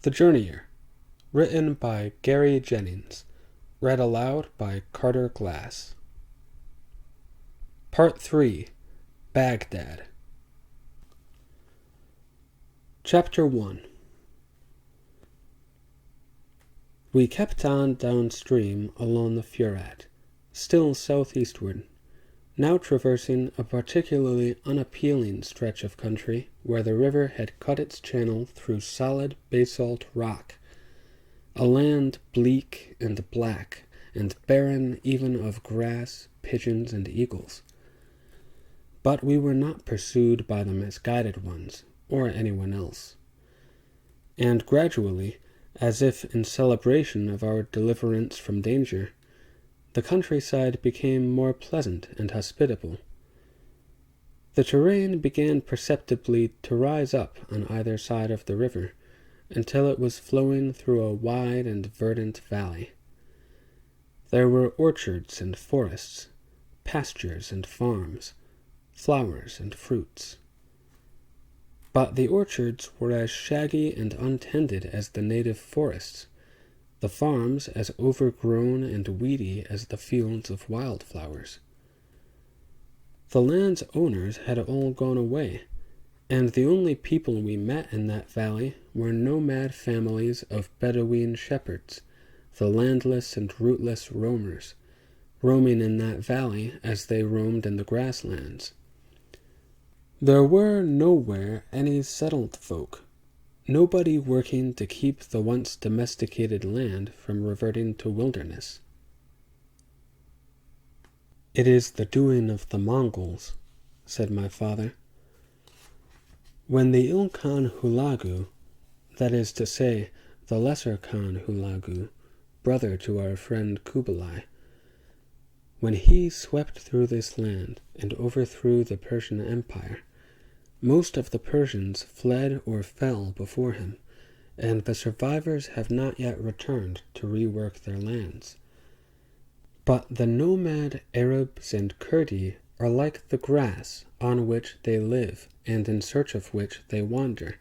The Journeyer, written by Gary Jennings, read aloud by Carter Glass. Part 3. Baghdad. Chapter 1. We kept on downstream along the Furat, still southeastward, now traversing a particularly unappealing stretch of country where the river had cut its channel through solid basalt rock, a land bleak and black and barren even of grass, pigeons, and eagles. But we were not pursued by the misguided ones, or anyone else. And gradually, as if in celebration of our deliverance from danger, the countryside became more pleasant and hospitable. The terrain began perceptibly to rise up on either side of the river, until it was flowing through a wide and verdant valley. There were orchards and forests, pastures and farms, flowers and fruits. But the orchards were as shaggy and untended as the native forests, the farms as overgrown and weedy as the fields of wildflowers. The land's owners had all gone away, and the only people we met in that valley were nomad families of Bedouin shepherds, the landless and rootless roamers, roaming in that valley as they roamed in the grasslands. There were nowhere any settled folk, nobody working to keep the once domesticated land from reverting to wilderness. "It is the doing of the Mongols," said my father. "When the Ilkhan Hulagu, that is to say, the lesser Khan Hulagu, brother to our friend Kublai, when he swept through this land and overthrew the Persian Empire, most of the Persians fled or fell before him, and the survivors have not yet returned to rework their lands. But the nomad Arabs and Kurdi are like the grass on which they live and in search of which they wander.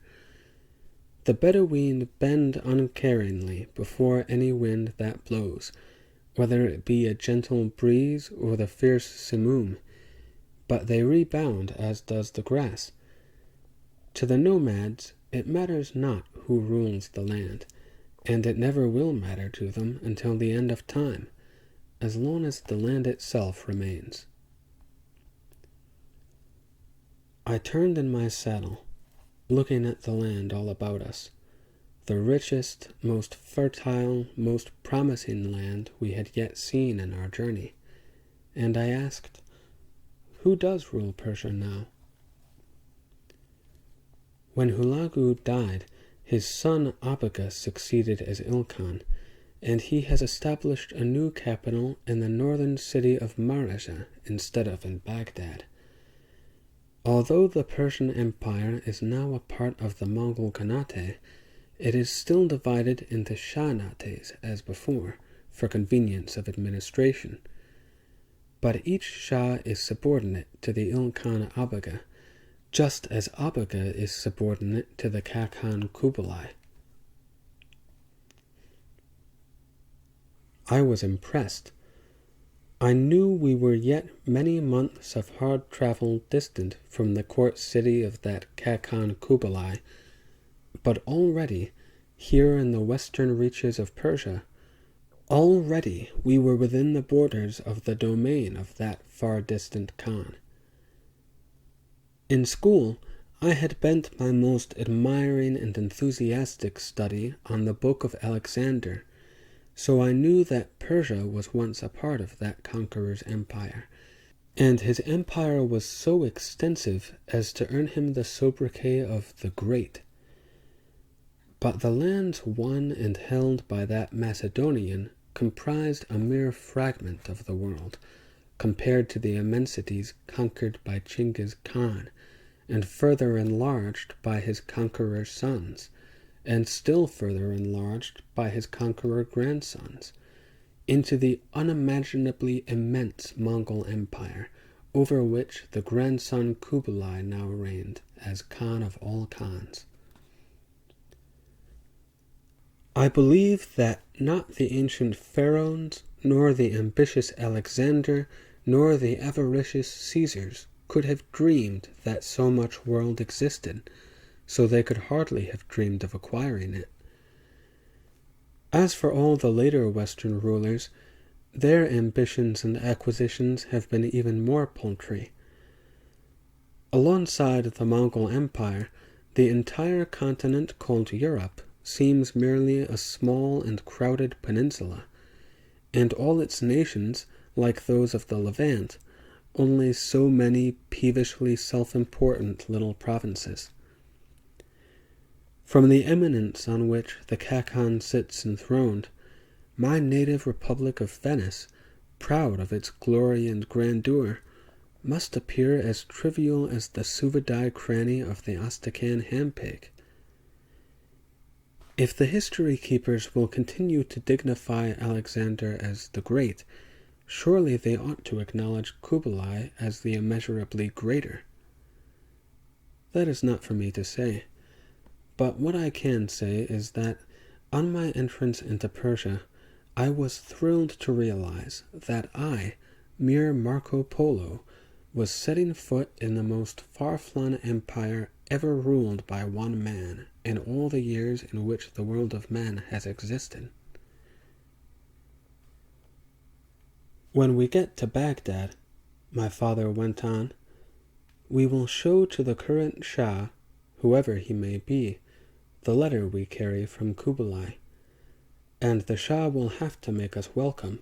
The Bedouin bend uncaringly before any wind that blows, whether it be a gentle breeze or the fierce simoom, but they rebound as does the grass. To the nomads, it matters not who rules the land, and it never will matter to them until the end of time, as long as the land itself remains." I turned in my saddle, looking at the land all about us, the richest, most fertile, most promising land we had yet seen in our journey, and I asked, "Who does rule Persia now?" When Hulagu died, his son Abaga succeeded as Ilkhan, and he has established a new capital in the northern city of Maraja instead of in Baghdad. Although the Persian Empire is now a part of the Mongol Khanate, it is still divided into Shahnates as before, for convenience of administration. But each Shah is subordinate to the Ilkhan Abaga, just as Abaga is subordinate to the Khakan Kublai. I was impressed. I knew we were yet many months of hard travel distant from the court city of that Khakan Kublai, but already, here in the western reaches of Persia, already we were within the borders of the domain of that far-distant Khan. In school, I had bent my most admiring and enthusiastic study on the Book of Alexander, so I knew that Persia was once a part of that conqueror's empire, and his empire was so extensive as to earn him the sobriquet of the Great. But the lands won and held by that Macedonian comprised a mere fragment of the world, compared to the immensities conquered by Chinggis Khan, and further enlarged by his conqueror's sons, and still further enlarged by his conqueror grandsons, into the unimaginably immense Mongol Empire, over which the grandson Kublai now reigned as Khan of all Khans. I believe that not the ancient pharaohs, nor the ambitious Alexander, nor the avaricious Caesars could have dreamed that so much world existed, so they could hardly have dreamed of acquiring it. As for all the later Western rulers, their ambitions and acquisitions have been even more paltry. Alongside the Mongol Empire, the entire continent called Europe seems merely a small and crowded peninsula, and all its nations, like those of the Levant, only so many peevishly self-important little provinces. From the eminence on which the Khakan sits enthroned, my native Republic of Venice, proud of its glory and grandeur, must appear as trivial as the Suvadai cranny of the Astrakhan ham-pig. If the history keepers will continue to dignify Alexander as the Great, surely they ought to acknowledge Kublai as the immeasurably greater. That is not for me to say, but what I can say is that, on my entrance into Persia, I was thrilled to realize that I, mere Marco Polo, was setting foot in the most far-flung empire ever ruled by one man in all the years in which the world of men has existed. When we get to Baghdad, my father went on, we will show to the current Shah, whoever he may be, the letter we carry from Kublai, and the Shah will have to make us welcome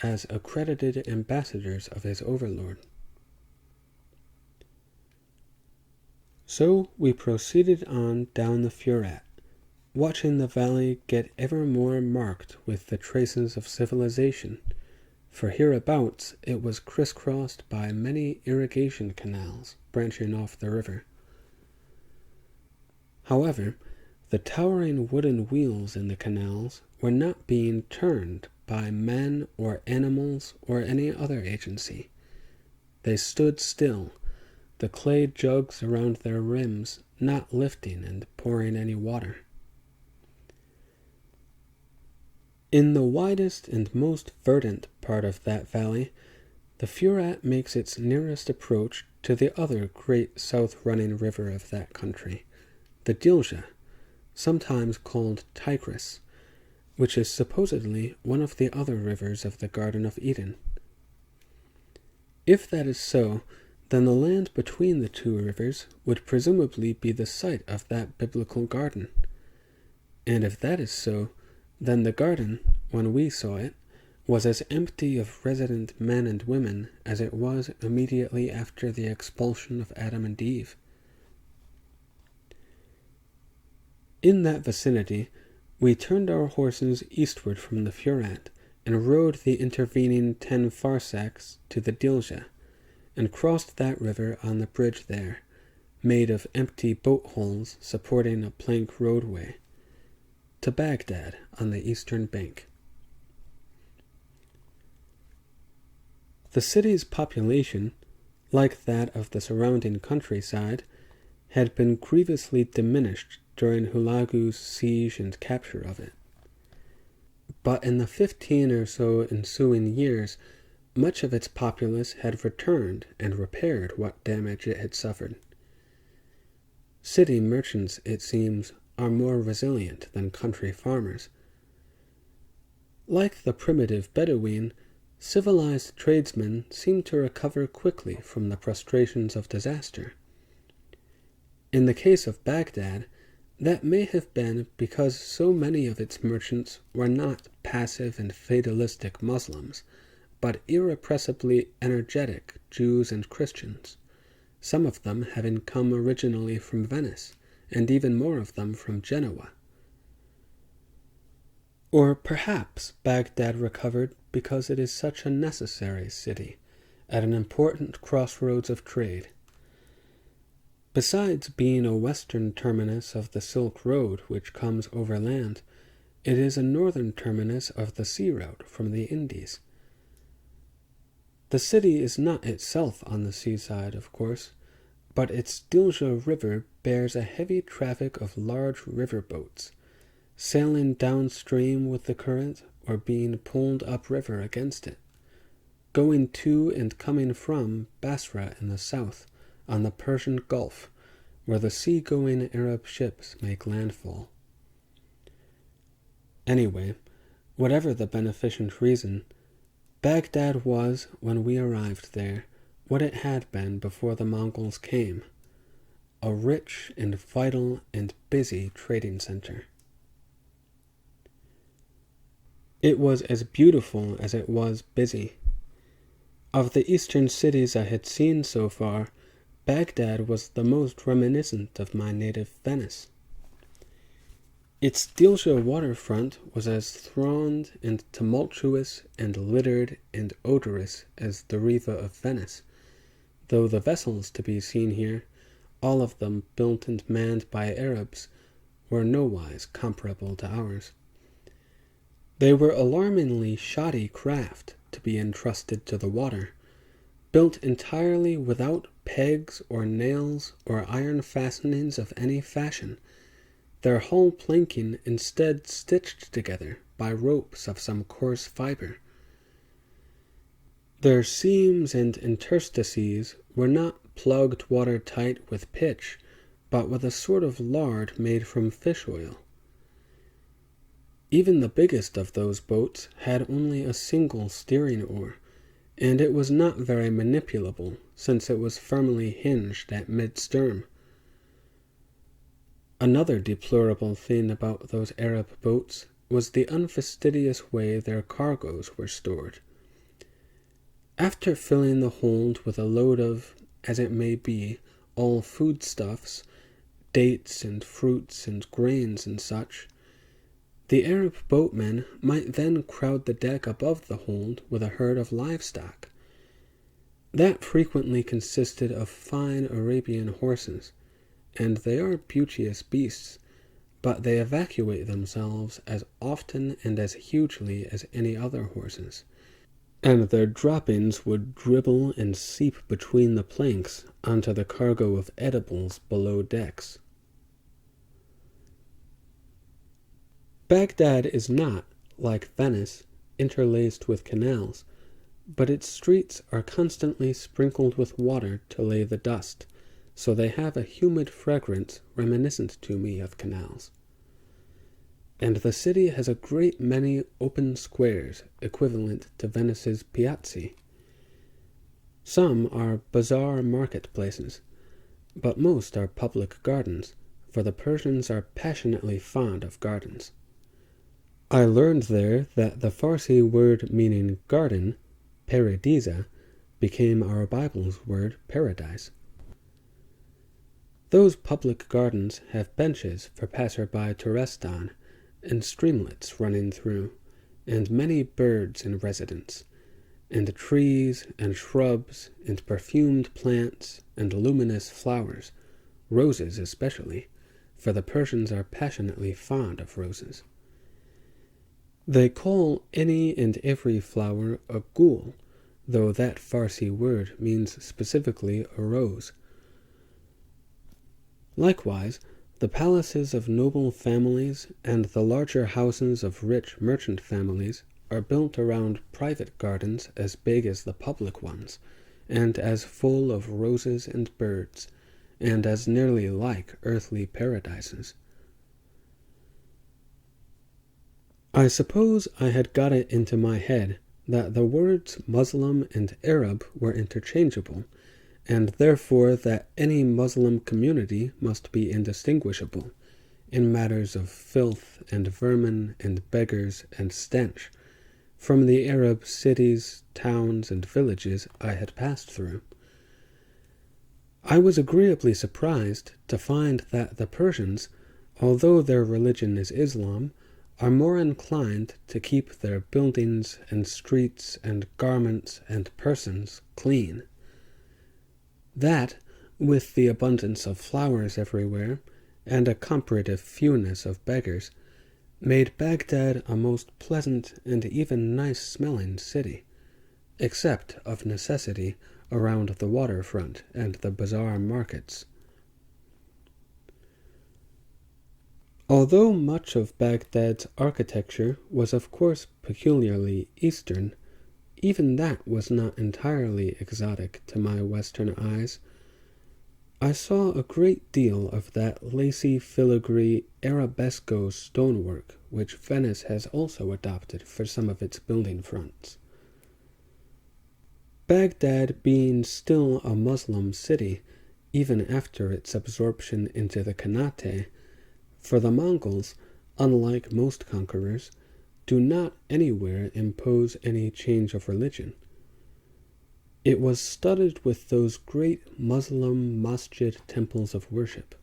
as accredited ambassadors of his overlord. So we proceeded on down the Furat, watching the valley get ever more marked with the traces of civilization, for hereabouts it was crisscrossed by many irrigation canals branching off the river. However, the towering wooden wheels in the canals were not being turned by men or animals or any other agency. They stood still, the clay jugs around their rims not lifting and pouring any water. In the widest and most verdant part of that valley, the Furat makes its nearest approach to the other great south-running river of that country, the Dilja, sometimes called Tigris, which is supposedly one of the other rivers of the Garden of Eden. If that is so, then the land between the two rivers would presumably be the site of that biblical garden. And if that is so, then the garden, when we saw it, was as empty of resident men and women as it was immediately after the expulsion of Adam and Eve. In that vicinity, we turned our horses eastward from the Furat and rode the intervening 10 farsakhs to the Dilja, and crossed that river on the bridge there, made of empty boat holes supporting a plank roadway, to Baghdad on the eastern bank. The city's population, like that of the surrounding countryside, had been grievously diminished during Hulagu's siege and capture of it. But in the 15 or so ensuing years, much of its populace had returned and repaired what damage it had suffered. City merchants, it seems, are more resilient than country farmers. Like the primitive Bedouin, civilized tradesmen seem to recover quickly from the prostrations of disaster. In the case of Baghdad, that may have been because so many of its merchants were not passive and fatalistic Muslims, but irrepressibly energetic Jews and Christians, some of them having come originally from Venice, and even more of them from Genoa. Or perhaps Baghdad recovered because it is such a necessary city, at an important crossroads of trade. Besides being a western terminus of the Silk Road which comes overland, it is a northern terminus of the sea route from the Indies. The city is not itself on the seaside, of course, but its Dilja River bears a heavy traffic of large river boats, sailing downstream with the current or being pulled upriver against it, going to and coming from Basra in the south, on the Persian Gulf, where the sea-going Arab ships make landfall. Anyway, whatever the beneficent reason, Baghdad was, when we arrived there, what it had been before the Mongols came, a rich and vital and busy trading center. It was as beautiful as it was busy. Of the eastern cities I had seen so far, Baghdad was the most reminiscent of my native Venice. Its Dilsha waterfront was as thronged and tumultuous and littered and odorous as the Riva of Venice, though the vessels to be seen here, all of them built and manned by Arabs, were nowise comparable to ours. They were alarmingly shoddy craft to be entrusted to the water, built entirely without pegs or nails or iron fastenings of any fashion, their hull planking instead stitched together by ropes of some coarse fiber. Their seams and interstices were not plugged watertight with pitch, but with a sort of lard made from fish oil. Even the biggest of those boats had only a single steering oar, and it was not very manipulable, since it was firmly hinged at mid-stern. Another deplorable thing about those Arab boats was the unfastidious way their cargoes were stored. After filling the hold with a load of, as it may be, all foodstuffs, dates and fruits and grains and such, the Arab boatmen might then crowd the deck above the hold with a herd of livestock. That frequently consisted of fine Arabian horses, and they are beauteous beasts, but they evacuate themselves as often and as hugely as any other horses, and their droppings would dribble and seep between the planks onto the cargo of edibles below decks. Baghdad is not, like Venice, interlaced with canals, but its streets are constantly sprinkled with water to lay the dust, so they have a humid fragrance reminiscent to me of canals. And the city has a great many open squares equivalent to Venice's piazzi. Some are bazaar marketplaces, but most are public gardens, for the Persians are passionately fond of gardens. I learned there that the Farsi word meaning garden, paradisa, became our Bible's word paradise. Those public gardens have benches for passer-by to rest on, and streamlets running through, and many birds in residence, and trees and shrubs and perfumed plants and luminous flowers, roses especially, for the Persians are passionately fond of roses. They call any and every flower a gul, though that Farsi word means specifically a rose. Likewise, the palaces of noble families and the larger houses of rich merchant families are built around private gardens as big as the public ones, and as full of roses and birds, and as nearly like earthly paradises. I suppose I had got it into my head that the words Muslim and Arab were interchangeable, and therefore that any Muslim community must be indistinguishable, in matters of filth and vermin and beggars and stench, from the Arab cities, towns, and villages I had passed through. I was agreeably surprised to find that the Persians, although their religion is Islam, are more inclined to keep their buildings and streets and garments and persons clean. That, with the abundance of flowers everywhere, and a comparative fewness of beggars, made Baghdad a most pleasant and even nice-smelling city, except of necessity around the waterfront and the bazaar markets. Although much of Baghdad's architecture was of course peculiarly Eastern, even that was not entirely exotic to my Western eyes. I saw a great deal of that lacy filigree arabesco stonework which Venice has also adopted for some of its building fronts. Baghdad being still a Muslim city, even after its absorption into the Khanate, for the Mongols, unlike most conquerors, do not anywhere impose any change of religion. It was studded with those great Muslim masjid temples of worship.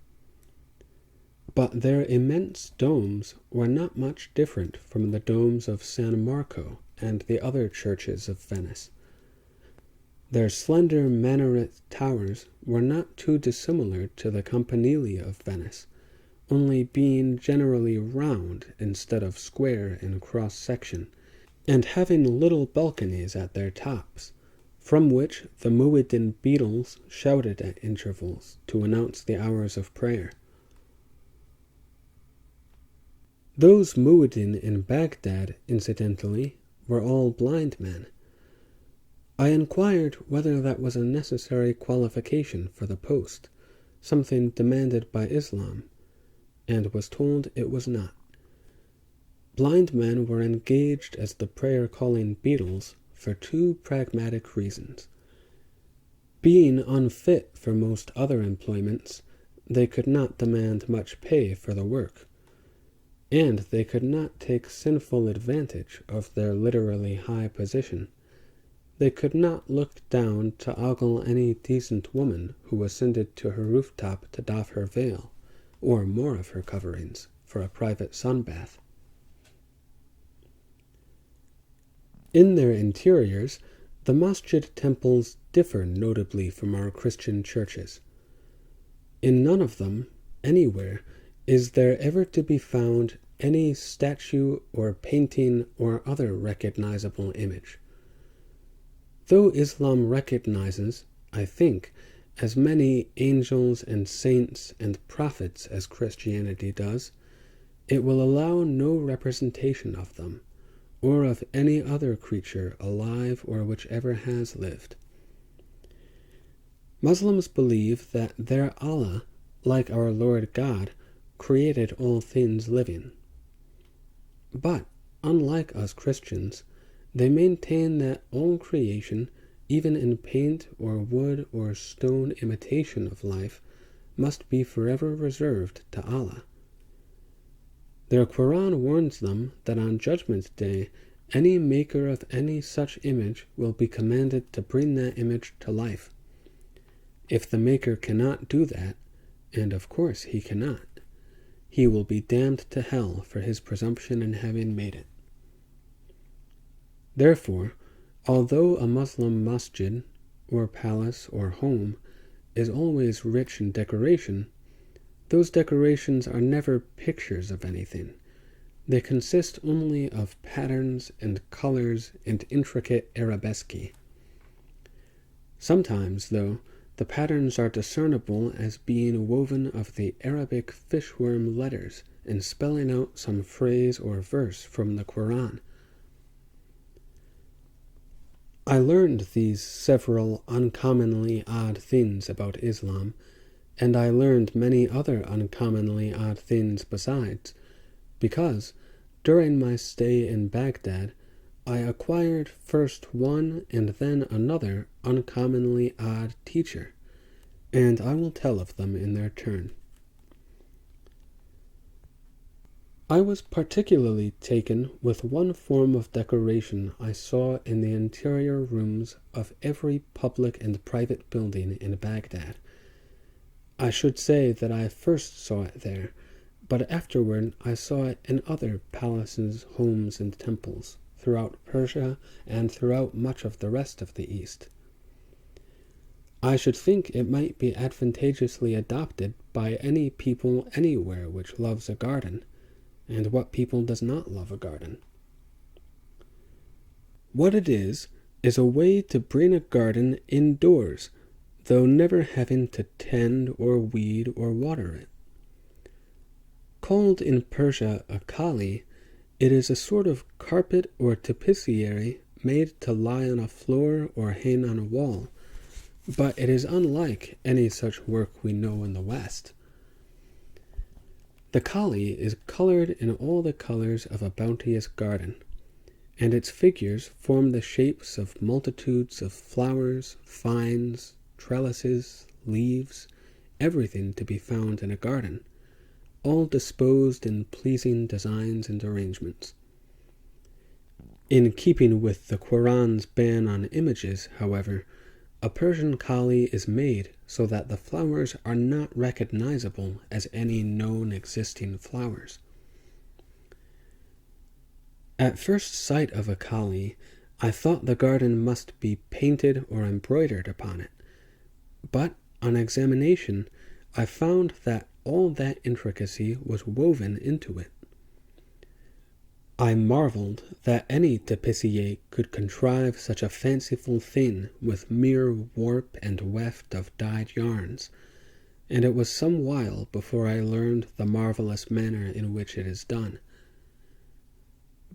But their immense domes were not much different from the domes of San Marco and the other churches of Venice. Their slender minaret towers were not too dissimilar to the campanili of Venice, only being generally round instead of square in cross-section, and having little balconies at their tops, from which the mueddin beadles shouted at intervals to announce the hours of prayer. Those mueddin in Baghdad, incidentally, were all blind men. I inquired whether that was a necessary qualification for the post, something demanded by Islam, and was told it was not. Blind men were engaged as the prayer-calling beadles for two pragmatic reasons. Being unfit for most other employments, they could not demand much pay for the work, and they could not take sinful advantage of their literally high position. They could not look down to ogle any decent woman who ascended to her rooftop to doff her veil, or more of her coverings, for a private sun-bath. In their interiors, the masjid temples differ notably from our Christian churches. In none of them, anywhere, is there ever to be found any statue or painting or other recognizable image. Though Islam recognizes, I think, as many angels and saints and prophets as Christianity does, it will allow no representation of them, or of any other creature alive or which ever has lived. Muslims believe that their Allah, like our Lord God, created all things living. But, unlike us Christians, they maintain that all creation, even in paint or wood or stone imitation of life, must be forever reserved to Allah. Their Quran warns them that on Judgment Day, any maker of any such image will be commanded to bring that image to life. If the maker cannot do that, and of course he cannot, he will be damned to hell for his presumption in having made it. Therefore, although a Muslim masjid, or palace, or home, is always rich in decoration, those decorations are never pictures of anything. They consist only of patterns and colors and intricate arabesque. Sometimes, though, the patterns are discernible as being woven of the Arabic fishworm letters and spelling out some phrase or verse from the Quran. I learned these several uncommonly odd things about Islam, and I learned many other uncommonly odd things besides, because, during my stay in Baghdad, I acquired first one and then another uncommonly odd teacher, and I will tell of them in their turn. I was particularly taken with one form of decoration I saw in the interior rooms of every public and private building in Baghdad. I should say that I first saw it there, but afterward I saw it in other palaces, homes, and temples throughout Persia and throughout much of the rest of the East. I should think it might be advantageously adopted by any people anywhere which loves a garden, and what people does not love a garden? What it is a way to bring a garden indoors, though never having to tend or weed or water it. Called in Persia a kali, it is a sort of carpet or tapestry made to lie on a floor or hang on a wall, but it is unlike any such work we know in the West. The kali is colored in all the colors of a bounteous garden, and its figures form the shapes of multitudes of flowers, vines, trellises, leaves, everything to be found in a garden, all disposed in pleasing designs and arrangements. In keeping with the Quran's ban on images, however, a Persian kali is made so that the flowers are not recognizable as any known existing flowers. At first sight of a kali, I thought the garden must be painted or embroidered upon it, but on examination I found that all that intricacy was woven into it. I marveled that any tapissier could contrive such a fanciful thing with mere warp and weft of dyed yarns, and it was some while before I learned the marvelous manner in which it is done.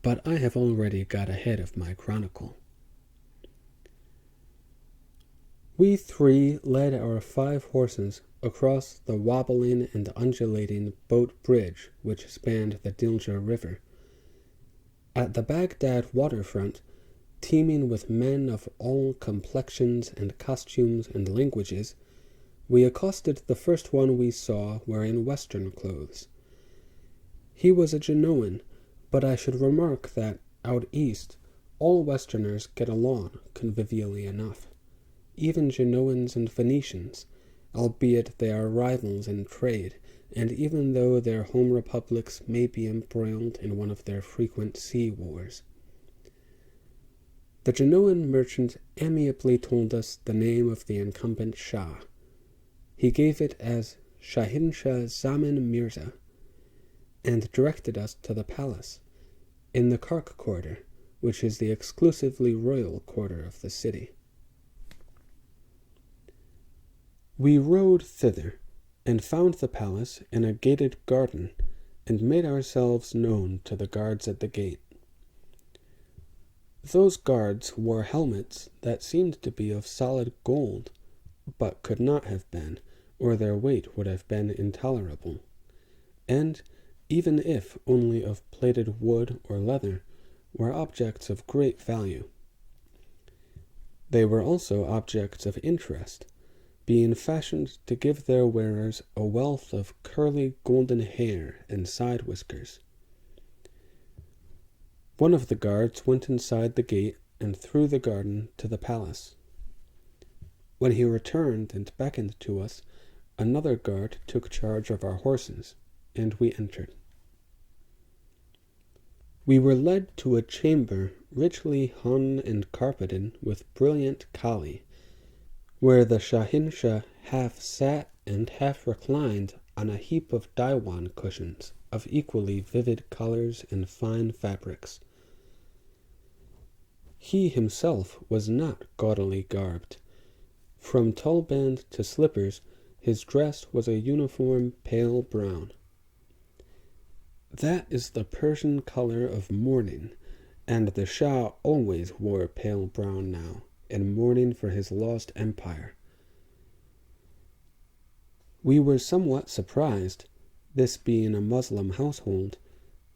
But I have already got ahead of my chronicle. We three led our 5 horses across the wobbling and undulating boat bridge which spanned the Dilja River. At the Baghdad waterfront, teeming with men of all complexions and costumes and languages, we accosted the first one we saw wearing Western clothes. He was a Genoan, but I should remark that, out east, all Westerners get along convivially enough, even Genoans and Venetians, albeit they are rivals in trade, and even though their home republics may be embroiled in one of their frequent sea wars. The Genoan merchant amiably told us the name of the incumbent Shah. He gave it as Shahinshah Zaman Mirza, and directed us to the palace, in the Kark quarter, which is the exclusively royal quarter of the city. We rode thither, and found the palace in a gated garden, and made ourselves known to the guards at the gate. Those guards wore helmets that seemed to be of solid gold, but could not have been, or their weight would have been intolerable, and, even if only of plated wood or leather, were objects of great value. They were also objects of interest, being fashioned to give their wearers a wealth of curly golden hair and side whiskers. One of the guards went inside the gate and through the garden to the palace. When he returned and beckoned to us, another guard took charge of our horses, and we entered. We were led to a chamber richly hung and carpeted with brilliant kali, where the Shahinshah half sat and half reclined on a heap of diwan cushions of equally vivid colors and fine fabrics. He himself was not gaudily garbed. From tulband to slippers, his dress was a uniform pale brown. That is the Persian color of mourning, and the Shah always wore pale brown now, in mourning for his lost empire. We were somewhat surprised, this being a Muslim household,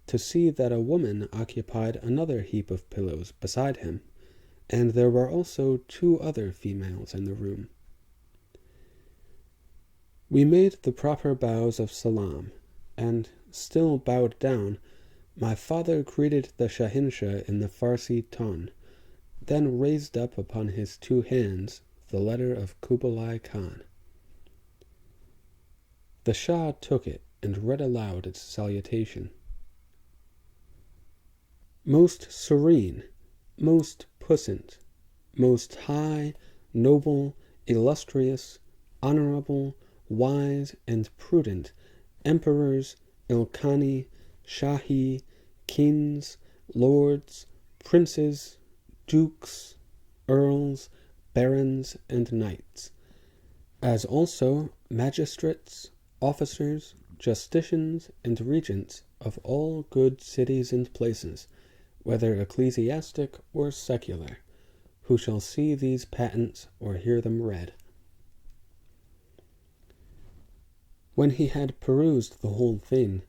to see that a woman occupied another heap of pillows beside him, and there were also 2 other females in the room. We made the proper bows of salam, and, still bowed down, my father greeted the Shahinshah in the Farsi tongue, then raised up upon his 2 hands the letter of Kublai Khan. The Shah took it and read aloud its salutation. Most serene, most puissant, most high, noble, illustrious, honorable, wise, and prudent, emperors, ilkhani, shahi, kings, lords, princes, dukes, earls, barons, and knights, as also magistrates, officers, justicians and regents of all good cities and places, whether ecclesiastic or secular, who shall see these patents or hear them read. When he had perused the whole thing,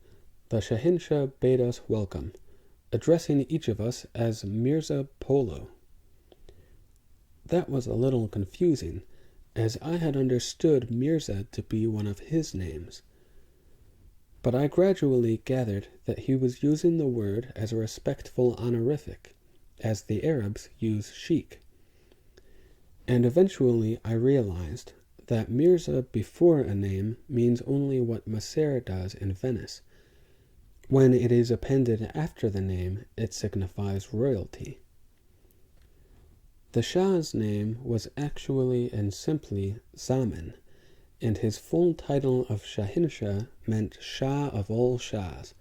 the Shahinshah bade us welcome, addressing each of us as Mirza Polo. That was a little confusing, as I had understood Mirza to be one of his names. But I gradually gathered that he was using the word as a respectful honorific, as the Arabs use sheikh. And eventually I realized that Mirza before a name means only what Maser does in Venice. When it is appended after the name, it signifies royalty. The Shah's name was actually and simply Zaman, and his full title of Shahinshah meant Shah of all Shahs,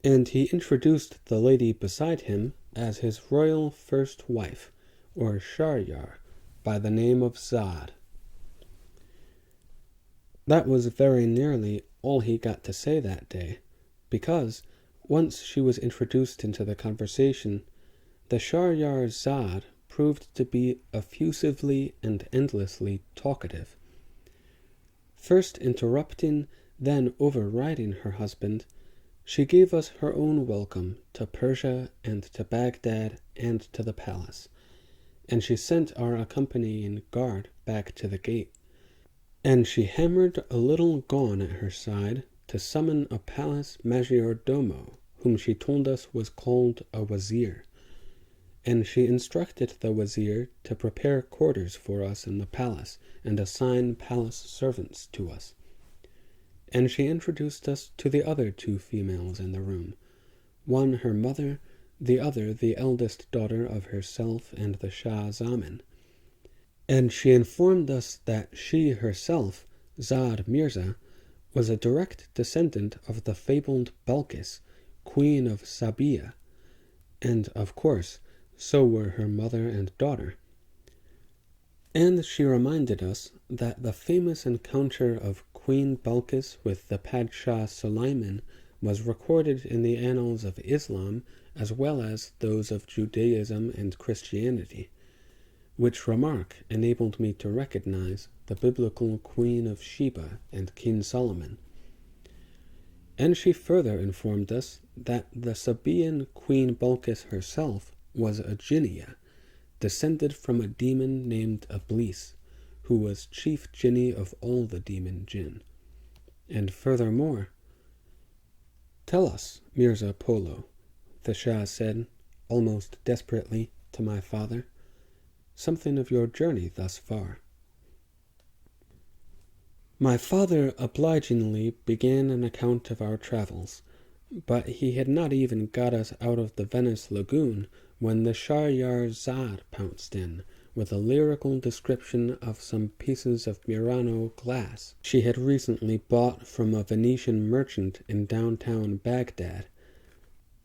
and he introduced the lady beside him as his royal first wife, or Sharyar, by the name of Zad. That was very nearly all he got to say that day, because, once she was introduced into the conversation, the Sharyar Zad proved to be effusively and endlessly talkative. First interrupting, then overriding her husband, she gave us her own welcome to Persia and to Baghdad and to the palace, and she sent our accompanying guard back to the gate. And she hammered a little gong at her side to summon a palace majordomo, whom she told us was called a wazir. And she instructed the wazir to prepare quarters for us in the palace and assign palace servants to us. And she introduced us to the other two females in the room, one her mother, the other the eldest daughter of herself and the Shah Zaman. And she informed us that she herself, Zad Mirza, was a direct descendant of the fabled Balkis, queen of Sabia, and, of course, so were her mother and daughter. And she reminded us that the famous encounter of Queen Balkis with the Padshah Sulaiman was recorded in the annals of Islam as well as those of Judaism and Christianity, which remark enabled me to recognize the biblical Queen of Sheba and King Solomon. And she further informed us that the Sabaean Queen Balkis herself was a Jinniya, descended from a demon named Iblis, who was chief Jinni of all the demon jinn. And furthermore, "Tell us, Mirza Polo," the Shah said, almost desperately, to my father, "something of your journey thus far." My father obligingly began an account of our travels, but he had not even got us out of the Venice lagoon when the Sharyar Zad pounced in with a lyrical description of some pieces of Murano glass she had recently bought from a Venetian merchant in downtown Baghdad,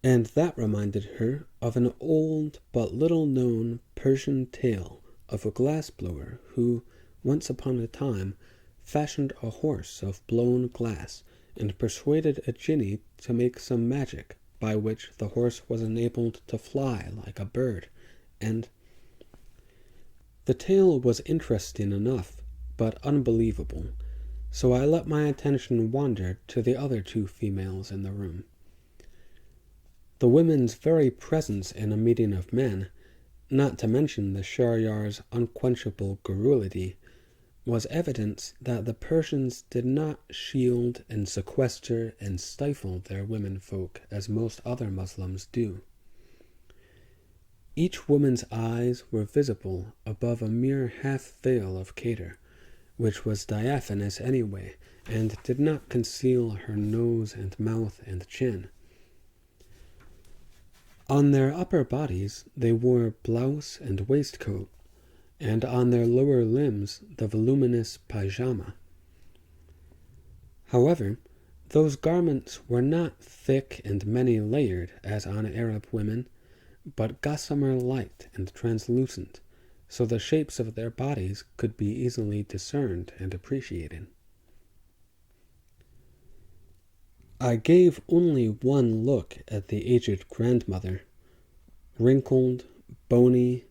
and that reminded her of an old but little-known Persian tale of a glassblower who, once upon a time, fashioned a horse of blown glass and persuaded a jinni to make some magic by which the horse was enabled to fly like a bird, and the tale was interesting enough, but unbelievable, so I let my attention wander to the other two females in the room. The women's very presence in a meeting of men, not to mention the Sharyar's unquenchable garrulity, was evidence that the Persians did not shield and sequester and stifle their womenfolk as most other Muslims do. Each woman's eyes were visible above a mere half-veil of Khedr, which was diaphanous anyway, and did not conceal her nose and mouth and chin. On their upper bodies they wore blouse and waistcoat, and on their lower limbs the voluminous pajama. However, those garments were not thick and many-layered as on Arab women, but gossamer light and translucent, so the shapes of their bodies could be easily discerned and appreciated. I gave only one look at the aged grandmother, wrinkled, bony,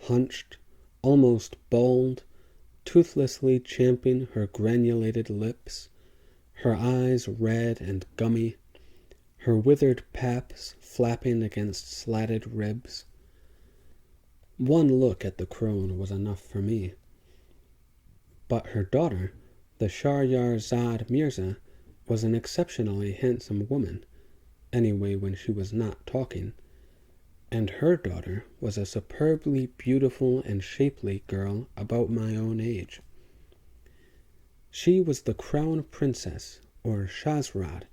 hunched, almost bald, toothlessly champing her granulated lips, her eyes red and gummy, her withered paps flapping against slatted ribs. One look at the crone was enough for me. But her daughter, the Shahryar-Zad Mirza, was an exceptionally handsome woman, anyway when she was not talking, and her daughter was a superbly beautiful and shapely girl about my own age. She was the crown princess, or Shahrazad,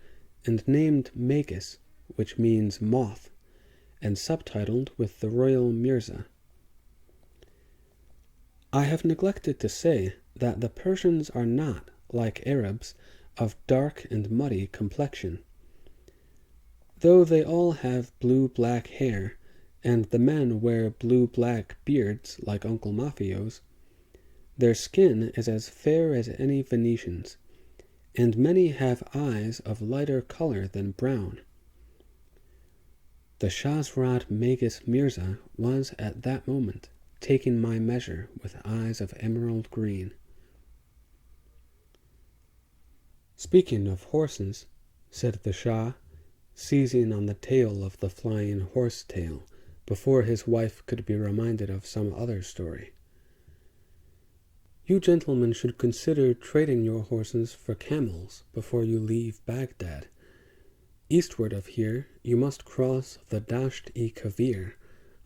and named Magus, which means moth, and subtitled with the royal Mirza. I have neglected to say that the Persians are not, like Arabs, of dark and muddy complexion. Though they all have blue-black hair, and the men wear blue-black beards like Uncle Mafio's, their skin is as fair as any Venetian's, and many have eyes of lighter color than brown. The Shahrazad Magus Mirza was at that moment taking my measure with eyes of emerald green. "Speaking of horses," said the Shah, seizing on the tail of the flying horse-tail before his wife could be reminded of some other story, "you gentlemen should consider trading your horses for camels before you leave Baghdad. Eastward of here you must cross the Dasht-i-Kavir,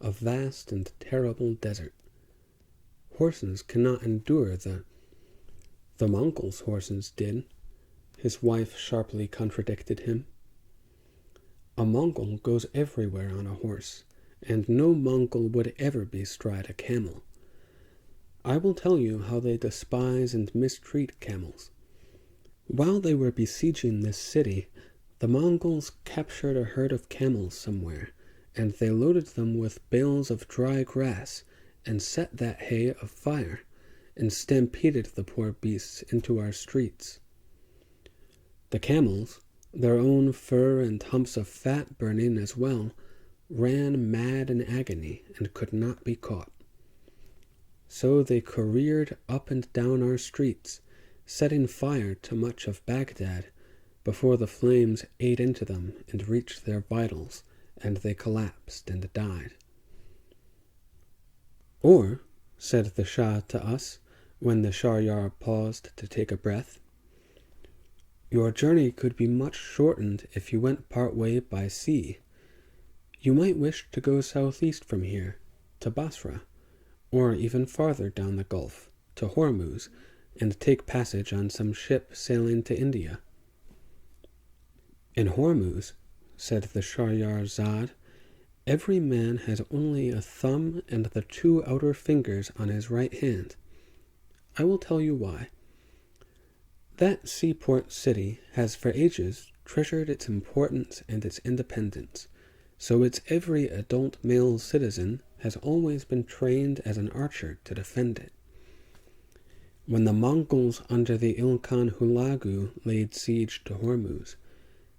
a vast and terrible desert. Horses cannot endure the Mongols' horses did," his wife sharply contradicted him. "A Mongol goes everywhere on a horse, and no Mongol would ever bestride a camel. I will tell you how they despise and mistreat camels. While they were besieging this city, the Mongols captured a herd of camels somewhere, and they loaded them with bales of dry grass, and set that hay afire, and stampeded the poor beasts into our streets. The camels, their own fur and humps of fat burning as well, ran mad in agony and could not be caught. So they careered up and down our streets, setting fire to much of Baghdad, before the flames ate into them and reached their vitals, and they collapsed and died." "Or," said the Shah to us, when the Shahryar paused to take a breath, "your journey could be much shortened if you went part way by sea. You might wish to go southeast from here, to Basra, or even farther down the Gulf, to Hormuz, and take passage on some ship sailing to India." "In Hormuz," said the Shahryar-Zad, "every man has only a thumb and the 2 outer fingers on his right hand. I will tell you why. That seaport city has for ages treasured its importance and its independence, so its every adult male citizen has always been trained as an archer to defend it. When the Mongols under the Ilkhan Hulagu laid siege to Hormuz,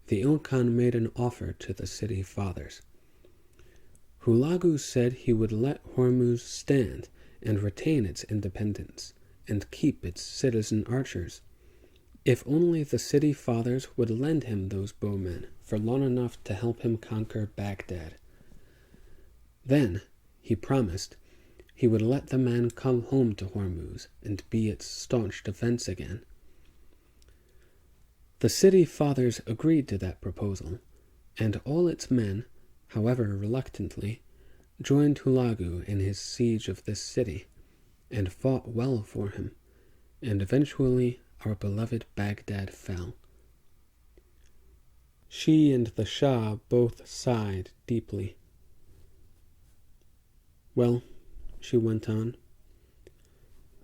the Ilkhan made an offer to the city fathers. Hulagu said he would let Hormuz stand and retain its independence, and keep its citizen archers, if only the city fathers would lend him those bowmen for long enough to help him conquer Baghdad. Then, he promised, he would let the men come home to Hormuz and be its staunch defense again. The city fathers agreed to that proposal, and all its men, however reluctantly, joined Hulagu in his siege of this city, and fought well for him, and eventually our beloved Baghdad fell." She and the Shah both sighed deeply. "Well," she went on,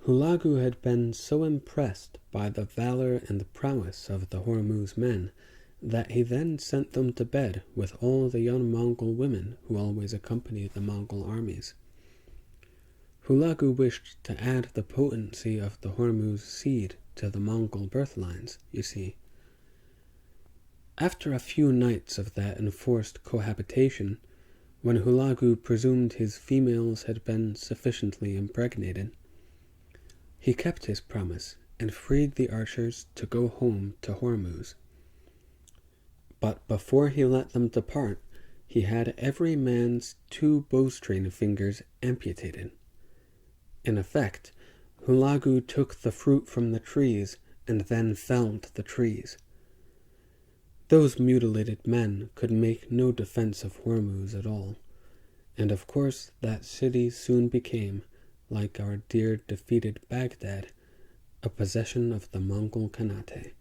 "Hulagu had been so impressed by the valor and the prowess of the Hormuz men that he then sent them to bed with all the young Mongol women who always accompany the Mongol armies. Hulagu wished to add the potency of the Hormuz seed to the Mongol birth lines, you see. After a few nights of that enforced cohabitation, when Hulagu presumed his females had been sufficiently impregnated, he kept his promise and freed the archers to go home to Hormuz. But before he let them depart, he had every man's 2 bowstring fingers amputated. In effect, Hulagu took the fruit from the trees and then felled the trees. Those mutilated men could make no defense of Hormuz at all, and of course that city soon became, like our dear defeated Baghdad, a possession of the Mongol Khanate.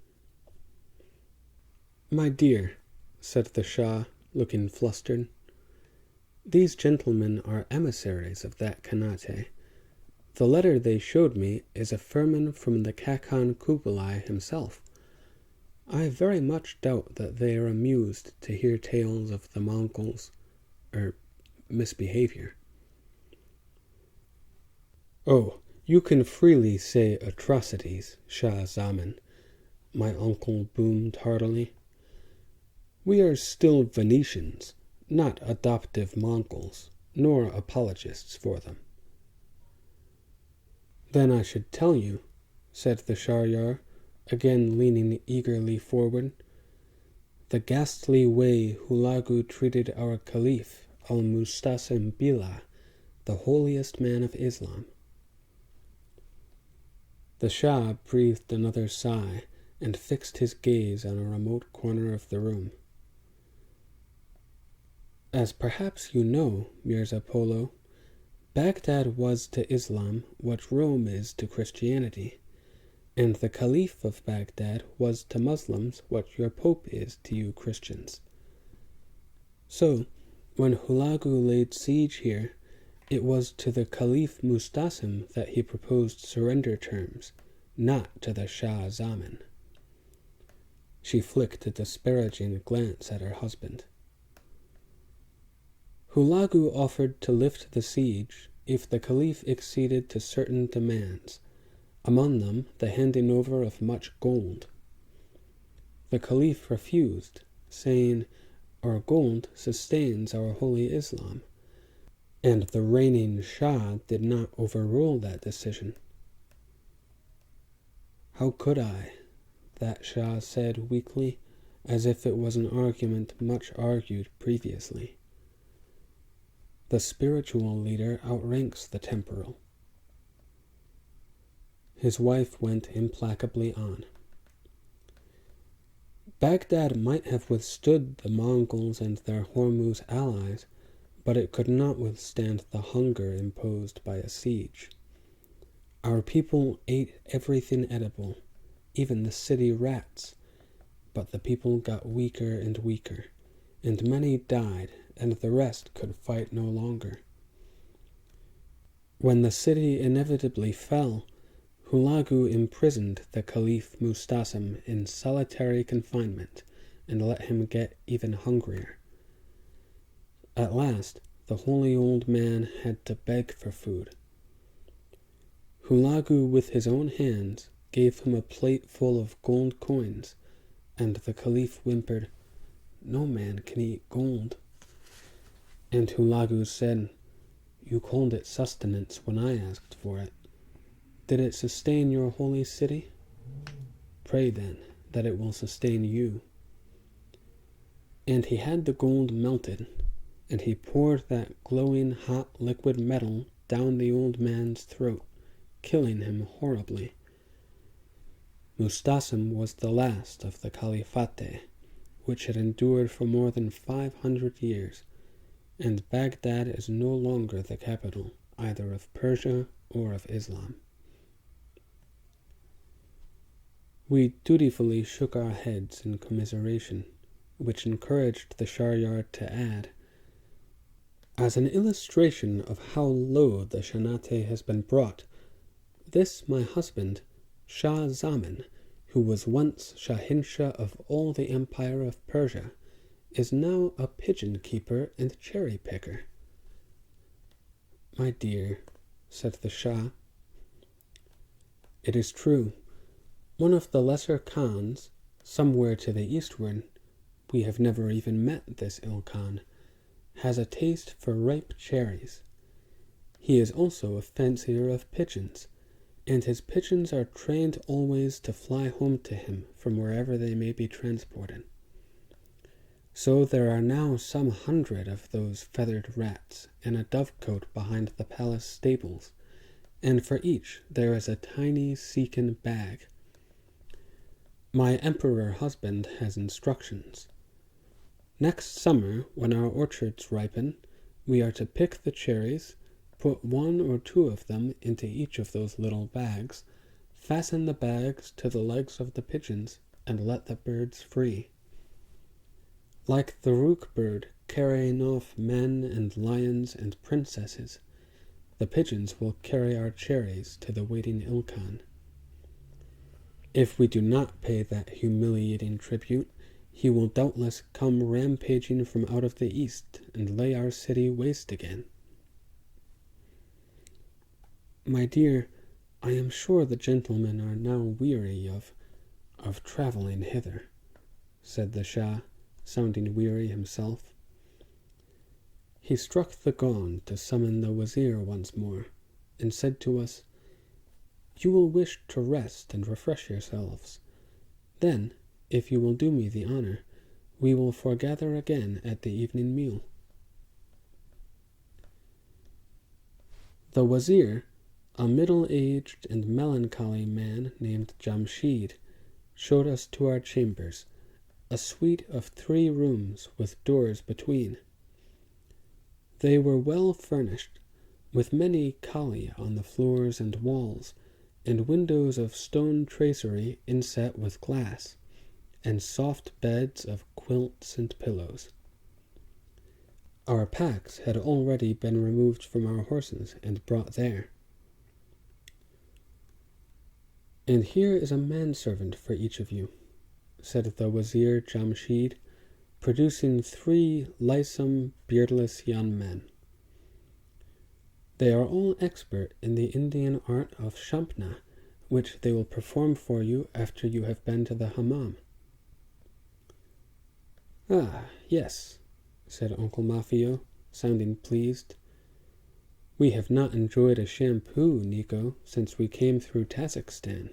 "My dear," said the Shah, looking flustered, "these gentlemen are emissaries of that Khanate. The letter they showed me is a firman from the Khakan Kublai himself. I very much doubt that they are amused to hear tales of the Mongols' misbehavior." "Oh, you can freely say atrocities, Shah Zaman," my uncle boomed heartily. "We are still Venetians, not adoptive Mongols, nor apologists for them." "Then I should tell you," said the Sharyar, again leaning eagerly forward, "the ghastly way Hulagu treated our Caliph al-Mustasim Billah, the holiest man of Islam." The Shah breathed another sigh and fixed his gaze on a remote corner of the room. "As perhaps you know, Mirza Polo, Baghdad was to Islam what Rome is to Christianity, and the Caliph of Baghdad was to Muslims what your Pope is to you Christians. So, when Hulagu laid siege here, it was to the Caliph Mustasim that he proposed surrender terms, not to the Shah Zaman." She flicked a disparaging glance at her husband. "Hulagu offered to lift the siege if the Caliph acceded to certain demands, among them the handing over of much gold. The Caliph refused, saying, 'Our gold sustains our holy Islam,' and the reigning Shah did not overrule that decision." "How could I?" that Shah said weakly, as if it was an argument much argued previously. "The spiritual leader outranks the temporal." His wife went implacably on. "Baghdad might have withstood the Mongols and their Hormuz allies, but it could not withstand the hunger imposed by a siege. Our people ate everything edible, even the city rats, but the people got weaker and weaker, and many died, and the rest could fight no longer. When the city inevitably fell, Hulagu imprisoned the Caliph Mustasim in solitary confinement and let him get even hungrier. At last, the holy old man had to beg for food. Hulagu, with his own hands, gave him a plate full of gold coins, and the Caliph whimpered, 'No man can eat gold.' And Hulagu said, 'You called it sustenance when I asked for it. Did it sustain your holy city? Pray, then, that it will sustain you.' And he had the gold melted, and he poured that glowing hot liquid metal down the old man's throat, killing him horribly. Mustasim was the last of the Caliphate, which had endured for more than 500 years, and Baghdad is no longer the capital either of Persia or of Islam." We dutifully shook our heads in commiseration, which encouraged the Sharyar to add, "As an illustration of how low the Khanate has been brought, this my husband, Shah Zaman, who was once Shahinshah of all the empire of Persia, is now a pigeon keeper and cherry picker." "My dear," said the Shah, "it is true. One of the lesser Khans, somewhere to the eastward, we have never even met this Ilkhan, has a taste for ripe cherries. He is also a fancier of pigeons, and his pigeons are trained always to fly home to him from wherever they may be transported. So there are now some 100 of those feathered rats in a dovecote behind the palace stables, and for each there is a tiny silken bag. My emperor husband has instructions. Next summer, when our orchards ripen, we are to pick the cherries, put 1 or 2 of them into each of those little bags, fasten the bags to the legs of the pigeons, and let the birds free. Like the rook bird carrying off men and lions and princesses, the pigeons will carry our cherries to the waiting Ilkhan. If we do not pay that humiliating tribute, he will doubtless come rampaging from out of the east and lay our city waste again. My dear, I am sure the gentlemen are now weary of traveling hither, said the Shah, sounding weary himself. He struck the gong to summon the wazir once more, and said to us, "You will wish to rest and refresh yourselves. Then, if you will do me the honor, we will foregather again at the evening meal." The wazir, a middle-aged and melancholy man named Jamshid, showed us to our chambers, a suite of 3 rooms with doors between. They were well furnished, with many kali on the floors and walls, and windows of stone tracery inset with glass, and soft beds of quilts and pillows. Our packs had already been removed from our horses and brought there. "And here is a manservant for each of you," said the Wazir Jamshid, producing 3 lissom, beardless young men. "They are all expert in the Indian art of shampna, which they will perform for you after you have been to the hammam." "Ah, yes," said Uncle Mafio, sounding pleased. "We have not enjoyed a shampoo, Nico, since we came through Kazakhstan."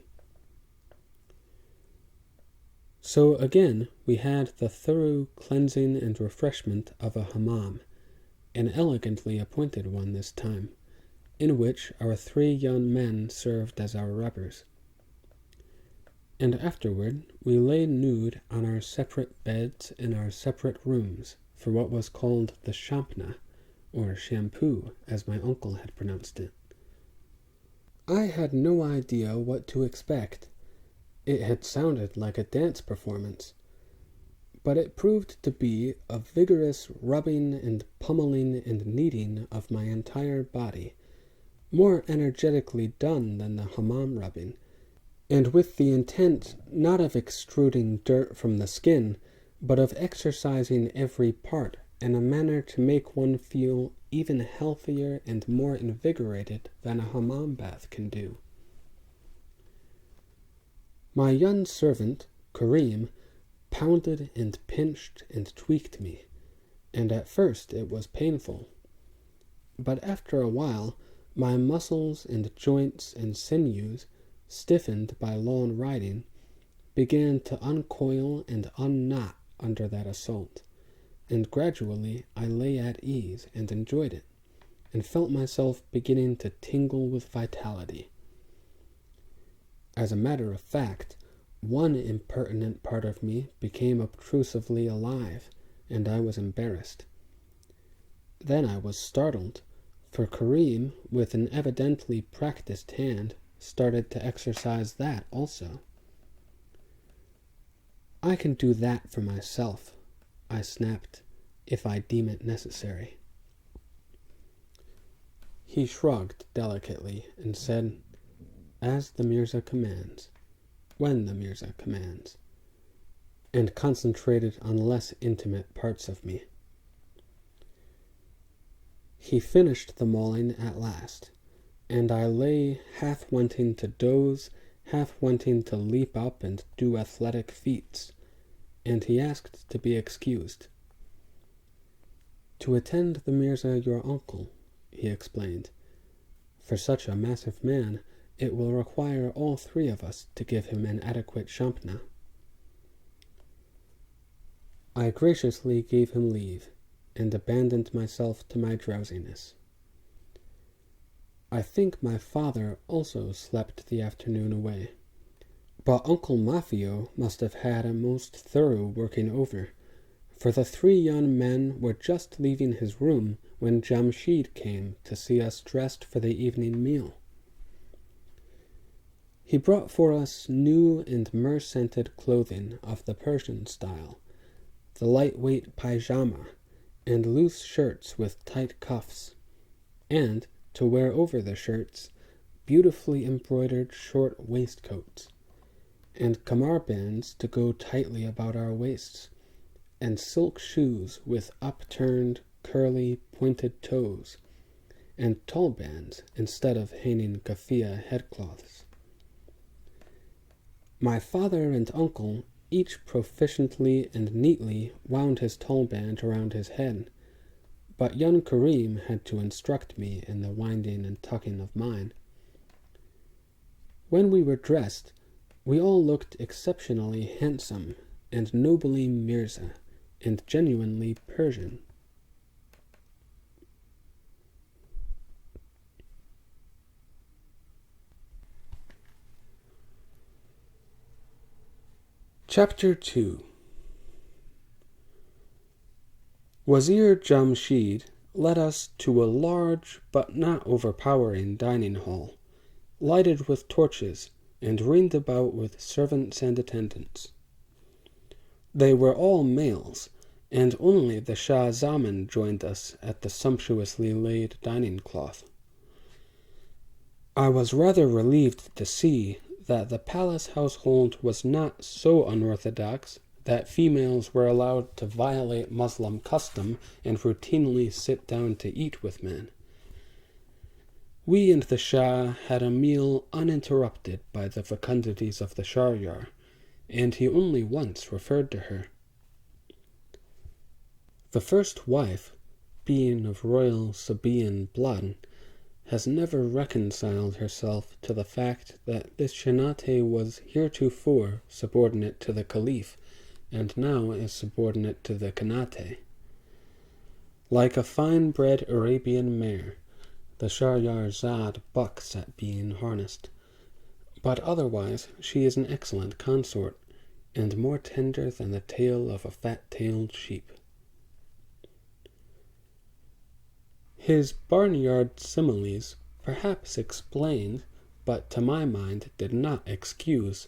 So again we had the thorough cleansing and refreshment of a hammam, an elegantly appointed one this time, in which our 3 young men served as our rubbers. And afterward we lay nude on our separate beds in our separate rooms for what was called the shampna, or shampoo, as my uncle had pronounced it. I had no idea what to expect. It had sounded like a dance performance, but it proved to be a vigorous rubbing and pummeling and kneading of my entire body, more energetically done than the hammam rubbing, and with the intent not of extruding dirt from the skin, but of exercising every part in a manner to make one feel even healthier and more invigorated than a hammam bath can do. My young servant, Karim, pounded and pinched and tweaked me, and at first it was painful. But after a while, my muscles and joints and sinews, stiffened by long riding, began to uncoil and unknot under that assault, and gradually I lay at ease and enjoyed it, and felt myself beginning to tingle with vitality. As a matter of fact, one impertinent part of me became obtrusively alive, and I was embarrassed. Then I was startled, for Karim, with an evidently practiced hand, started to exercise that also. "I can do that for myself," I snapped, "if I deem it necessary." He shrugged delicately and said, "As the Mirza commands, when the Mirza commands," and concentrated on less intimate parts of me. He finished the mauling at last, and I lay half wanting to doze, half wanting to leap up and do athletic feats, and he asked to be excused. "To attend the Mirza your uncle," he explained. "For such a massive man, it will require all three of us to give him an adequate shampna." I graciously gave him leave, and abandoned myself to my drowsiness. I think my father also slept the afternoon away, but Uncle Mafio must have had a most thorough working over, for the three young men were just leaving his room when Jamshid came to see us dressed for the evening meal. He brought for us new and myrrh-scented clothing of the Persian style, the lightweight pyjama, and loose shirts with tight cuffs, and, to wear over the shirts, beautifully embroidered short waistcoats, and kamar bands to go tightly about our waists, and silk shoes with upturned, curly, pointed toes, and tulbands instead of hanging kafia headcloths. My father and uncle each proficiently and neatly wound his tulband around his head, but young Karim had to instruct me in the winding and tucking of mine. When we were dressed, we all looked exceptionally handsome and nobly Mirza, and genuinely Persian. Chapter 2. Wazir Jamshid led us to a large but not overpowering dining hall, lighted with torches and ringed about with servants and attendants. They were all males, and only the Shah Zaman joined us at the sumptuously laid dining cloth. I was rather relieved to see that the palace household was not so unorthodox that females were allowed to violate Muslim custom and routinely sit down to eat with men. We and the Shah had a meal uninterrupted by the fecundities of the Sharyar, and he only once referred to her. The first wife, being of royal Sabaean blood, has never reconciled herself to the fact that this Shanate was heretofore subordinate to the Caliph, and now is subordinate to the Khanate. Like a fine-bred Arabian mare, the Sharyar Zad bucks at being harnessed, but otherwise she is an excellent consort, and more tender than the tail of a fat-tailed sheep. His barnyard similes perhaps explained, but to my mind did not excuse,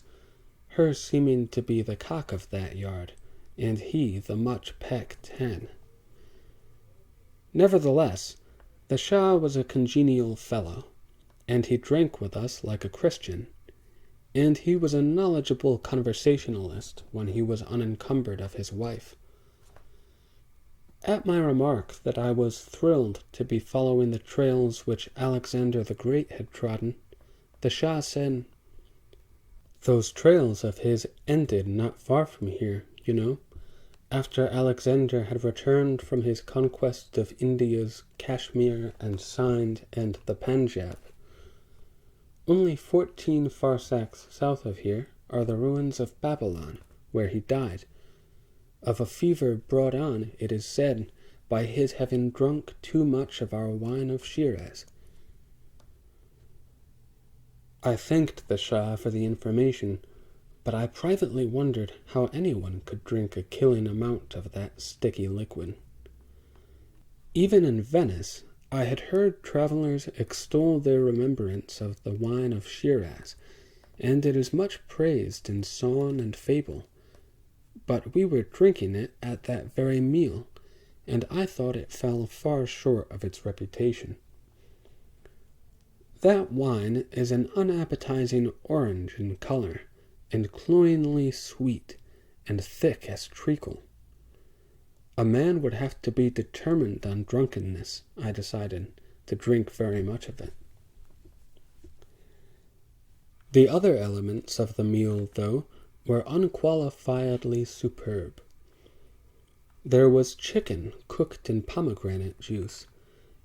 her seeming to be the cock of that yard, and he the much-pecked hen. Nevertheless, the Shah was a congenial fellow, and he drank with us like a Christian, and he was a knowledgeable conversationalist when he was unencumbered of his wife. At my remark that I was thrilled to be following the trails which Alexander the Great had trodden, the Shah said, "Those trails of his ended not far from here, you know, after Alexander had returned from his conquest of India's Kashmir and Sindh and the Punjab. Only 14 farsakhs south of here are the ruins of Babylon, where he died, of a fever brought on, it is said, by his having drunk too much of our wine of Shiraz." I thanked the Shah for the information, but I privately wondered how anyone could drink a killing amount of that sticky liquid. Even in Venice, I had heard travelers extol their remembrance of the wine of Shiraz, and it is much praised in song and fable. But we were drinking it at that very meal, and I thought it fell far short of its reputation. That wine is an unappetizing orange in color, and cloyingly sweet, and thick as treacle. A man would have to be determined on drunkenness, I decided, to drink very much of it. The other elements of the meal, though, were unqualifiedly superb. There was chicken cooked in pomegranate juice,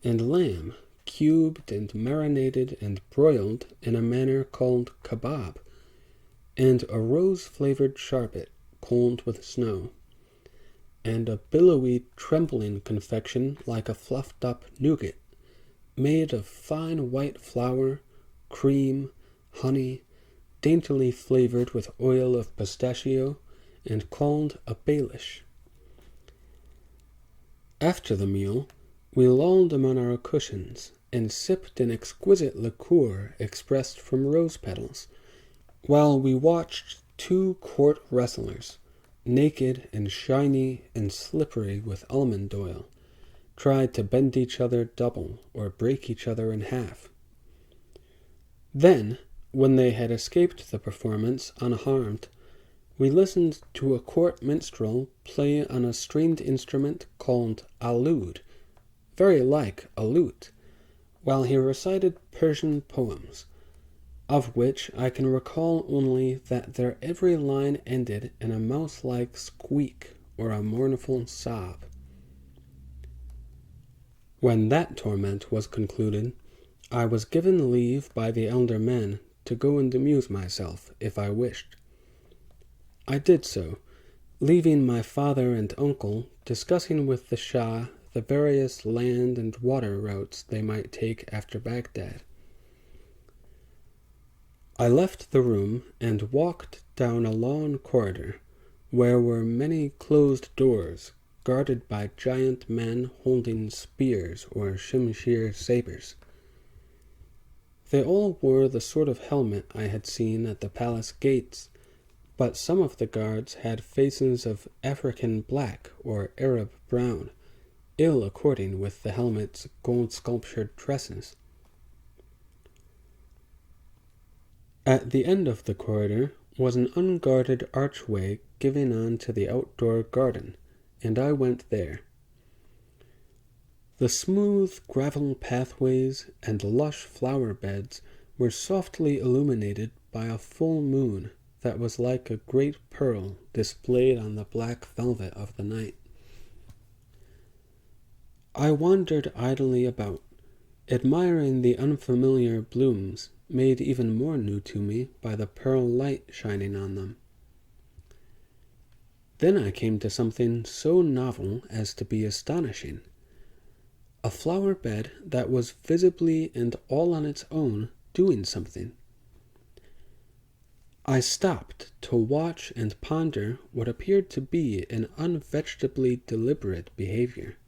and lamb cubed and marinated and broiled in a manner called kebab, and a rose-flavored sherbet cold with snow, and a billowy trembling confection like a fluffed-up nougat, made of fine white flour, cream, honey, daintily flavored with oil of pistachio, and called a baelish. After the meal, we lolled among our cushions, and sipped an exquisite liqueur expressed from rose petals, while we watched two court wrestlers, naked and shiny and slippery with almond oil, tried to bend each other double or break each other in half. Then, when they had escaped the performance unharmed, we listened to a court minstrel play on a stringed instrument called a lute, very like a lute, while he recited Persian poems, of which I can recall only that their every line ended in a mouse-like squeak or a mournful sob. When that torment was concluded, I was given leave by the elder men to go and amuse myself if I wished. I did so, leaving my father and uncle discussing with the Shah the various land and water routes they might take after Baghdad. I left the room and walked down a long corridor, where were many closed doors guarded by giant men holding spears or Shimshir sabers. They all wore the sort of helmet I had seen at the palace gates, but some of the guards had faces of African black or Arab brown, ill according with the helmet's gold-sculptured tresses. At the end of the corridor was an unguarded archway giving on to the outdoor garden, and I went there. The smooth gravel pathways and lush flower beds were softly illuminated by a full moon that was like a great pearl displayed on the black velvet of the night. I wandered idly about, admiring the unfamiliar blooms made even more new to me by the pearl light shining on them. Then I came to something so novel as to be astonishing. A flower bed that was visibly and all on its own doing something. I stopped to watch and ponder what appeared to be an unvegetably deliberate behavior.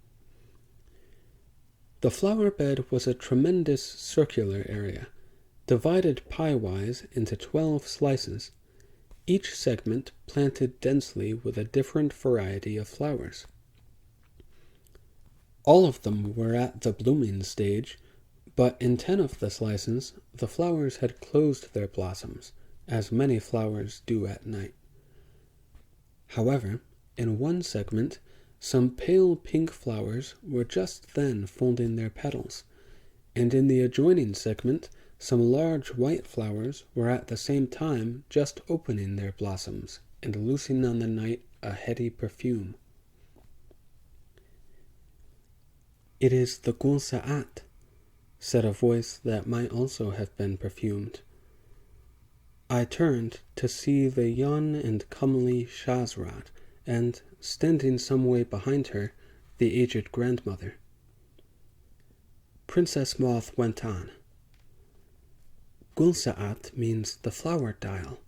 The flower bed was a tremendous circular area, divided pie-wise into 12 slices, each segment planted densely with a different variety of flowers. All of them were at the blooming stage, but in 10 of the slices the flowers had closed their blossoms, as many flowers do at night. However, in one segment, some pale pink flowers were just then folding their petals, and in the adjoining segment, some large white flowers were at the same time just opening their blossoms and loosing on the night a heady perfume. "It is the Gul Sa'at," said a voice that might also have been perfumed. I turned to see the young and comely Shahrazad, and, standing some way behind her, the aged grandmother. Princess Moth went on. "Gul Sa'at means the flower dial.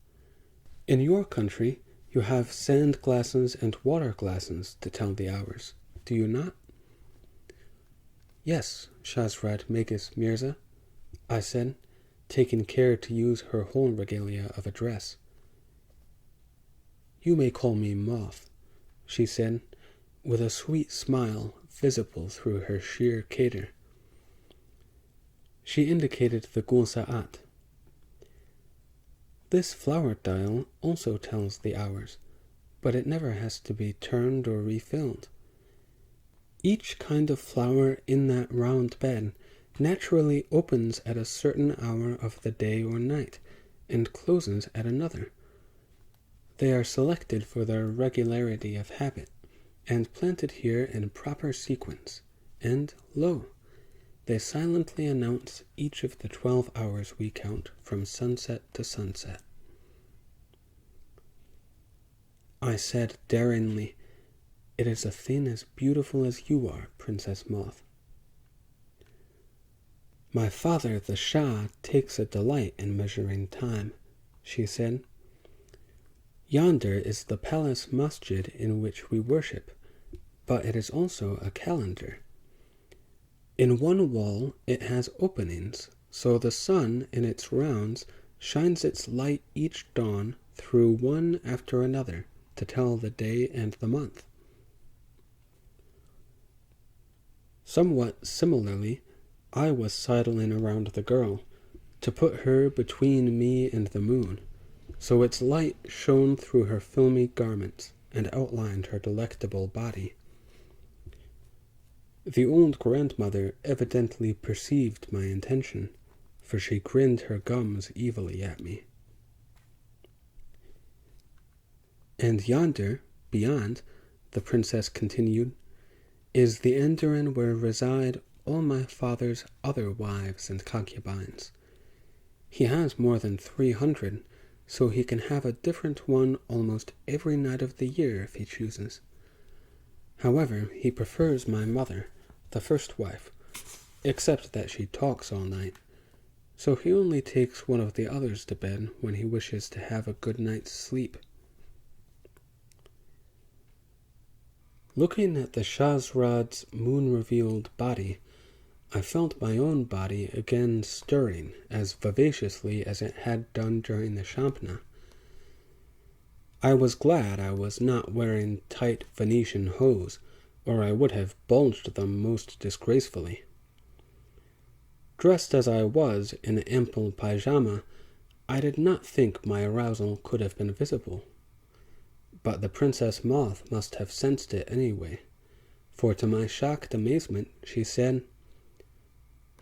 In your country, you have sand glasses and water glasses to tell the hours, do you not?" "Yes, Shahrazad Megis Mirza," I said, taking care to use her whole regalia of address. "You may call me Moth," she said, with a sweet smile visible through her sheer cater. She indicated the Gul Sa'at. "This flower dial also tells the hours, but it never has to be turned or refilled. Each kind of flower in that round bed naturally opens at a certain hour of the day or night, and closes at another. They are selected for their regularity of habit, and planted here in proper sequence, and, lo, they silently announce each of the 12 hours we count from sunset to sunset. I said daringly, "It is a thing as beautiful as you are, Princess Moth." "My father, the Shah, takes a delight in measuring time," she said. "Yonder is the palace masjid in which we worship, but it is also a calendar. In one wall it has openings, so the sun in its rounds shines its light each dawn through one after another to tell the day and the month. Somewhat similarly, I was sidling around the girl, to put her between me and the moon, so its light shone through her filmy garments and outlined her delectable body. The old grandmother evidently perceived my intention, for she grinned her gums evilly at me. "And yonder, beyond," the princess continued, "is the Andoran where reside all my father's other wives and concubines. He has more than 300, so he can have a different one almost every night of the year if he chooses. However, he prefers my mother, the first wife, except that she talks all night, so he only takes one of the others to bed when he wishes to have a good night's sleep." Looking at the Shahrazad's moon-revealed body, I felt my own body again stirring as vivaciously as it had done during the Shampna. I was glad I was not wearing tight Venetian hose, or I would have bulged them most disgracefully. Dressed as I was in ample pyjama, I did not think my arousal could have been visible. But the Princess Moth must have sensed it anyway, for to my shocked amazement she said,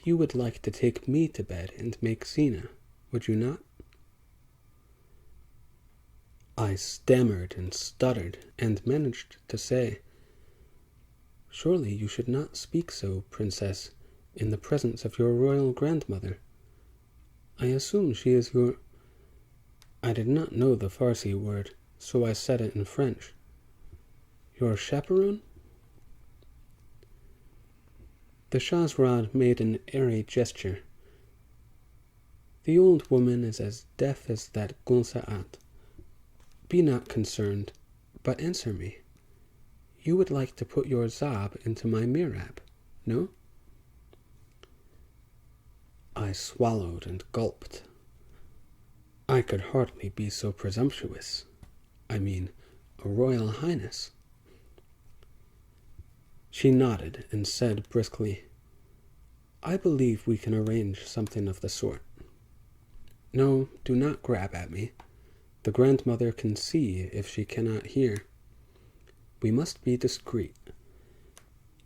"You would like to take me to bed and make Zina, would you not?" I stammered and stuttered and managed to say, "Surely you should not speak so, Princess, in the presence of your royal grandmother. I assume she is your—" I did not know the Farsi word, so I said it in French. "Your chaperone?" The Shahrazad made an airy gesture. "The old woman is as deaf as that Gunsaat. Be not concerned, but answer me. You would like to put your Zab into my mirab, no?" I swallowed and gulped. I could hardly be so presumptuous. I mean, a royal highness. She nodded and said briskly, "I believe we can arrange something of the sort. No, do not grab at me. The grandmother can see if she cannot hear. We must be discreet.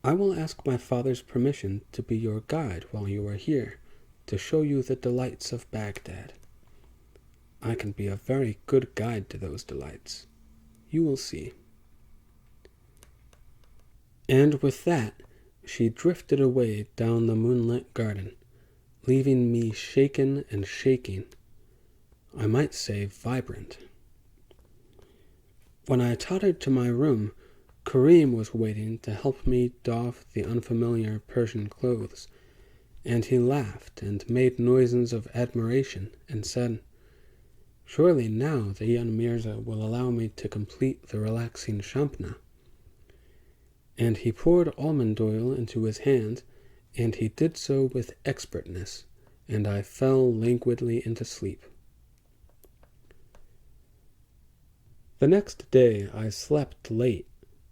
I will ask my father's permission to be your guide while you are here, to show you the delights of Baghdad. I can be a very good guide to those delights. You will see." And with that, she drifted away down the moonlit garden, leaving me shaken and shaking. I might say vibrant. When I tottered to my room, Karim was waiting to help me doff the unfamiliar Persian clothes, and he laughed and made noises of admiration and said, "Surely now the young Mirza will allow me to complete the relaxing Shampna." And he poured almond oil into his hand, and he did so with expertness, and I fell languidly into sleep. The next day I slept late,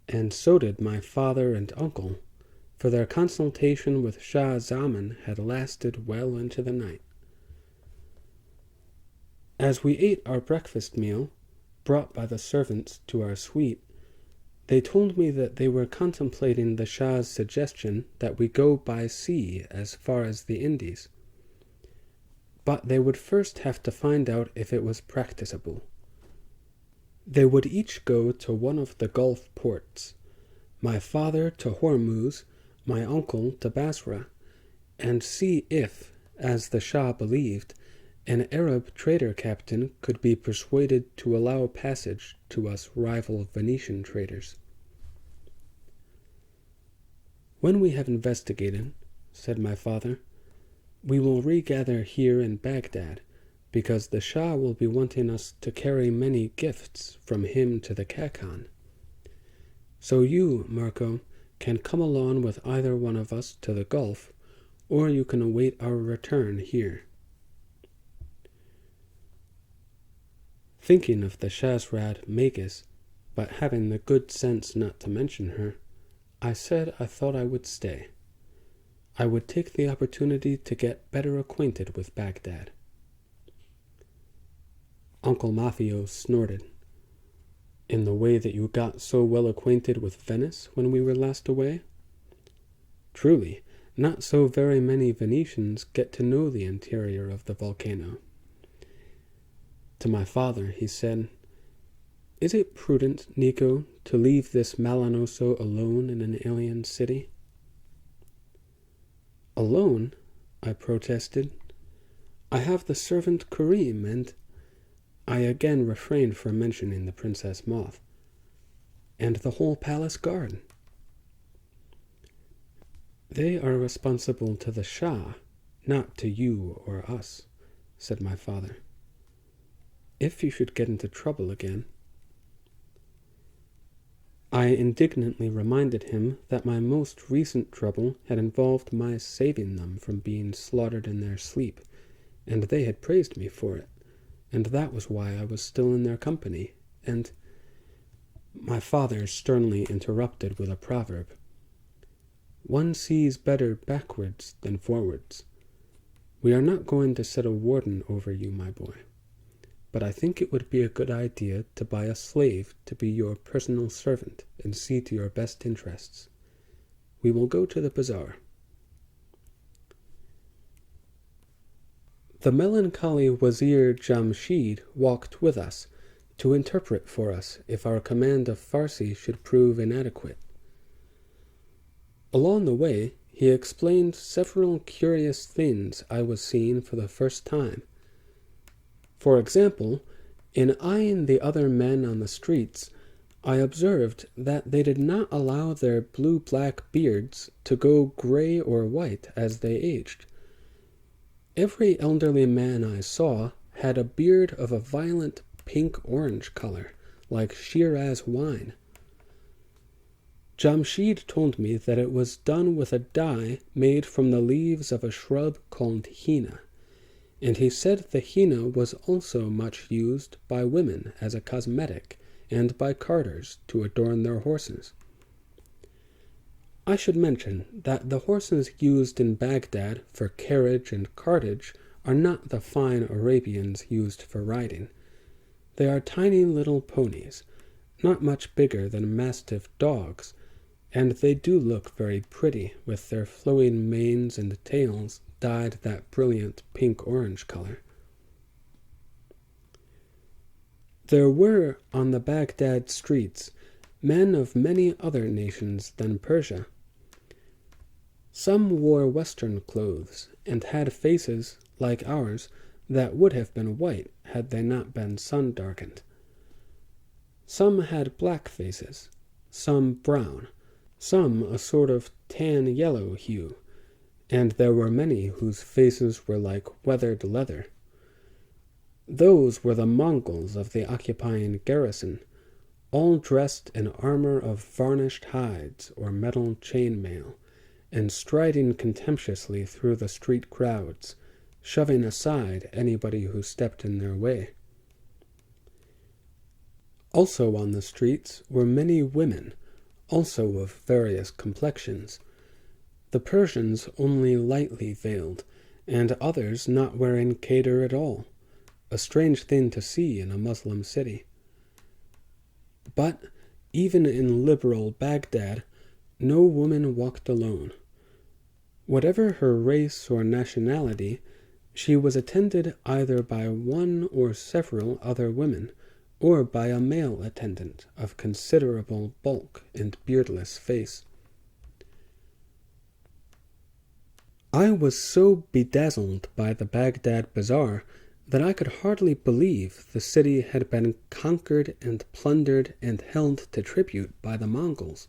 and so did my father and uncle, for their consultation with Shah Zaman had lasted well into the night. As we ate our breakfast meal, brought by the servants to our suite, they told me that they were contemplating the Shah's suggestion that we go by sea as far as the Indies. But they would first have to find out if it was practicable. They would each go to one of the Gulf ports, my father to Hormuz, my uncle to Basra, and see if, as the Shah believed, an Arab trader captain could be persuaded to allow passage to us rival Venetian traders. "When we have investigated," said my father, "we will regather here in Baghdad, because the Shah will be wanting us to carry many gifts from him to the Khakan. So you, Marco, can come along with either one of us to the Gulf, or you can await our return here." Thinking of the Shahrazad Magus, but having the good sense not to mention her, I said I thought I would stay. I would take the opportunity to get better acquainted with Baghdad. Uncle Maffeo snorted. "In the way that you got so well acquainted with Venice when we were last away? Truly, not so very many Venetians get to know the interior of the volcano." To my father he said, "Is it prudent, Nico, to leave this Malanoso alone in an alien city?" "Alone?" I protested. "I have the servant Karim, and—" I again refrained from mentioning the Princess Moth. "And the whole palace guard." "They are responsible to the Shah, not to you or us," said my father. "If you should get into trouble again—" I indignantly reminded him that my most recent trouble had involved my saving them from being slaughtered in their sleep, and they had praised me for it, and that was why I was still in their company, and— My father sternly interrupted with a proverb. "One sees better backwards than forwards. We are not going to set a warden over you, my boy, but I think it would be a good idea to buy a slave to be your personal servant and see to your best interests. We will go to the bazaar." The melancholy Wazir Jamshid walked with us, to interpret for us if our command of Farsi should prove inadequate. Along the way, he explained several curious things I was seeing for the first time. For example, in eyeing the other men on the streets, I observed that they did not allow their blue-black beards to go gray or white as they aged. Every elderly man I saw had a beard of a violent pink-orange color, like Shiraz wine. Jamshid told me that it was done with a dye made from the leaves of a shrub called henna, and he said the henna was also much used by women as a cosmetic and by carters to adorn their horses. I should mention that the horses used in Baghdad for carriage and cartage are not the fine Arabians used for riding. They are tiny little ponies, not much bigger than mastiff dogs, and they do look very pretty with their flowing manes and tails dyed that brilliant pink-orange color. There were on the Baghdad streets men of many other nations than Persia. Some wore Western clothes and had faces, like ours, that would have been white had they not been sun-darkened. Some had black faces, some brown, some a sort of tan-yellow hue, and there were many whose faces were like weathered leather. Those were the Mongols of the occupying garrison, all dressed in armor of varnished hides or metal chain-mail, and striding contemptuously through the street crowds, shoving aside anybody who stepped in their way. Also on the streets were many women, also of various complexions, the Persians only lightly veiled, and others not wearing khader at all, a strange thing to see in a Muslim city. But even in liberal Baghdad, no woman walked alone. Whatever her race or nationality, she was attended either by one or several other women, or by a male attendant of considerable bulk and beardless face. I was so bedazzled by the Baghdad bazaar that I could hardly believe the city had been conquered and plundered and held to tribute by the Mongols.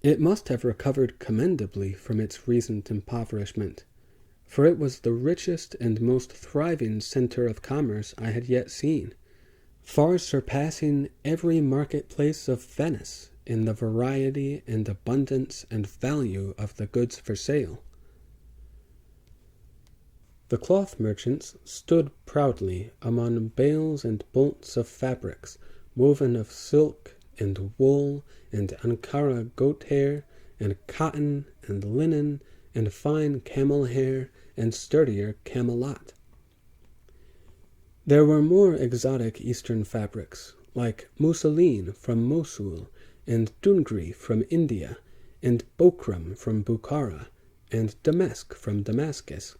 It must have recovered commendably from its recent impoverishment, for it was the richest and most thriving center of commerce I had yet seen, far surpassing every marketplace of Venice in the variety and abundance and value of the goods for sale. The cloth merchants stood proudly among bales and bolts of fabrics woven of silk and wool and Ankara goat hair and cotton and linen and fine camel hair and sturdier camelot. There were more exotic Eastern fabrics, like mousseline from Mosul, and dungri from India, and bokram from Bukhara, and damask from Damascus.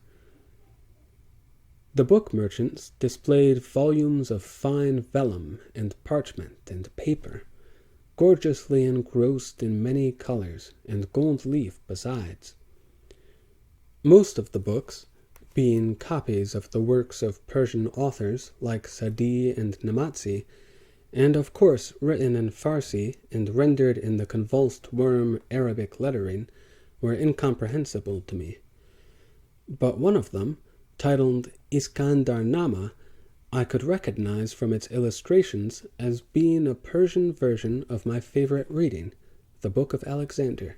The book merchants displayed volumes of fine vellum and parchment and paper, gorgeously engrossed in many colors, and gold leaf besides. Most of the books, being copies of the works of Persian authors like Sa'di and Namatsi, and of course written in Farsi and rendered in the convulsed worm Arabic lettering, were incomprehensible to me. But one of them, titled Iskandarnama, I could recognize from its illustrations as being a Persian version of my favorite reading, the Book of Alexander.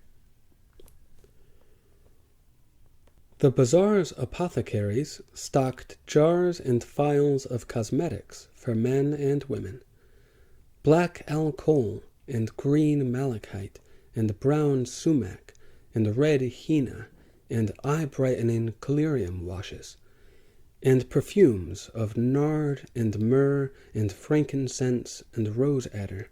The bazaar's apothecaries stocked jars and phials of cosmetics for men and women. Black alcohol and green malachite and brown sumac and red henna and eye-brightening collyrium washes, and perfumes of nard and myrrh and frankincense and rose-adder.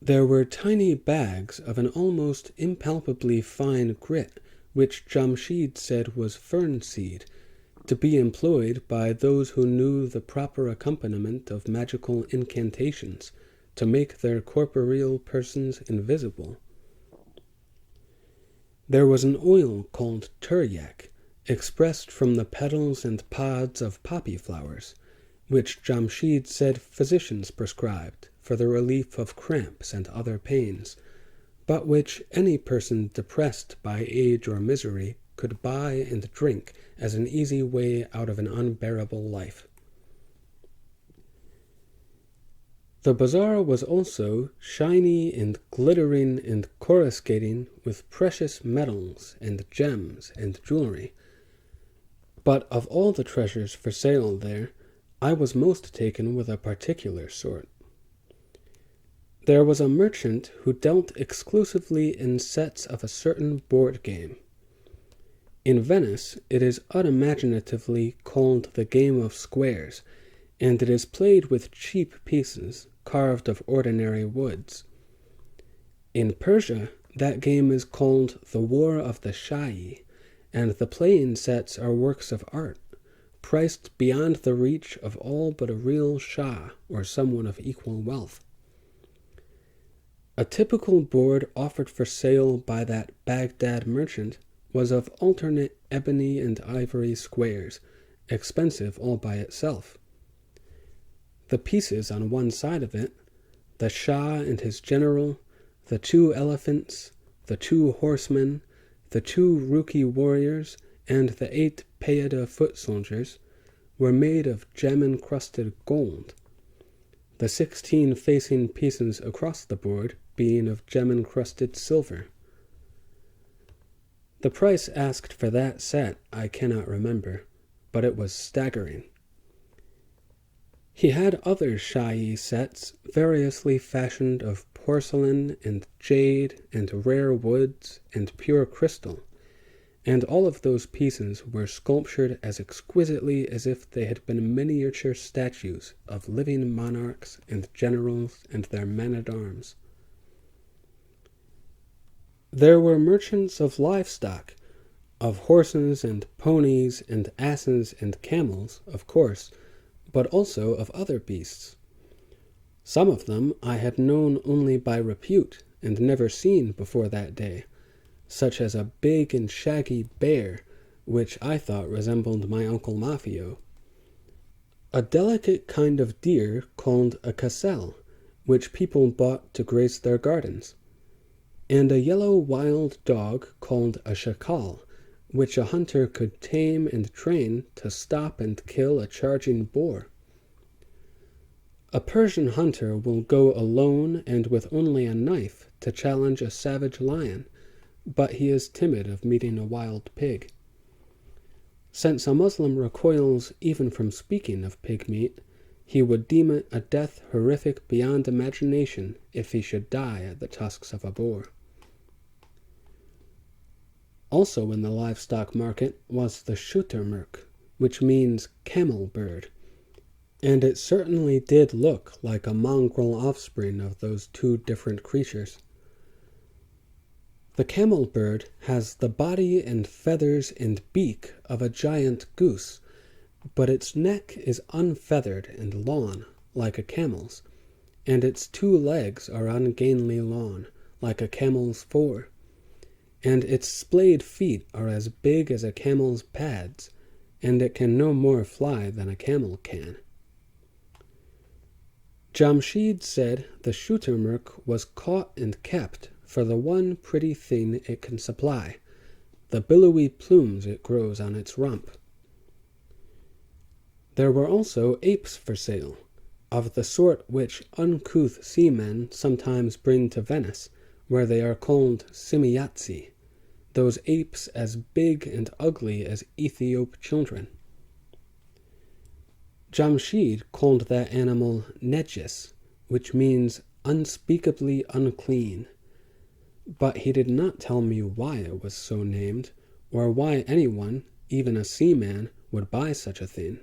There were tiny bags of an almost impalpably fine grit, which Jamshid said was fern seed, to be employed by those who knew the proper accompaniment of magical incantations to make their corporeal persons invisible. There was an oil called turyak, expressed from the petals and pods of poppy flowers, which Jamshid said physicians prescribed for the relief of cramps and other pains, but which any person depressed by age or misery could buy and drink as an easy way out of an unbearable life. The bazaar was also shiny and glittering and coruscating with precious metals and gems and jewelry. But of all the treasures for sale there, I was most taken with a particular sort. There was a merchant who dealt exclusively in sets of a certain board game. In Venice, it is unimaginatively called the game of squares, and it is played with cheap pieces carved of ordinary woods. In Persia, that game is called the War of the Shahi, and the playing sets are works of art, priced beyond the reach of all but a real Shah or someone of equal wealth. A typical board offered for sale by that Baghdad merchant was of alternate ebony and ivory squares, expensive all by itself. The pieces on one side of it, the Shah and his general, the 2 elephants, the 2 horsemen, the 2 rookie warriors, and the 8 Payada foot soldiers, were made of gem-encrusted gold, the 16 facing pieces across the board being of gem-encrusted silver. The price asked for that set I cannot remember, but it was staggering. He had other Shahi sets variously fashioned of porcelain and jade and rare woods and pure crystal, and all of those pieces were sculptured as exquisitely as if they had been miniature statues of living monarchs and generals and their men-at-arms. There were merchants of livestock, of horses and ponies and asses and camels, of course, but also of other beasts. Some of them I had known only by repute and never seen before that day, such as a big and shaggy bear, which I thought resembled my Uncle Maffio, a delicate kind of deer called a caselle, which people bought to grace their gardens, and a yellow wild dog called a shakal, which a hunter could tame and train to stop and kill a charging boar. A Persian hunter will go alone and with only a knife to challenge a savage lion, but he is timid of meeting a wild pig. Since a Muslim recoils even from speaking of pig meat, he would deem it a death horrific beyond imagination if he should die at the tusks of a boar. Also in the livestock market was the Schuttermerk, which means camel bird, and it certainly did look like a mongrel offspring of those two different creatures. The camel bird has the body and feathers and beak of a giant goose, but its neck is unfeathered and long, like a camel's, and its 2 legs are ungainly long, like a camel's 4, and its splayed feet are as big as a camel's pads, and it can no more fly than a camel can. Jamshid said the Schuttermerk was caught and kept for the one pretty thing it can supply, the billowy plumes it grows on its rump. There were also apes for sale, of the sort which uncouth seamen sometimes bring to Venice, where they are called simiazzi, those apes as big and ugly as Ethiop children. Jamshid called that animal Nejis, which means unspeakably unclean, but he did not tell me why it was so named, or why anyone, even a seaman, would buy such a thing.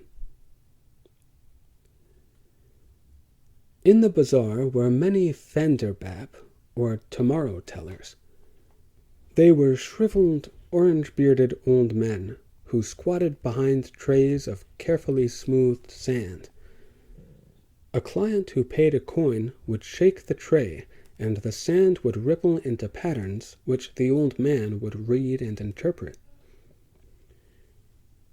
In the bazaar were many fenderbab, or tomorrow-tellers. They were shriveled, orange-bearded old men who squatted behind trays of carefully smoothed sand. A client who paid a coin would shake the tray, and the sand would ripple into patterns which the old man would read and interpret.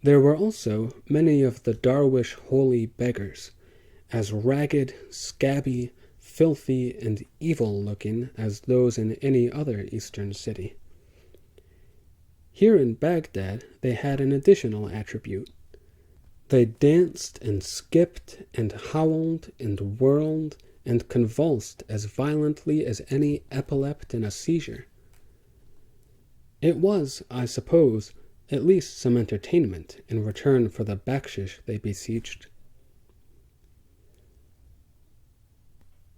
There were also many of the Darwish holy beggars, as ragged, scabby, filthy, and evil-looking as those in any other eastern city. Here in Baghdad they had an additional attribute. They danced and skipped and howled and whirled and convulsed as violently as any epilept in a seizure. It was, I suppose, at least some entertainment in return for the bakshish they beseeched.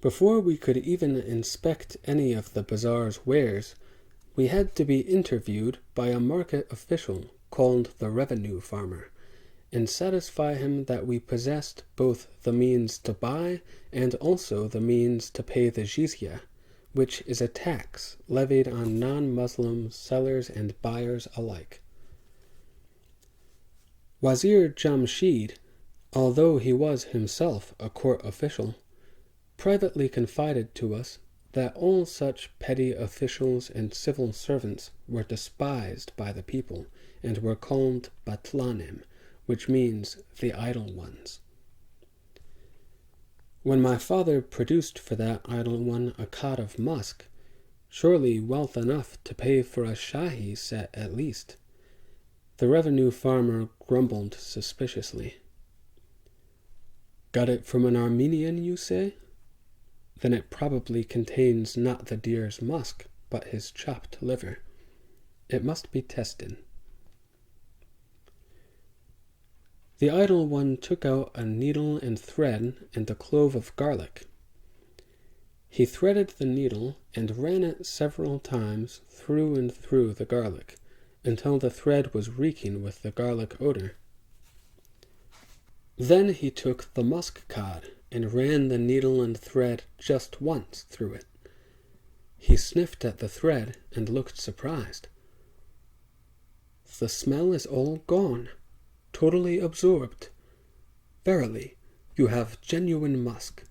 Before we could even inspect any of the bazaar's wares, we had to be interviewed by a market official called the revenue farmer, and satisfy him that we possessed both the means to buy and also the means to pay the jizya, which is a tax levied on non-Muslim sellers and buyers alike. Wazir Jamshid, although he was himself a court official, privately confided to us that all such petty officials and civil servants were despised by the people and were called batlanim, which means the idle ones. When my father produced for that idle one a cod of musk, surely wealth enough to pay for a shahi set at least, the revenue farmer grumbled suspiciously. Got it from an Armenian, you say? Then it probably contains not the deer's musk, but his chopped liver. It must be tested. The idle one took out a needle and thread and a clove of garlic. He threaded the needle and ran it several times through and through the garlic, until the thread was reeking with the garlic odor. Then he took the musk cod and ran the needle and thread just once through it. He sniffed at the thread and looked surprised. The smell is all gone, totally absorbed. Verily, You have genuine musk.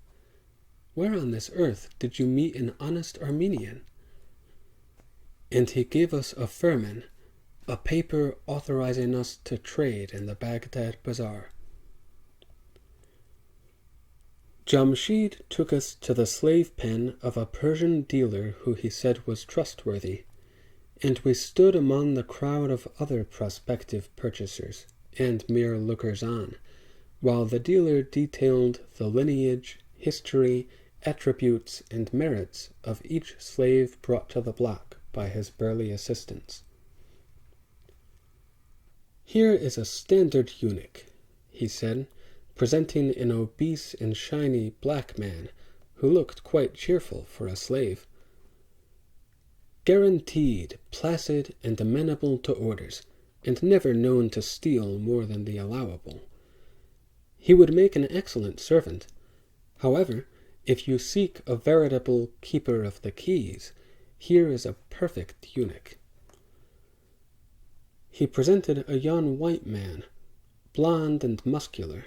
Where on this earth did you meet an honest Armenian? And he gave us a firman, a paper authorizing us to trade in the Baghdad bazaar. Jamshid took us to the slave pen of a Persian dealer who he said was trustworthy, and we stood among the crowd of other prospective purchasers and mere lookers-on, while the dealer detailed the lineage, history, attributes, and merits of each slave brought to the block by his burly assistants. Here is a standard eunuch, he said, presenting an obese and shiny black man who looked quite cheerful for a slave. Guaranteed, placid, and amenable to orders, and never known to steal more than the allowable. He would make an excellent servant. However, if you seek a veritable keeper of the keys, here is a perfect eunuch. He presented a young white man, blond and muscular,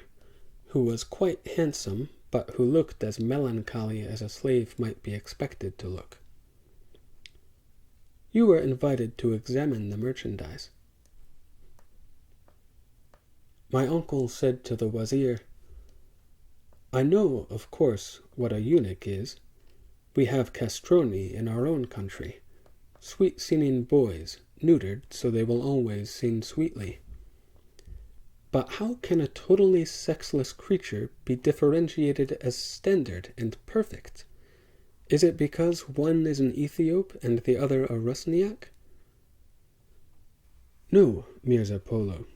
who was quite handsome, but who looked as melancholy as a slave might be expected to look. You were invited to examine the merchandise. My uncle said to the wazir, I know, of course, what a eunuch is. We have castroni in our own country, sweet-singing boys, neutered so they will always sing sweetly. But how can a totally sexless creature be differentiated as standard and perfect? Is it because one is an Ethiop and the other a Rusniak? No, Mirza Polo,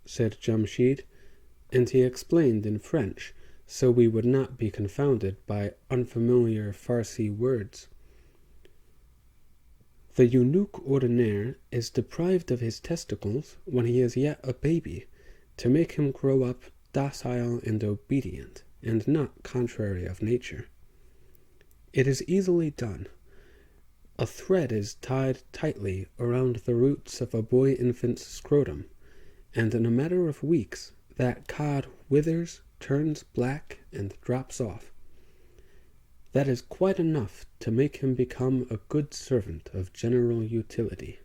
said Jamshid, and he explained in French, so we would not be confounded by unfamiliar Farsi words. The eunuch ordinaire is deprived of his testicles when he is yet a baby, to make him grow up docile and obedient, and not contrary of nature. It is easily done. A thread is tied tightly around the roots of a boy infant's scrotum, and in a matter of weeks that cod withers, turns black, and drops off. That is quite enough to make him become a good servant of general utility.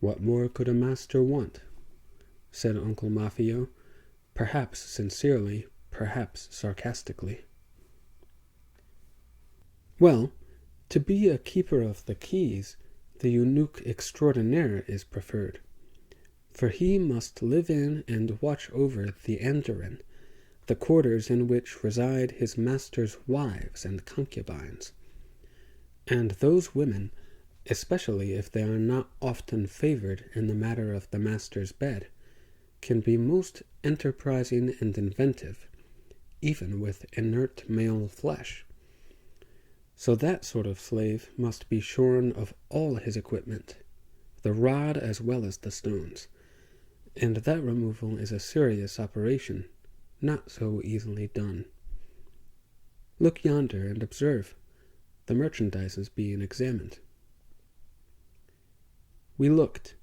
What more could a master want? Said Uncle Mafio, perhaps sincerely, perhaps sarcastically. Well, to be a keeper of the keys, the eunuch extraordinaire is preferred, for he must live in and watch over the andarin, the quarters in which reside his master's wives and concubines. And those women, especially if they are not often favored in the matter of the master's bed, can be most enterprising and inventive, even with inert male flesh. So that sort of slave must be shorn of all his equipment, the rod as well as the stones, and that removal is a serious operation, not so easily done. Look yonder and observe. The merchandise is being examined. We looked.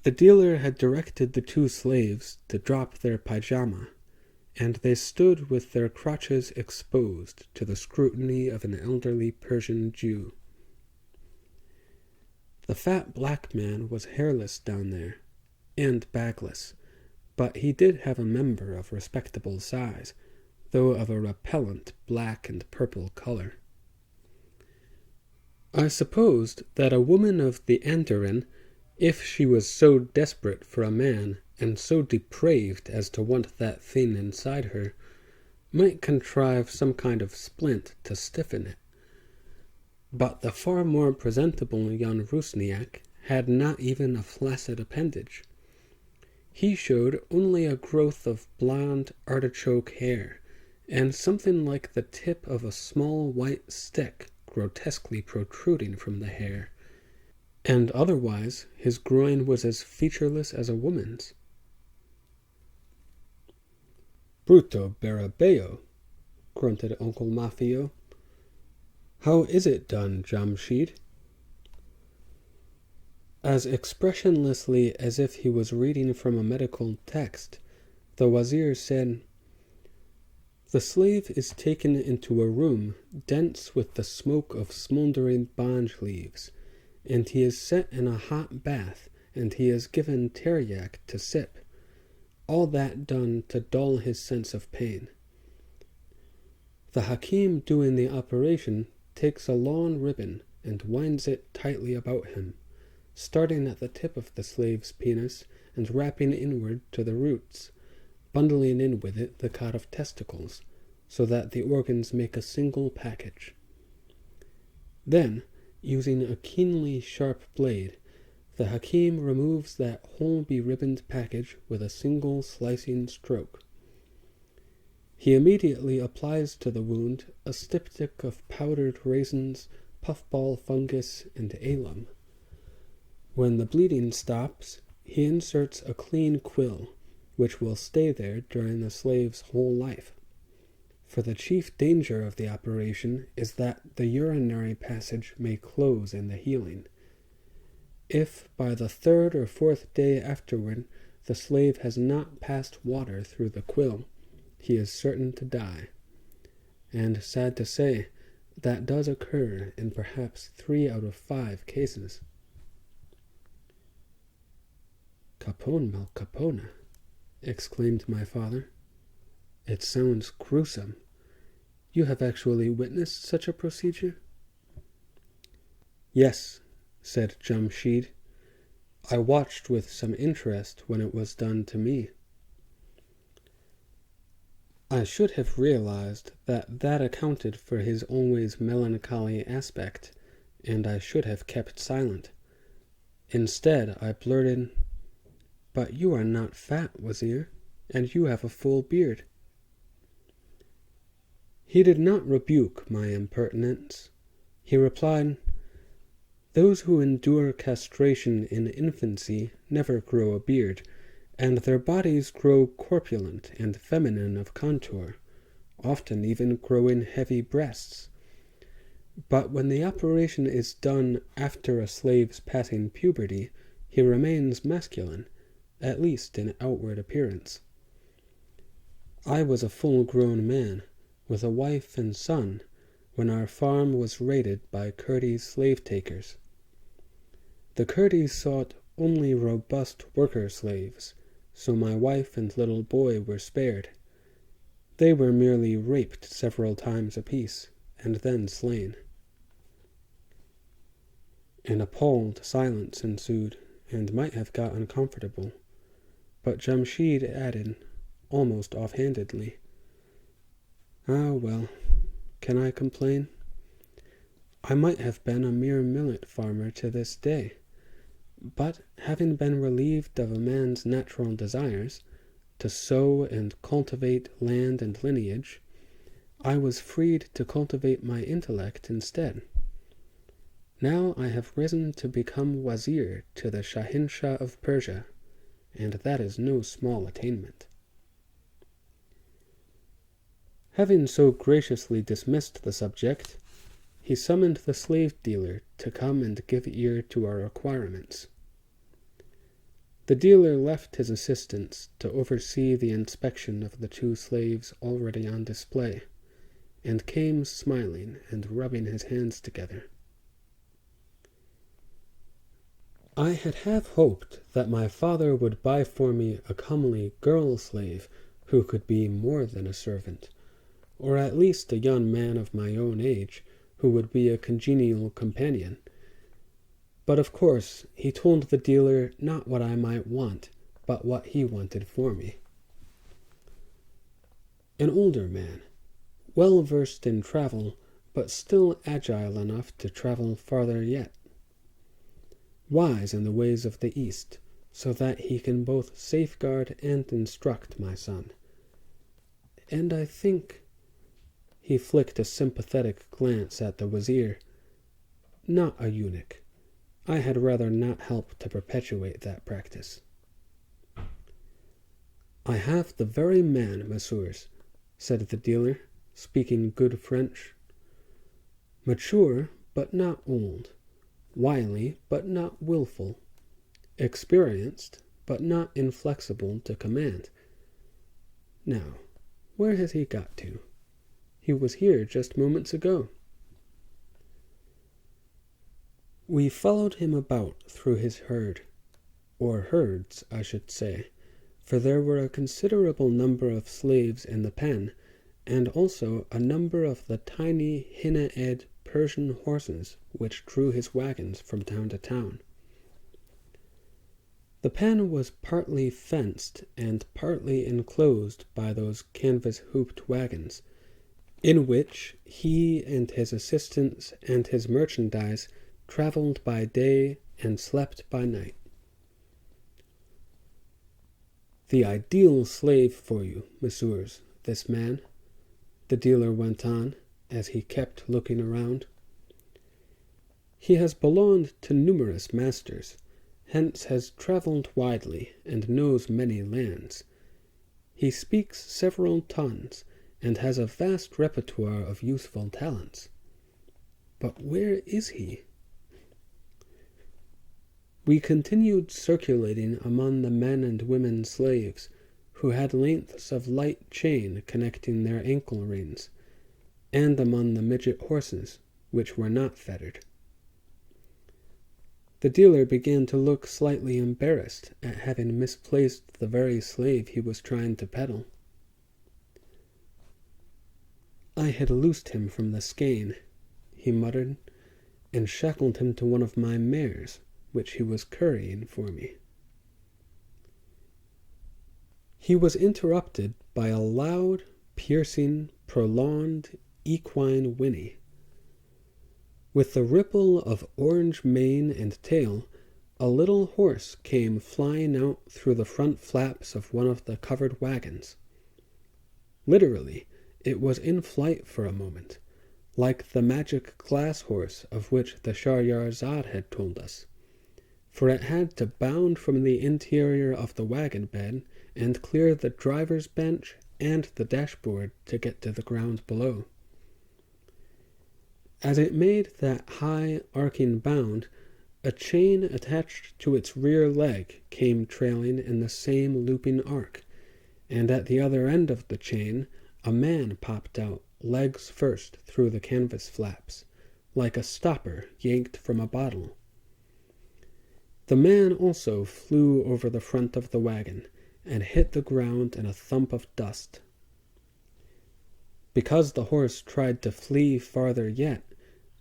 The dealer had directed the two slaves to drop their pyjama, and they stood with their crotches exposed to the scrutiny of an elderly Persian Jew. The fat black man was hairless down there, and bagless, but he did have a member of respectable size, though of a repellent black and purple color. I supposed that a woman of the andarin, if she was so desperate for a man, and so depraved as to want that thing inside her, might contrive some kind of splint to stiffen it. But the far more presentable young Rusniak had not even a flaccid appendage. He showed only a growth of blonde artichoke hair, and something like the tip of a small white stick grotesquely protruding from the hair, and otherwise his groin was as featureless as a woman's. "Brutto Barabeo," grunted Uncle Mafio. "How is it done, Jamshid?" As expressionlessly as if he was reading from a medical text, The wazir said, "The slave is taken into a room dense with the smoke of smoldering banj leaves, and he is set in a hot bath, and he is given teriyak to sip, all that done to dull his sense of pain. The hakim doing the operation takes a long ribbon and winds it tightly about him, starting at the tip of the slave's penis and wrapping inward to the roots, bundling in with it the cot of testicles, so that the organs make a single package. Then, using a keenly sharp blade, the hakim removes that whole beribboned package with a single slicing stroke. He immediately applies to the wound a styptic of powdered raisins, puffball fungus, and alum. When the bleeding stops, he inserts a clean quill, which will stay there during the slave's whole life. For the chief danger of the operation is that the urinary passage may close in the healing. If by the 3rd or 4th day afterward the slave has not passed water through the quill, he is certain to die. And, sad to say, that does occur in perhaps 3 out of 5 cases." "Capone mal capone," exclaimed my father. "It sounds gruesome. You have actually witnessed such a procedure?" "Yes," said Jamshid. "I watched with some interest when it was done to me. I should have realized that accounted for his always melancholy aspect, and I should have kept silent. Instead, I blurted, 'But you are not fat, Wazir, and you have a full beard.' He did not rebuke my impertinence. He replied, 'Those who endure castration in infancy never grow a beard, and their bodies grow corpulent and feminine of contour, often even growing heavy breasts. But when the operation is done after a slave's passing puberty, he remains masculine, at least in outward appearance. I was a full-grown man, with a wife and son, when our farm was raided by Kurdi slave-takers. The Kurdis sought only robust worker slaves, so my wife and little boy were spared. They were merely raped several times apiece, and then slain." An appalled silence ensued, and might have got uncomfortable, but Jamshid added, almost offhandedly, "Ah, well, can I complain? I might have been a mere millet farmer to this day, but having been relieved of a man's natural desires, to sow and cultivate land and lineage, I was freed to cultivate my intellect instead. Now I have risen to become wazir to the Shahinshah of Persia, and that is no small attainment." Having so graciously dismissed the subject, he summoned the slave-dealer to come and give ear to our requirements. The dealer left his assistants to oversee the inspection of the 2 slaves already on display, and came smiling and rubbing his hands together. "I had half hoped that my father would buy for me a comely girl-slave who could be more than a servant, or at least a young man of my own age who would be a congenial companion. But of course he told the dealer not what I might want, but what he wanted for me. An older man, well versed in travel, but still agile enough to travel farther yet. Wise in the ways of the East, so that he can both safeguard and instruct my son. And I think," he flicked a sympathetic glance at the wazir, "not a eunuch. I had rather not help to perpetuate that practice." "I have the very man, messieurs," said the dealer, speaking good French. "Mature, but not old. Wily, but not willful. Experienced, but not inflexible to command. Now, where has he got to? He was here just moments ago." We followed him about through his herd, or herds, I should say, for there were a considerable number of slaves in the pen, and also a number of the tiny Hina-ed Persian horses which drew his wagons from town to town. The pen was partly fenced and partly enclosed by those canvas-hooped wagons, in which he and his assistants and his merchandise traveled by day and slept by night. "The ideal slave for you, messieurs, this man," the dealer went on, as he kept looking around. "He has belonged to numerous masters, hence has traveled widely and knows many lands. He speaks several tongues, and has a vast repertoire of useful talents. But where is he?" We continued circulating among the men and women slaves, who had lengths of light chain connecting their ankle rings, and among the midget horses, which were not fettered. The dealer began to look slightly embarrassed at having misplaced the very slave he was trying to peddle. "I had loosed him from the skein," he muttered, "and shackled him to one of my mares, which he was currying for me." He was interrupted by a loud, piercing, prolonged, equine whinny. With the ripple of orange mane and tail, a little horse came flying out through the front flaps of one of the covered wagons. Literally, it was in flight for a moment, like the magic glass horse of which the Shahrazad had told us, for it had to bound from the interior of the wagon bed and clear the driver's bench and the dashboard to get to the ground below. As it made that high, arcing bound, a chain attached to its rear leg came trailing in the same looping arc, and at the other end of the chain a man popped out, legs first, through the canvas flaps, like a stopper yanked from a bottle. The man also flew over the front of the wagon, and hit the ground in a thump of dust. Because the horse tried to flee farther yet,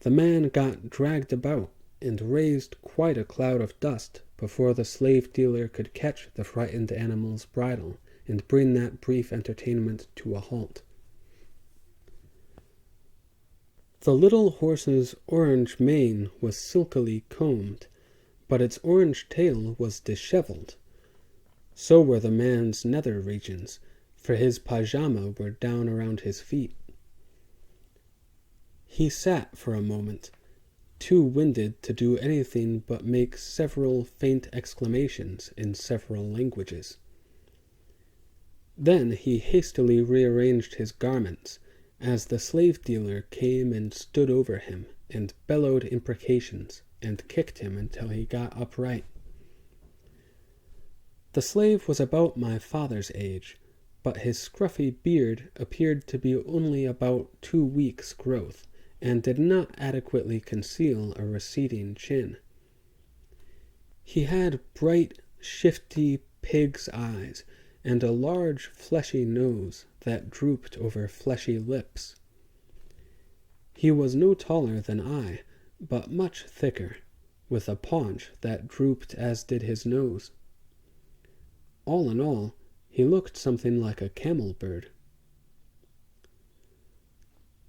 the man got dragged about and raised quite a cloud of dust before the slave dealer could catch the frightened animal's bridle and bring that brief entertainment to a halt. The little horse's orange mane was silkily combed, but its orange tail was disheveled. So were the man's nether regions, for his pajama were down around his feet. He sat for a moment, too winded to do anything but make several faint exclamations in several languages. Then he hastily rearranged his garments, as the slave dealer came and stood over him, and bellowed imprecations, and kicked him until he got upright. The slave was about my father's age, but his scruffy beard appeared to be only about 2 weeks' growth, and did not adequately conceal a receding chin. He had bright, shifty pig's eyes, and a large fleshy nose that drooped over fleshy lips. He was no taller than I, but much thicker, with a paunch that drooped as did his nose. All in all, he looked something like a camel bird.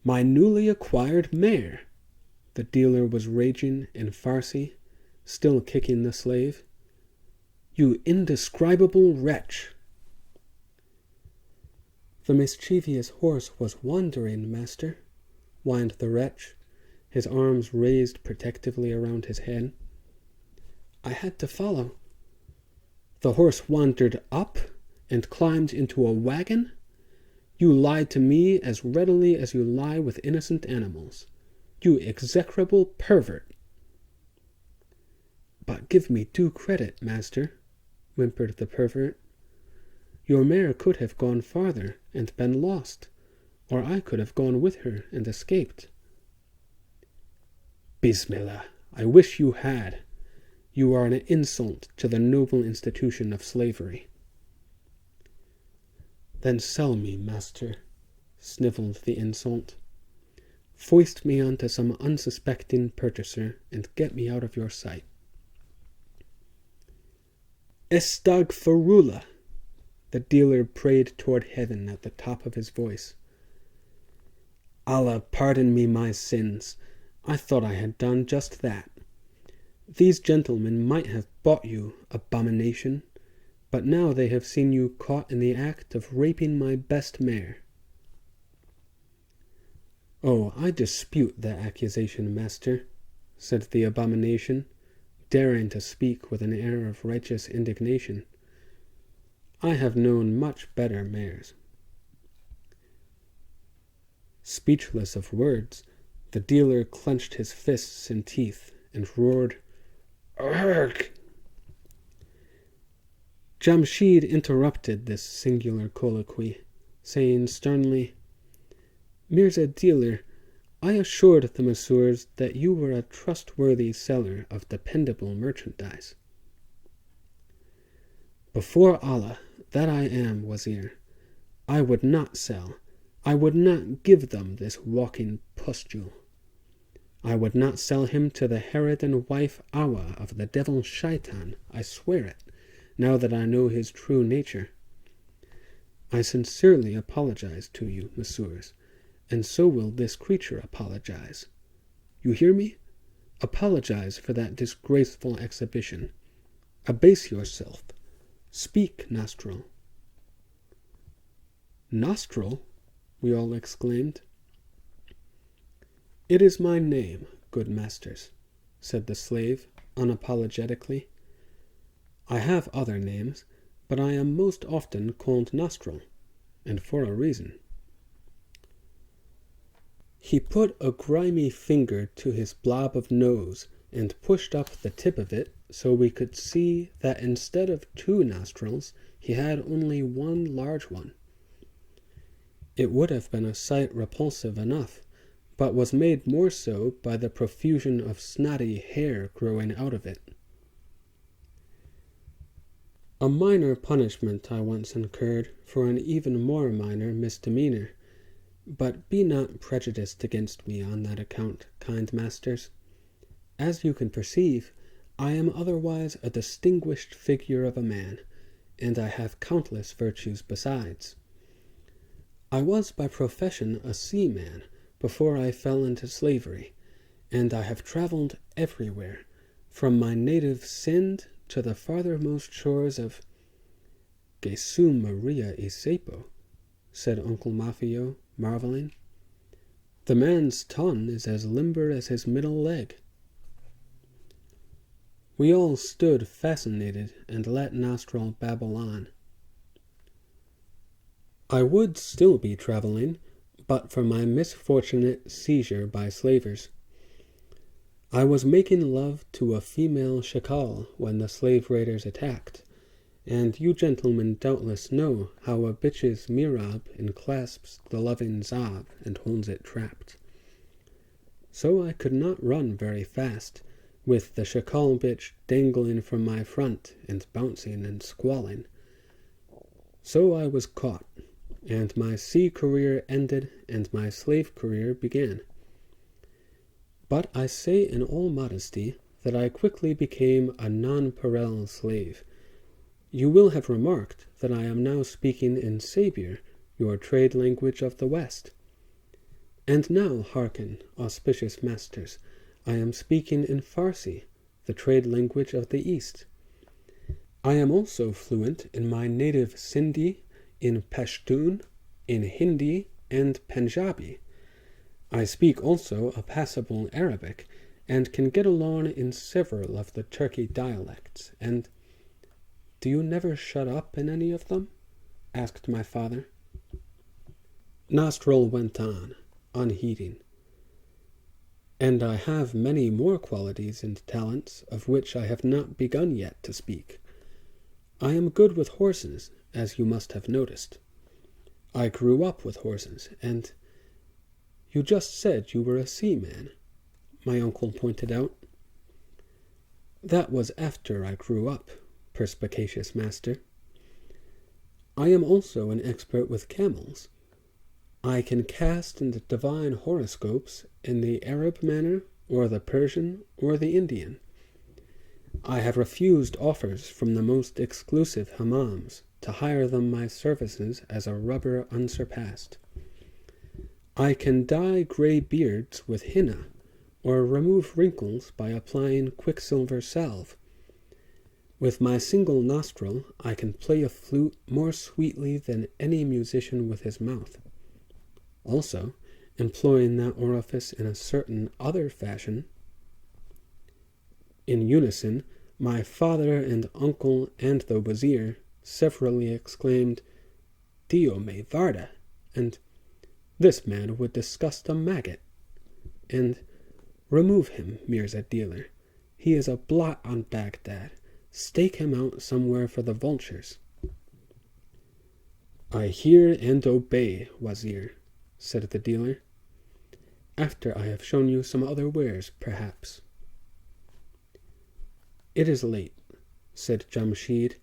"My newly acquired mare!" the dealer was raging in Farsi, still kicking the slave. "You indescribable wretch!" "The mischievous horse was wandering, master," whined the wretch, his arms raised protectively around his head. "I had to follow." "The horse wandered up and climbed into a wagon? You lied to me as readily as you lie with innocent animals. You execrable pervert!" "But give me due credit, master," whimpered the pervert. Your mare could have gone farther and been lost, or I could have gone with her and escaped." "Bismillah, I wish you had. You are an insult to the noble institution of slavery." "Then sell me, master," snivelled the insult. "Foist me onto some unsuspecting purchaser and get me out of your sight." "Estagfirullah!" The dealer prayed toward heaven at the top of his voice. "Allah pardon me my sins. I thought I had done just that. These gentlemen might have bought you, abomination, but now they have seen you caught in the act of raping my best mare." "Oh, I dispute that accusation, master," said the abomination, daring to speak with an air of righteous indignation. "I have known much better mares." Speechless of words, the dealer clenched his fists and teeth and roared, "Arrgh!" Jamshid interrupted this singular colloquy, saying sternly, "Mirza dealer, I assured the messieurs that you were a trustworthy seller of dependable merchandise." "Before Allah, that I am, Wazir. I would not sell. I would not give them this walking pustule. I would not sell him to the harridan wife Awa of the devil Shaitan, I swear it, now that I know his true nature. I sincerely apologize to you, messieurs, and so will this creature apologize. You hear me? Apologize for that disgraceful exhibition. Abase yourself. Speak, Nostril." "Nostril?" we all exclaimed. "It is my name, good masters," said the slave unapologetically. "I have other names, but I am most often called Nostril, and for a reason." He put a grimy finger to his blob of nose and pushed up the tip of it so we could see that instead of 2 nostrils, he had only 1 large one. It would have been a sight repulsive enough, but was made more so by the profusion of snotty hair growing out of it. A minor punishment I once incurred for an even more minor misdemeanor, but be not prejudiced against me on that account, kind masters. As you can perceive, I am otherwise a distinguished figure of a man, and I have countless virtues besides. I was by profession a seaman before I fell into slavery, and I have traveled everywhere, from my native Sind to the farthermost shores of— "Gesu Maria e Sepo," said Uncle Mafio, marveling. "The man's tongue is as limber as his middle leg." We all stood fascinated and let Nostril babble on. "I would still be traveling, but for my misfortunate seizure by slavers. I was making love to a female shakal when the slave raiders attacked, and you gentlemen doubtless know how a bitch's mirab enclasps the loving zab and holds it trapped. So I could not run very fast, with the shakal bitch dangling from my front and bouncing and squalling. So I was caught, and my sea career ended and my slave career began. But I say in all modesty that I quickly became a nonpareil slave. You will have remarked that I am now speaking in Sabir, your trade language of the West. And now hearken, auspicious masters, I am speaking in Farsi, the trade language of the East. I am also fluent in my native Sindhi, in Pashtun, in Hindi, and Punjabi. I speak also a passable Arabic, and can get along in several of the Turkey dialects, and— "Do you never shut up in any of them?" asked my father. Nostril went on, unheeding. "And I have many more qualities and talents of which I have not begun yet to speak. I am good with horses, as you must have noticed. I grew up with horses, and you just said you were a seaman, my uncle pointed out. That was after I grew up, perspicacious master. I am also an expert with camels. I can cast and divine horoscopes in the Arab manner, or the Persian, or the Indian. I have refused offers from the most exclusive hammams to hire them my services as a rubber unsurpassed. I can dye gray beards with henna, or remove wrinkles by applying quicksilver salve. With my single nostril, I can play a flute more sweetly than any musician with his mouth. Also, employing that orifice in a certain other fashion. In unison, my father and uncle and the wazir severally exclaimed, Dio me varda, and this man would disgust a maggot, and remove him, Mirza dealer. He is a blot on Baghdad. Stake him out somewhere for the vultures. I hear and obey, Wazir, said the dealer. After I have shown you some other wares, perhaps. It is late, said Jamshid,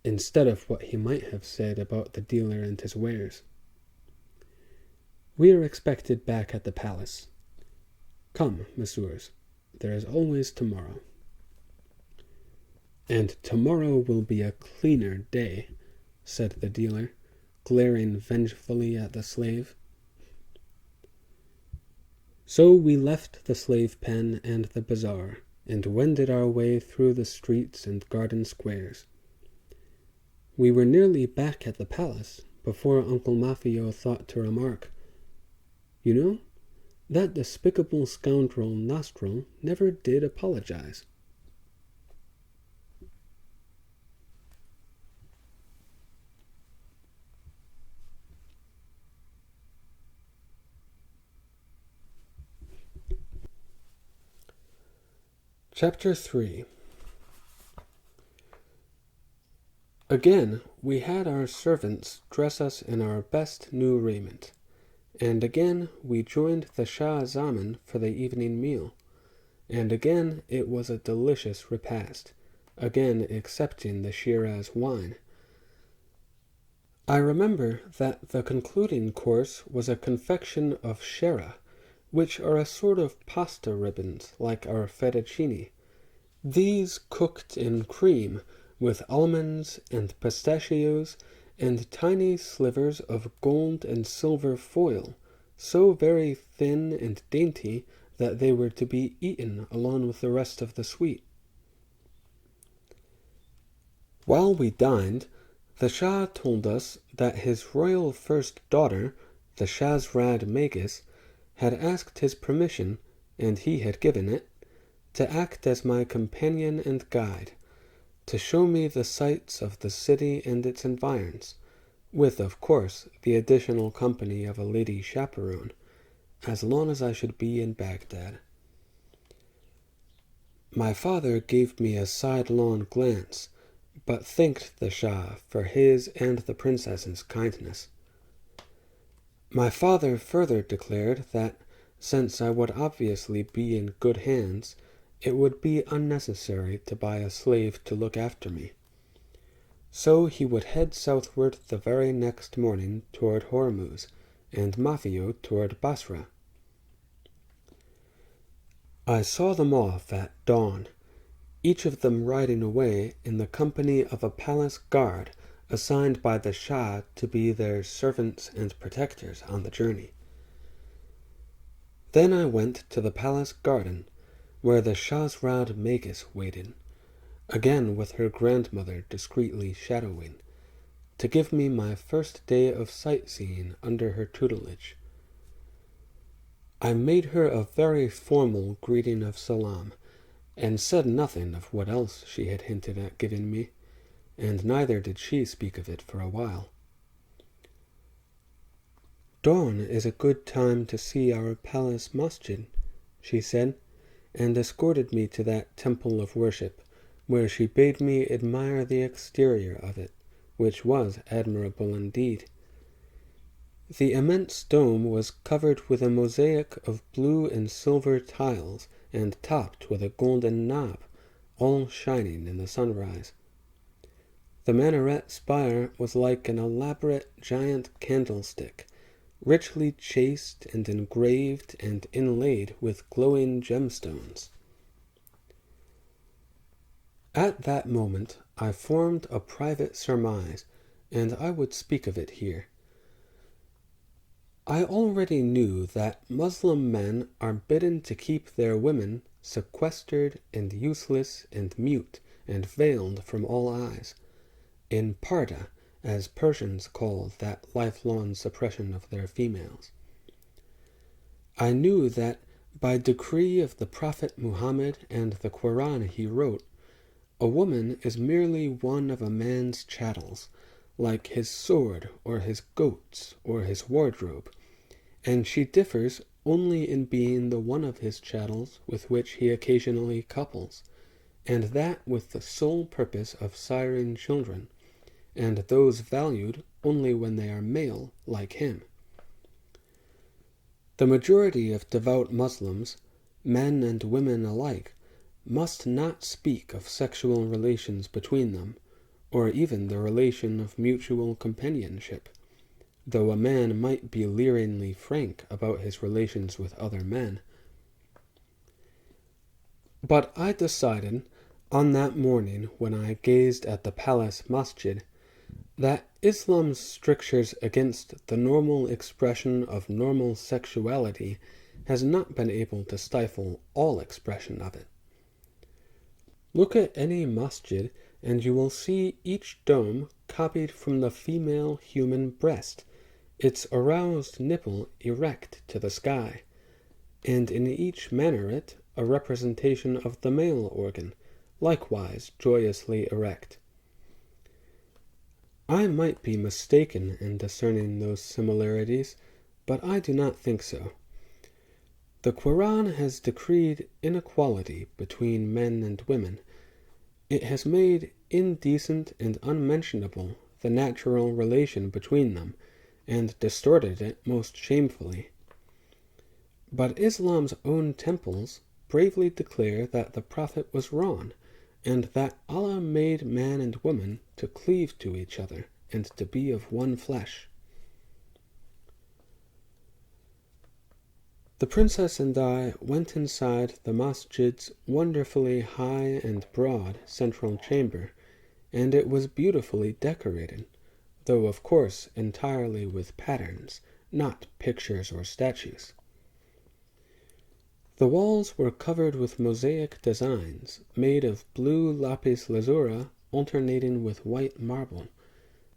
instead of what he might have said about the dealer and his wares. We are expected back at the palace. Come, messieurs, there is always tomorrow. And tomorrow will be a cleaner day, said the dealer, glaring vengefully at the slave. So we left the slave pen and the bazaar, and wended our way through the streets and garden squares. We were nearly back at the palace before Uncle Mafio thought to remark, You know, that despicable scoundrel Nostril never did apologize. Chapter 3. Again, we had our servants dress us in our best new raiment, and again we joined the Shah Zaman for the evening meal, and again it was a delicious repast, again excepting the Shiraz wine. I remember that the concluding course was a confection of shera, which are a sort of pasta ribbons like our fettuccine. These cooked in cream, with almonds and pistachios and tiny slivers of gold and silver foil, so very thin and dainty that they were to be eaten along with the rest of the sweet. While we dined, the Shah told us that his royal first daughter, the Shahrazad Magus, had asked his permission, and he had given it, to act as my companion and guide, to show me the sights of the city and its environs, with, of course, the additional company of a lady chaperone, as long as I should be in Baghdad. My father gave me a sidelong glance, but thanked the Shah for his and the princess's kindness. My father further declared that, since I would obviously be in good hands, it would be unnecessary to buy a slave to look after me. So he would head southward the very next morning toward Hormuz, and Mafio toward Basra. I saw them off at dawn, each of them riding away in the company of a palace guard assigned by the Shah to be their servants and protectors on the journey. Then I went to the palace garden, where the Shahrazad Magus waited, again with her grandmother discreetly shadowing, to give me my first day of sightseeing under her tutelage. I made her a very formal greeting of salam, and said nothing of what else she had hinted at giving me, and neither did she speak of it for a while. Dawn is a good time to see our palace masjid, she said, and escorted me to that temple of worship, where she bade me admire the exterior of it, which was admirable indeed. The immense dome was covered with a mosaic of blue and silver tiles, and topped with a golden knob, all shining in the sunrise. The minaret spire was like an elaborate giant candlestick, richly chased and engraved and inlaid with glowing gemstones. At that moment I formed a private surmise, and I would speak of it here. I already knew that Muslim men are bidden to keep their women sequestered and useless and mute and veiled from all eyes, in parda, as Persians call that lifelong suppression of their females. I knew that by decree of the Prophet Muhammad and the Quran he wrote, a woman is merely one of a man's chattels, like his sword or his goats or his wardrobe, and she differs only in being the one of his chattels with which he occasionally couples, and that with the sole purpose of siring children, and those valued only when they are male like him. The majority of devout Muslims, men and women alike, must not speak of sexual relations between them, or even the relation of mutual companionship, though a man might be leeringly frank about his relations with other men. But I decided, on that morning when I gazed at the palace masjid, that Islam's strictures against the normal expression of normal sexuality has not been able to stifle all expression of it. Look at any masjid, and you will see each dome copied from the female human breast, its aroused nipple erect to the sky, and in each minaret a representation of the male organ, likewise joyously erect. I might be mistaken in discerning those similarities, but I do not think so. The Quran has decreed inequality between men and women. It has made indecent and unmentionable the natural relation between them, and distorted it most shamefully. But Islam's own temples bravely declare that the Prophet was wrong, and that Allah made man and woman to cleave to each other, and to be of one flesh. The princess and I went inside the masjid's wonderfully high and broad central chamber, and it was beautifully decorated, though of course entirely with patterns, not pictures or statues. The walls were covered with mosaic designs, made of blue lapis lazuli alternating with white marble,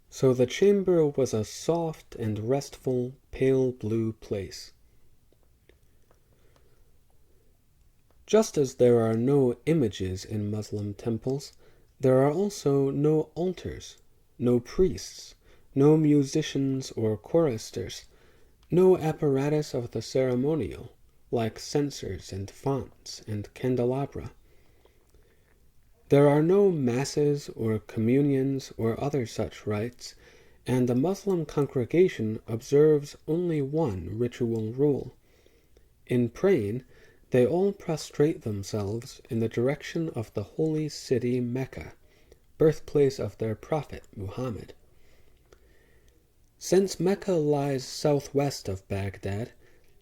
so the chamber was a soft and restful pale blue place. Just as there are no images in Muslim temples, there are also no altars, no priests, no musicians or choristers, no apparatus of the ceremonial, like censers and fonts and candelabra. There are no masses or communions or other such rites, and the Muslim congregation observes only one ritual rule. In praying, they all prostrate themselves in the direction of the holy city Mecca, birthplace of their prophet Muhammad. Since Mecca lies southwest of Baghdad,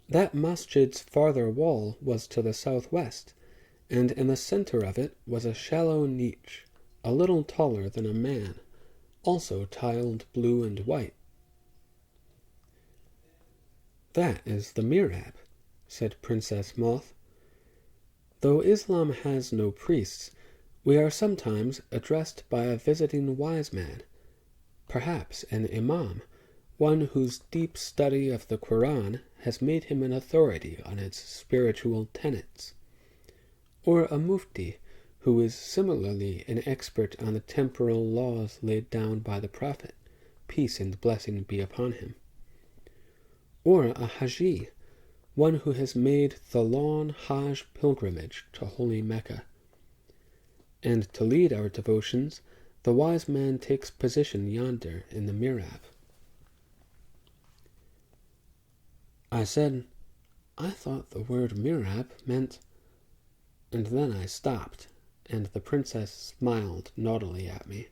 that masjid's farther wall was to the southwest, and in the center of it was a shallow niche, a little taller than a man, also tiled blue and white. "That is the mihrab," said Princess Moth. "Though Islam has no priests, we are sometimes addressed by a visiting wise man, perhaps an imam, one whose deep study of the Quran has made him an authority on its spiritual tenets, or a mufti, who is similarly an expert on the temporal laws laid down by the Prophet, peace and blessing be upon him, or a haji, one who has made the long Hajj pilgrimage to holy Mecca. And to lead our devotions, The wise man takes position yonder in the mihrab. I said, I thought the word mihrab meant... And then I stopped, and the princess smiled naughtily at me.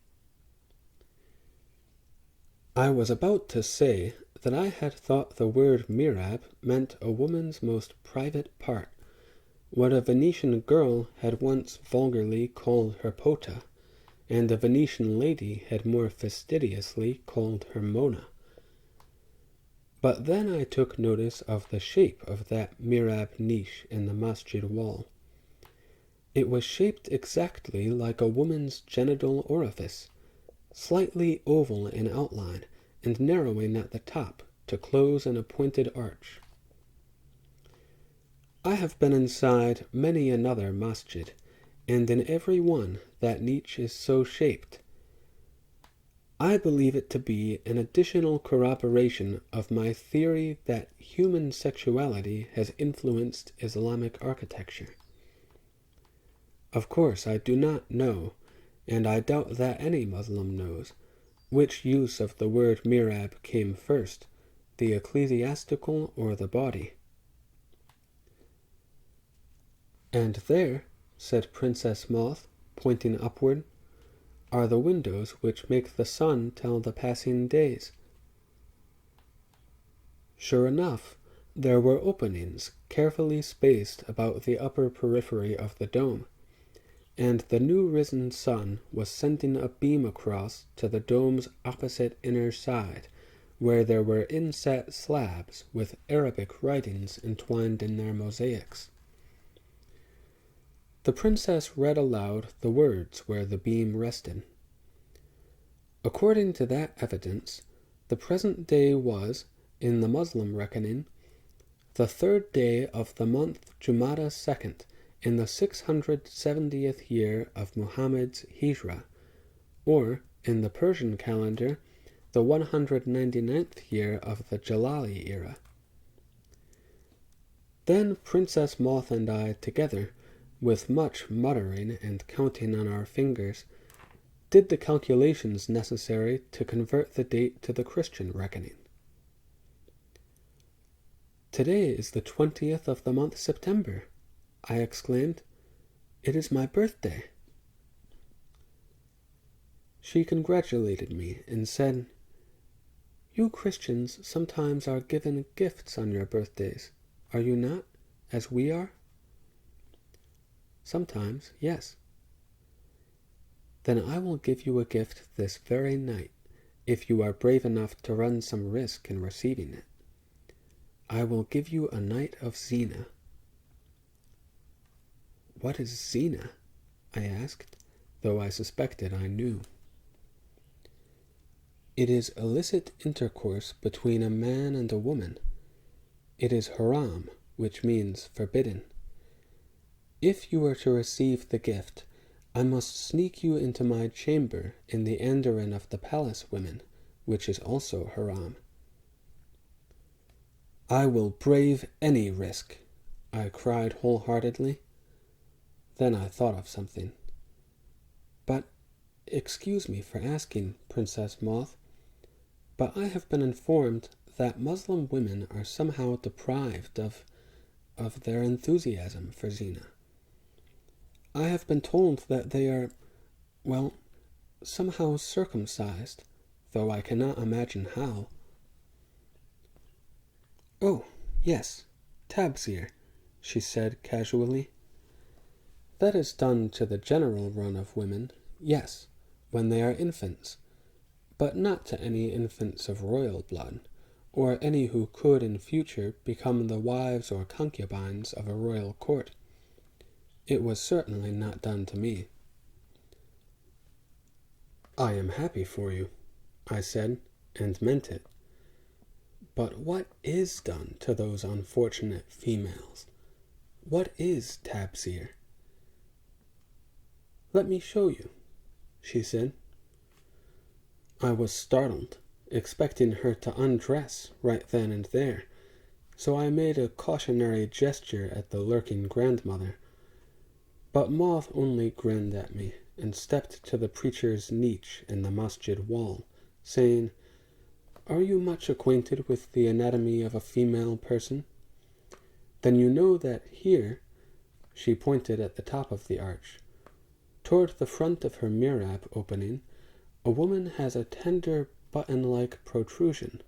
I was about to say that I had thought the word mihrab meant a woman's most private part, what a Venetian girl had once vulgarly called her pota, and a Venetian lady had more fastidiously called her mona. But then I took notice of the shape of that mihrab niche in the masjid wall. It was shaped exactly like a woman's genital orifice, slightly oval in outline and narrowing at the top to close an appointed arch. I have been inside many another masjid, and in every one that niche is so shaped. I believe it to be an additional corroboration of my theory that human sexuality has influenced Islamic architecture. Of course, I do not know, and I doubt that any Muslim knows, which use of the word mihrab came first, the ecclesiastical or the body. And there, said Princess Moth, pointing upward, are the windows which make the sun tell the passing days. Sure enough, there were openings carefully spaced about the upper periphery of the dome, and the new-risen sun was sending a beam across to the dome's opposite inner side, where there were inset slabs with Arabic writings entwined in their mosaics. The princess read aloud the words where the beam rested. According to that evidence, the present day was, in the Muslim reckoning, the 3rd day of the month Jumada 2nd, in the 670th year of Muhammad's Hijrah, or, in the Persian calendar, the 199th year of the Jalali era. Then Princess Moth and I together, with much muttering and counting on our fingers, did the calculations necessary to convert the date to the Christian reckoning. Today is the 20th of the month September, I exclaimed. It is my birthday. She congratulated me and said, You Christians sometimes are given gifts on your birthdays, are you not, as we are? Sometimes, yes. Then I will give you a gift this very night, if you are brave enough to run some risk in receiving it. I will give you a night of zina. What is zina? I asked, though I suspected I knew. It is illicit intercourse between a man and a woman. It is haram, which means forbidden. If you are to receive the gift, I must sneak you into my chamber in the andarin of the palace women, which is also haram. I will brave any risk, I cried wholeheartedly. Then I thought of something. But, excuse me for asking, Princess Moth, but I have been informed that Muslim women are somehow deprived of their enthusiasm for zina. I have been told that they are, well, somehow circumcised, though I cannot imagine how. Oh, yes, tabzir, she said casually. That is done to the general run of women, yes, when they are infants, but not to any infants of royal blood, or any who could in future become the wives or concubines of a royal court. It was certainly not done to me. I am happy for you, I said, and meant it. But what is done to those unfortunate females? What is tabzir? Let me show you, she said. I was startled, expecting her to undress right then and there, so I made a cautionary gesture at the lurking grandmother. But Moth only grinned at me and stepped to the preacher's niche in the masjid wall, saying, "Are you much acquainted with the anatomy of a female person? Then you know that here," she pointed at the top of the arch, "toward the front of her mihrab opening, a woman has a tender button-like protrusion.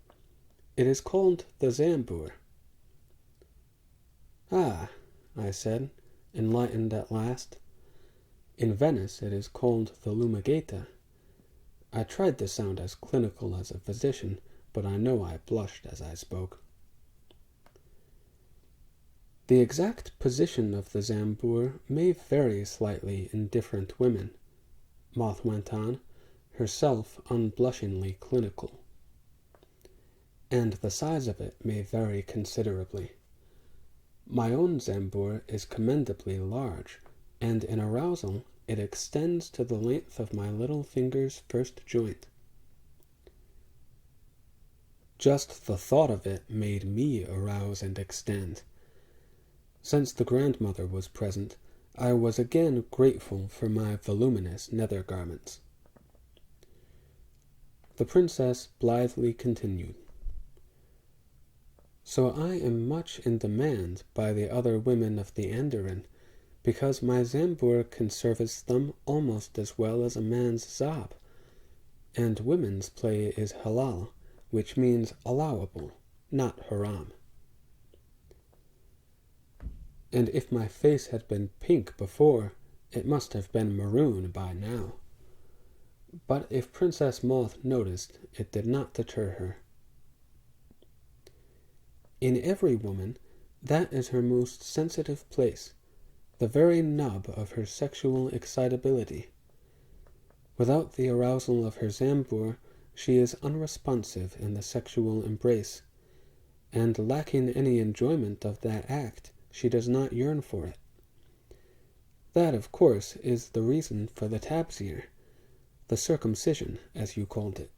It is called the zambur." "Ah," I said, enlightened at last. "In Venice it is called the lumigata." I tried to sound as clinical as a physician, but I know I blushed as I spoke. "The exact position of the zambur may vary slightly in different women," Moth went on, herself unblushingly clinical. "And the size of it may vary considerably. My own zambur is commendably large, and in arousal it extends to the length of my little finger's first joint." Just the thought of it made me arouse and extend. Since the grandmother was present, I was again grateful for my voluminous nether garments. The princess blithely continued, "So I am much in demand by the other women of the Andaran, because my zambur can service them almost as well as a man's zab, and women's play is halal, which means allowable, not haram. And if my face had been pink before, it must have been maroon by now." But if Princess Moth noticed, it did not deter her. "In every woman, that is her most sensitive place, the very nub of her sexual excitability. Without the arousal of her zambur, she is unresponsive in the sexual embrace, and lacking any enjoyment of that act, she does not yearn for it. That, of course, is the reason for the tabzir, the circumcision, as you called it.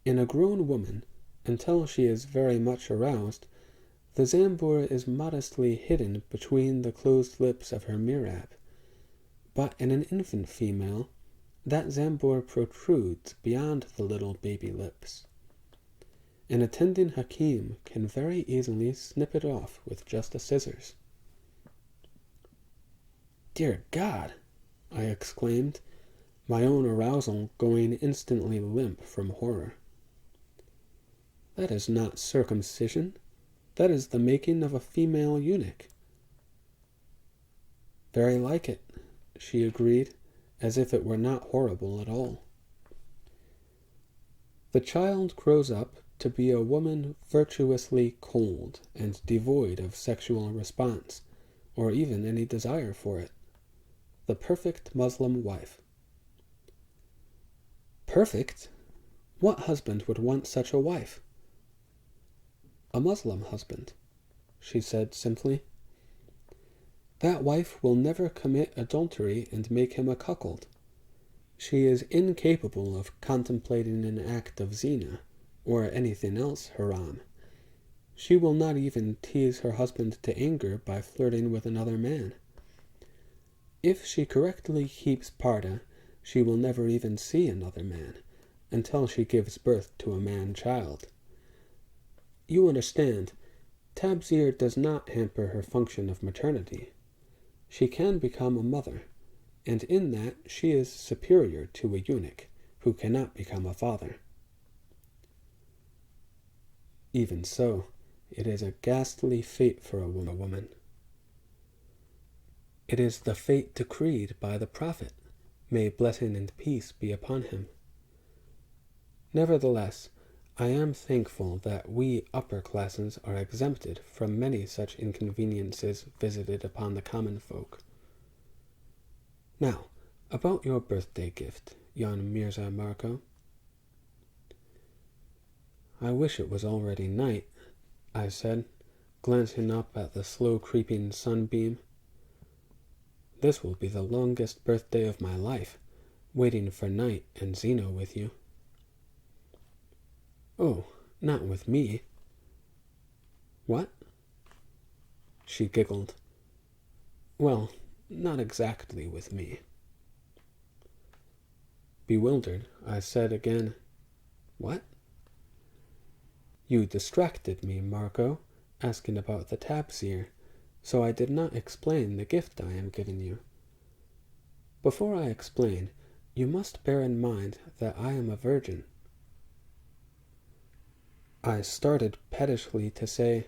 In a grown woman, until she is very much aroused, the zambur is modestly hidden between the closed lips of her mihrab, but in an infant female, that zambur protrudes beyond the little baby lips. An attending hakim can very easily snip it off with just a scissors." "Dear God!" I exclaimed, my own arousal going instantly limp from horror. "That is not circumcision. That is the making of a female eunuch." "Very like it," she agreed, as if it were not horrible at all. "The child grows up to be a woman virtuously cold and devoid of sexual response, or even any desire for it. The perfect Muslim wife." "Perfect? What husband would want such a wife?" "A Muslim husband," she said simply. "That wife will never commit adultery and make him a cuckold. She is incapable of contemplating an act of zina, or anything else haram. She will not even tease her husband to anger by flirting with another man. If she correctly keeps parda, she will never even see another man, until she gives birth to a man-child. You understand, tabzir does not hamper her function of maternity. She can become a mother, and in that she is superior to a eunuch, who cannot become a father." "Even so, it is a ghastly fate for a woman." "It is the fate decreed by the Prophet, may blessing and peace be upon him. Nevertheless, I am thankful that we upper classes are exempted from many such inconveniences visited upon the common folk. Now, about your birthday gift, young Mirza Marco." "I wish it was already night," I said, glancing up at the slow-creeping sunbeam. "This will be the longest birthday of my life, waiting for night and Zeno with you." "Oh, not with me." "What?" She giggled. "Well, not exactly with me." Bewildered, I said again, "What?" "You distracted me, Marco, asking about the Tapsir, so I did not explain the gift I am giving you. Before I explain, you must bear in mind that I am a virgin." I started pettishly to say,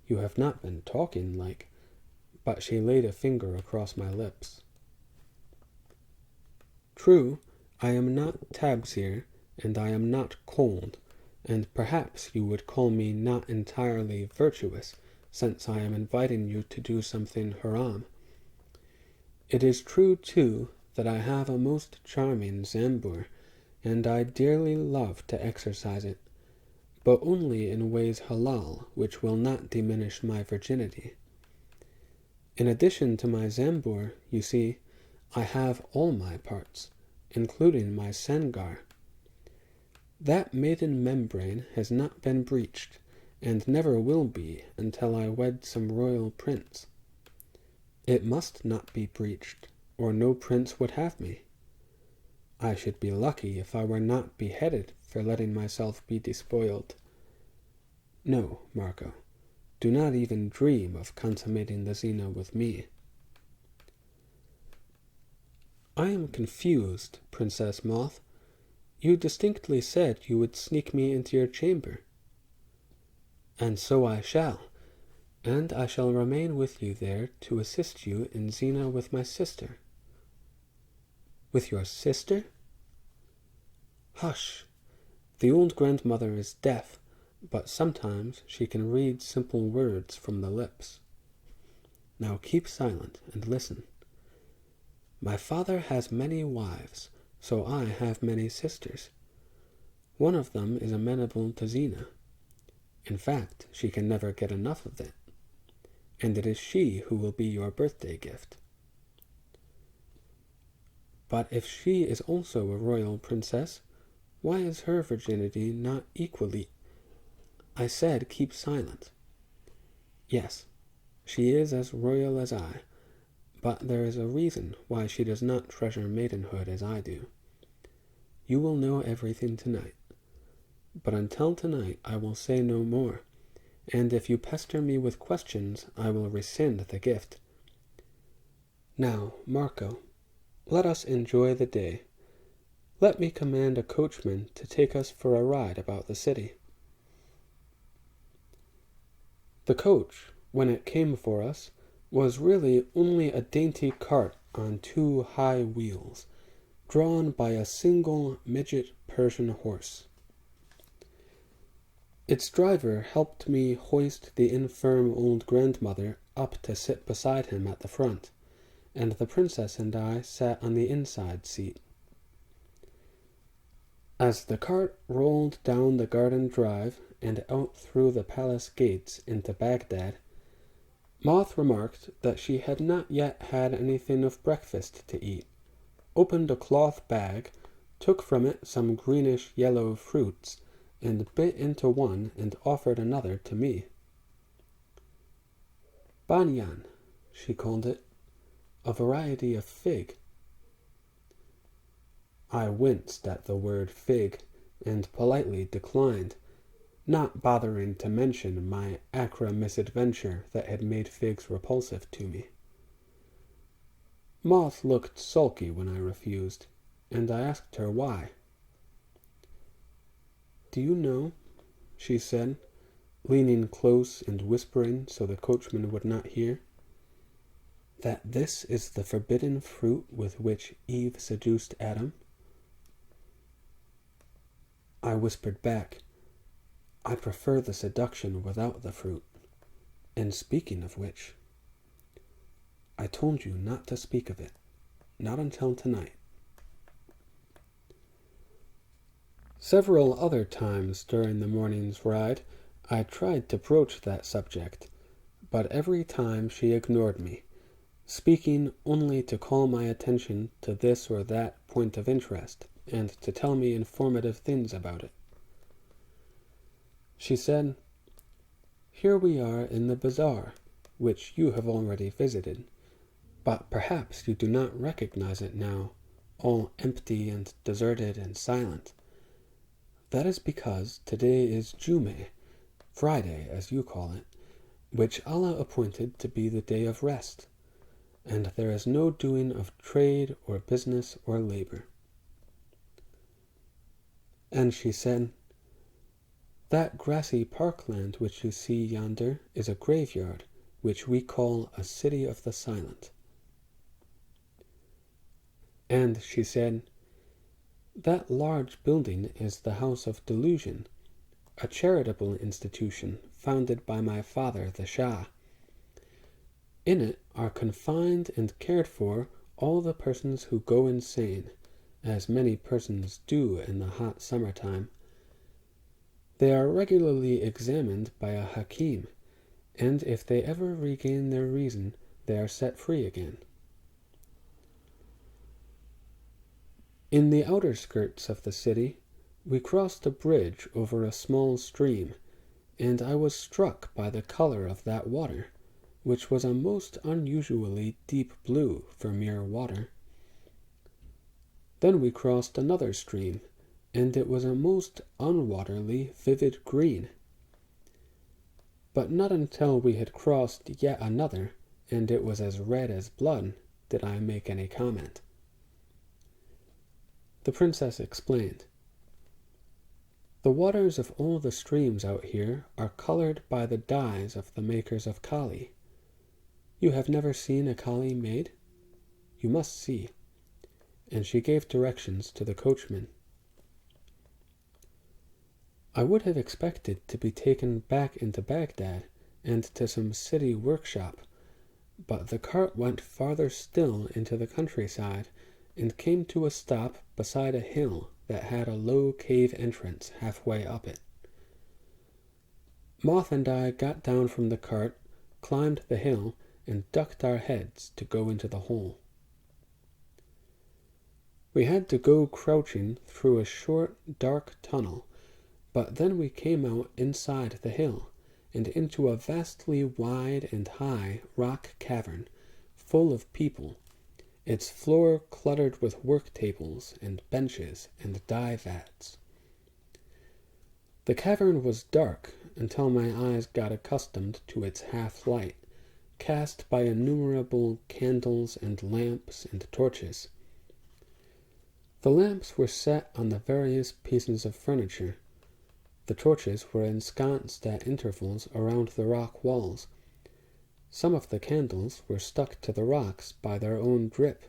"You have not been talking like," but she laid a finger across my lips. "True, I am not Tabsir, and I am not cold, and perhaps you would call me not entirely virtuous, since I am inviting you to do something haram. It is true, too, that I have a most charming Zambur, and I dearly love to exercise it, but only in ways halal, which will not diminish my virginity. In addition to my Zambur, you see, I have all my parts, including my Sangar. That maiden membrane has not been breached, and never will be until I wed some royal prince. It must not be breached, or no prince would have me. I should be lucky if I were not beheaded for letting myself be despoiled. No, Marco, do not even dream of consummating the zina with me." "I am confused, Princess Moth. You distinctly said you would sneak me into your chamber." "And so I shall, and I shall remain with you there to assist you in zina with my sister." "With your sister?" "Hush! The old grandmother is deaf, but sometimes she can read simple words from the lips. Now keep silent and listen. My father has many wives, so I have many sisters. One of them is amenable to zina. In fact, she can never get enough of it, and it is she who will be your birthday gift. But if she is also a royal princess, why is her virginity not equally—" I said keep silent. "Yes, she is as royal as I, but there is a reason why she does not treasure maidenhood as I do. You will know everything tonight, but until tonight I will say no more, and if you pester me with questions, I will rescind the gift. Now, Marco, let us enjoy the day. Let me command a coachman to take us for a ride about the city." The coach, when it came for us, was really only a dainty cart on 2 high wheels, drawn by a single midget Persian horse. Its driver helped me hoist the infirm old grandmother up to sit beside him at the front, and the princess and I sat on the inside seat. As the cart rolled down the garden drive and out through the palace gates into Baghdad, Moth remarked that she had not yet had anything of breakfast to eat, opened a cloth bag, took from it some greenish-yellow fruits, and bit into one and offered another to me. "Banyan," she called it, "a variety of fig." I winced at the word fig, and politely declined, not bothering to mention my acre misadventure that had made figs repulsive to me. Moth looked sulky when I refused, and I asked her why. "Do you know," she said, leaning close and whispering so the coachman would not hear, "that this is the forbidden fruit with which Eve seduced Adam?" I whispered back, "I prefer the seduction without the fruit. And speaking of which, I told you not to speak of it, not until tonight." Several other times during the morning's ride, I tried to broach that subject, but every time she ignored me, speaking only to call my attention to this or that point of interest, and to tell me informative things about it. She said, "Here we are in the bazaar, which you have already visited, but perhaps you do not recognize it now, all empty and deserted and silent. That is because today is Jum'ah, Friday as you call it, which Allah appointed to be the day of rest, and there is no doing of trade or business or labor. And she said, That grassy parkland which you see yonder is a graveyard, which we call a city of the silent. And she said, That large building is the House of Delusion, a charitable institution founded by my father, the Shah. In it are confined and cared for all the persons who go insane, as many persons do in the hot summertime. They are regularly examined by a hakim, and if they ever regain their reason, they are set free again. In the outer skirts of the city, we crossed a bridge over a small stream, and I was struck by the color of that water, which was a most unusually deep blue for mere water. Then we crossed another stream, and it was a most unwaterly, vivid green. But not until we had crossed yet another, and it was as red as blood, did I make any comment. The princess explained, The waters of all the streams out here are colored by the dyes of the makers of kali. You have never seen a kali made? You must see. And she gave directions to the coachman. I would have expected to be taken back into Baghdad and to some city workshop, but the cart went farther still into the countryside and came to a stop beside a hill that had a low cave entrance halfway up it. Moth and I got down from the cart, climbed the hill, and ducked our heads to go into the hole. We had to go crouching through a short, dark tunnel, but then we came out inside the hill, and into a vastly wide and high rock cavern, full of people, its floor cluttered with work tables and benches and dye vats. The cavern was dark until my eyes got accustomed to its half-light, cast by innumerable candles and lamps and torches. The lamps were set on the various pieces of furniture. The torches were ensconced at intervals around the rock walls. Some of the candles were stuck to the rocks by their own drip,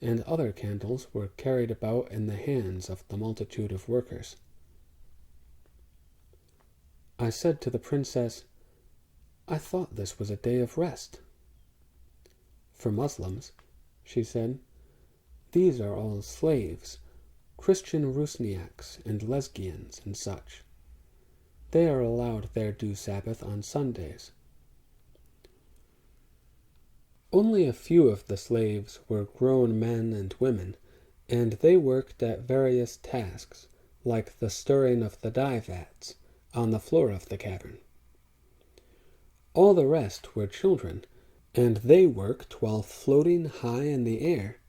and other candles were carried about in the hands of the multitude of workers. I said to the princess, I thought this was a day of rest. For Muslims, she said, these are all slaves, Christian Rusniaks and Lesgians and such. They are allowed their due Sabbath on Sundays. Only a few of the slaves were grown men and women, and they worked at various tasks, like the stirring of the dye vats, on the floor of the cavern. All the rest were children, and they worked while floating high in the air.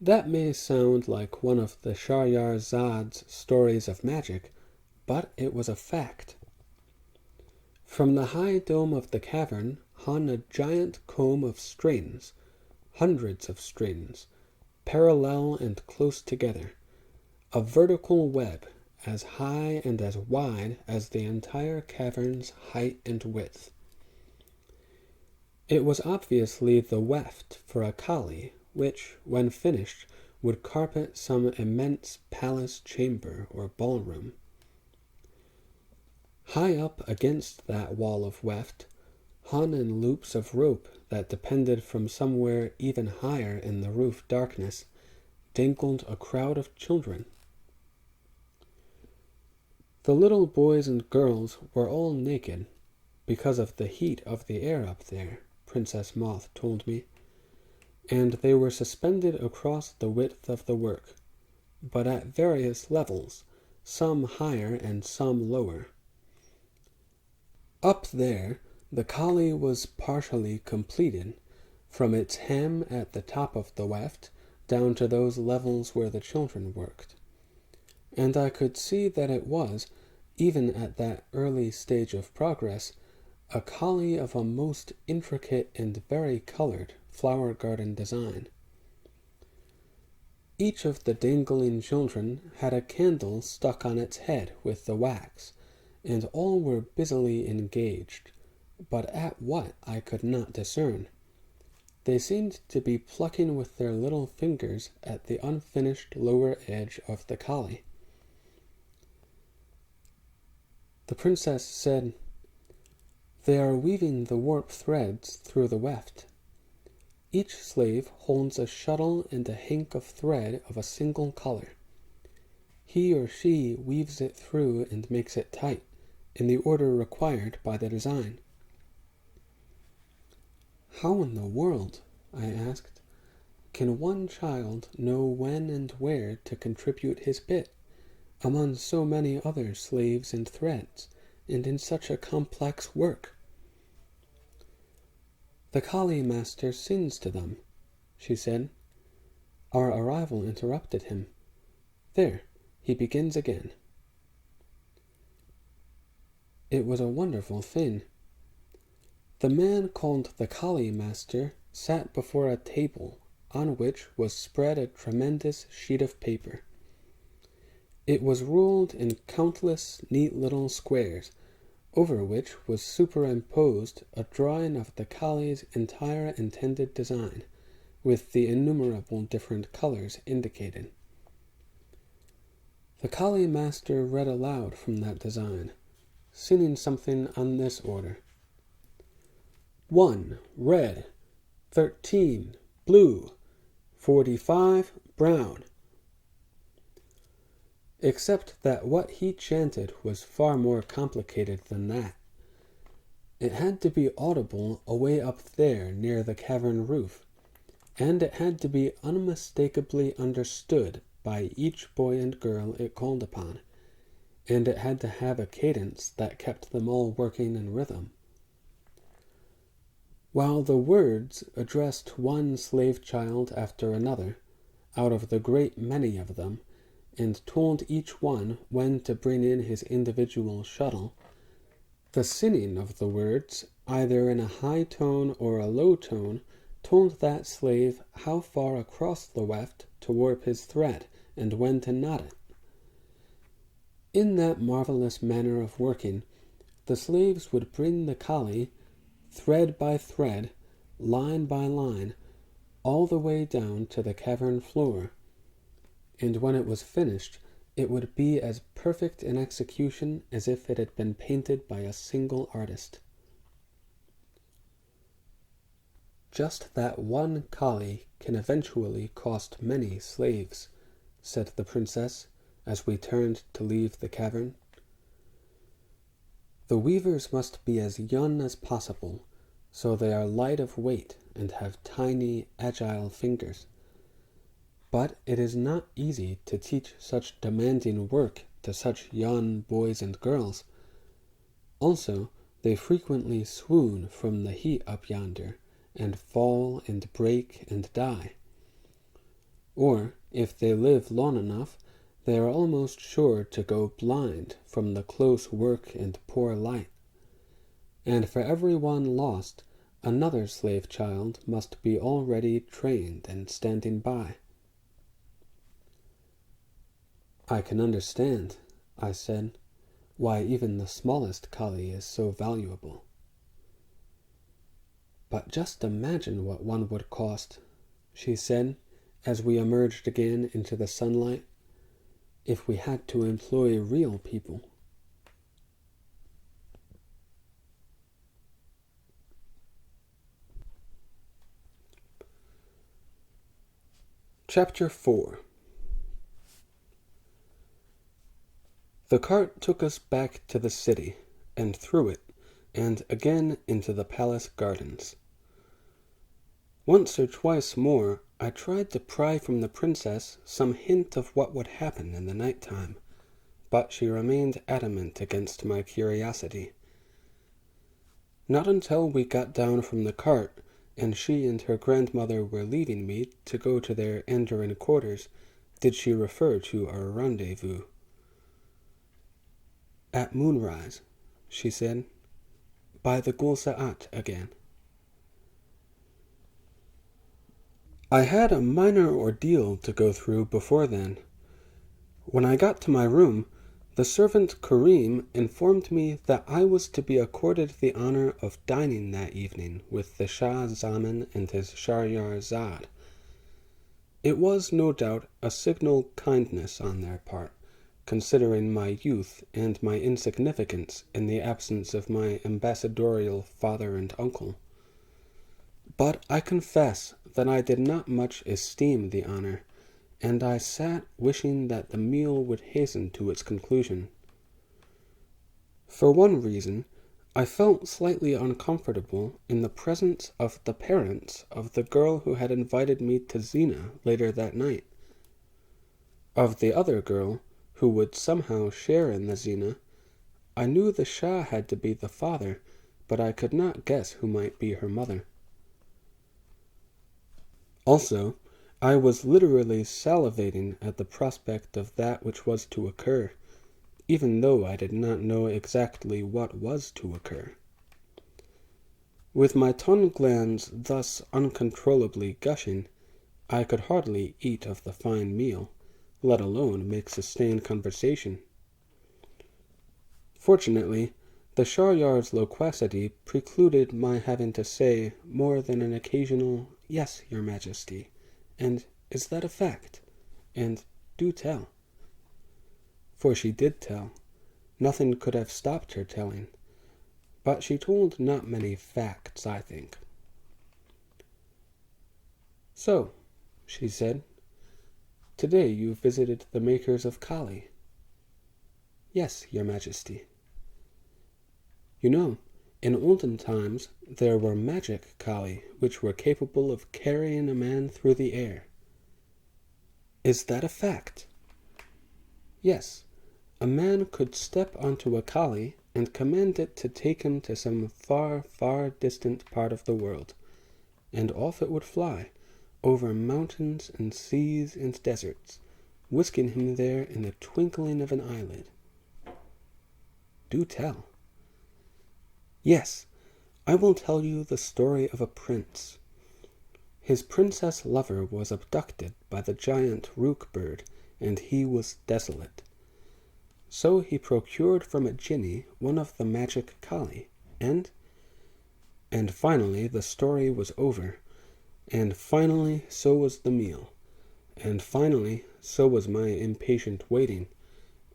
That may sound like one of the Shahrazad's stories of magic, but it was a fact. From the high dome of the cavern hung a giant comb of strings, hundreds of strings, parallel and close together, a vertical web as high and as wide as the entire cavern's height and width. It was obviously the weft for a kali, which, when finished, would carpet some immense palace chamber or ballroom. High up against that wall of weft, hung in loops of rope that depended from somewhere even higher in the roof darkness, dangled a crowd of children. The little boys and girls were all naked, because of the heat of the air up there, Princess Moth told me, and they were suspended across the width of the work, but at various levels, some higher and some lower. Up there, the kali was partially completed. From its hem at the top of the weft, down to those levels where the children worked. And I could see that it was, even at that early stage of progress, a collie of a most intricate and vari-colored flower garden design. Each of the dangling children had a candle stuck on its head with the wax, and all were busily engaged, but at what I could not discern. They seemed to be plucking with their little fingers at the unfinished lower edge of the collie. The princess said, "They are weaving the warp threads through the weft. Each slave holds a shuttle and a hank of thread of a single color. He or she weaves it through and makes it tight, in the order required by the design." "How in the world," I asked, "can one child know when and where to contribute his bit, among so many other slaves and threads, and in such a complex work?" "The collie master sings to them," she said. Our arrival interrupted him. There, he begins again. It was a wonderful thing. The man called the collie master sat before a table on which was spread a tremendous sheet of paper. It was ruled in countless neat little squares, over which was superimposed a drawing of the collie's entire intended design, with the innumerable different colors indicated. The collie master read aloud from that design, singing something on this order: 1 red, 13 blue, 45 brown. Except that what he chanted was far more complicated than that. It had to be audible away up there near the cavern roof, and it had to be unmistakably understood by each boy and girl it called upon, and it had to have a cadence that kept them all working in rhythm. While the words addressed one slave child after another, out of the great many of them, and told each one when to bring in his individual shuttle, the singing of the words, either in a high tone or a low tone, told that slave how far across the weft to warp his thread, and when to knot it. In that marvelous manner of working, the slaves would bring the collie, thread by thread, line by line, all the way down to the cavern floor, and when it was finished, it would be as perfect in execution as if it had been painted by a single artist. "Just that one collie can eventually cost many slaves," said the princess, as we turned to leave the cavern. "The weavers must be as young as possible, so they are light of weight and have tiny, agile fingers. But it is not easy to teach such demanding work to such young boys and girls. Also, they frequently swoon from the heat up yonder, and fall and break and die. Or, if they live long enough, they are almost sure to go blind from the close work and poor light. And for every one lost, another slave child must be already trained and standing by." "I can understand," I said, "why even the smallest collie is so valuable. But just imagine what one would cost," she said, as we emerged again into the sunlight, "if we had to employ real people." Chapter 4. The cart took us back to the city, and through it, and again into the palace gardens. Once or twice more I tried to pry from the princess some hint of what would happen in the night time, but she remained adamant against my curiosity. Not until we got down from the cart and she and her grandmother were leaving me to go to their Andarin quarters, did she refer to our rendezvous. "At moonrise," she said, "by the Gulsa'at again." I had a minor ordeal to go through before then. When I got to my room, the servant Karim informed me that I was to be accorded the honor of dining that evening with the Shah Zaman and his Shahryar-Zad. It was, no doubt, a signal kindness on their part, considering my youth and my insignificance in the absence of my ambassadorial father and uncle. But I confess that I did not much esteem the honor, and I sat wishing that the meal would hasten to its conclusion. For one reason, I felt slightly uncomfortable in the presence of the parents of the girl who had invited me to Zina later that night. Of the other girl, who would somehow share in the Zina, I knew the Shah had to be the father, but I could not guess who might be her mother. Also, I was literally salivating at the prospect of that which was to occur, even though I did not know exactly what was to occur. With my tongue glands thus uncontrollably gushing, I could hardly eat of the fine meal, let alone make sustained conversation. Fortunately, the Shahyar's loquacity precluded my having to say more than an occasional "Yes, Your Majesty," and "Is that a fact?" and "Do tell." For she did tell. Nothing could have stopped her telling. But she told not many facts, I think. "So," she said, "today you visited the makers of Kali." "Yes, Your Majesty." "You know, in olden times there were magic Kali which were capable of carrying a man through the air." "Is that a fact?" "Yes. A man could step onto a Kali and command it to take him to some far, far distant part of the world, and off it would fly, over mountains and seas and deserts, whisking him there in the twinkling of an eyelid." "Do tell." "Yes, I will tell you the story of a prince. His princess lover was abducted by the giant rook bird, and he was desolate. So he procured from a jinni one of the magic Kali, and finally the story was over, and finally so was the meal, and finally so was my impatient waiting,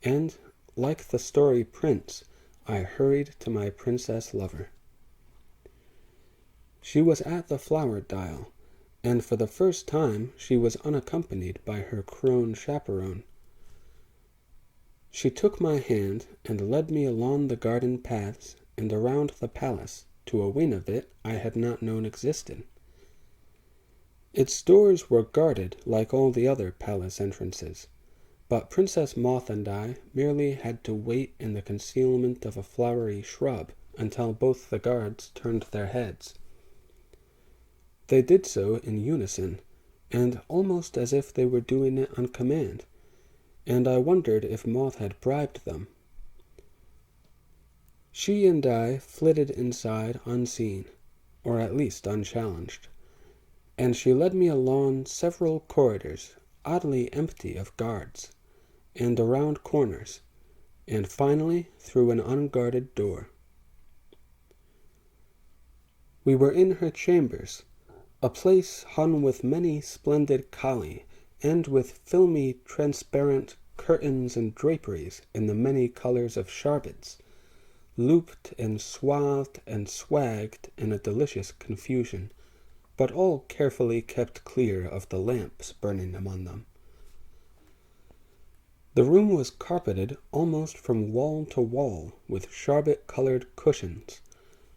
and, like the story prince, I hurried to my princess lover. She was at the flower dial, and for the first time she was unaccompanied by her crone chaperone. She took my hand and led me along the garden paths and around the palace to a wing of it I had not known existed. Its doors were guarded like all the other palace entrances, but Princess Moth and I merely had to wait in the concealment of a flowery shrub until both the guards turned their heads. They did so in unison, and almost as if they were doing it on command, and I wondered if Moth had bribed them. She and I flitted inside unseen, or at least unchallenged, and she led me along several corridors, oddly empty of guards, and around corners, and finally through an unguarded door. We were in her chambers, a place hung with many splendid Kali, and with filmy, transparent curtains and draperies in the many colors of charbets, looped and swathed and swagged in a delicious confusion, but all carefully kept clear of the lamps burning among them. The room was carpeted almost from wall to wall with charbet-colored cushions,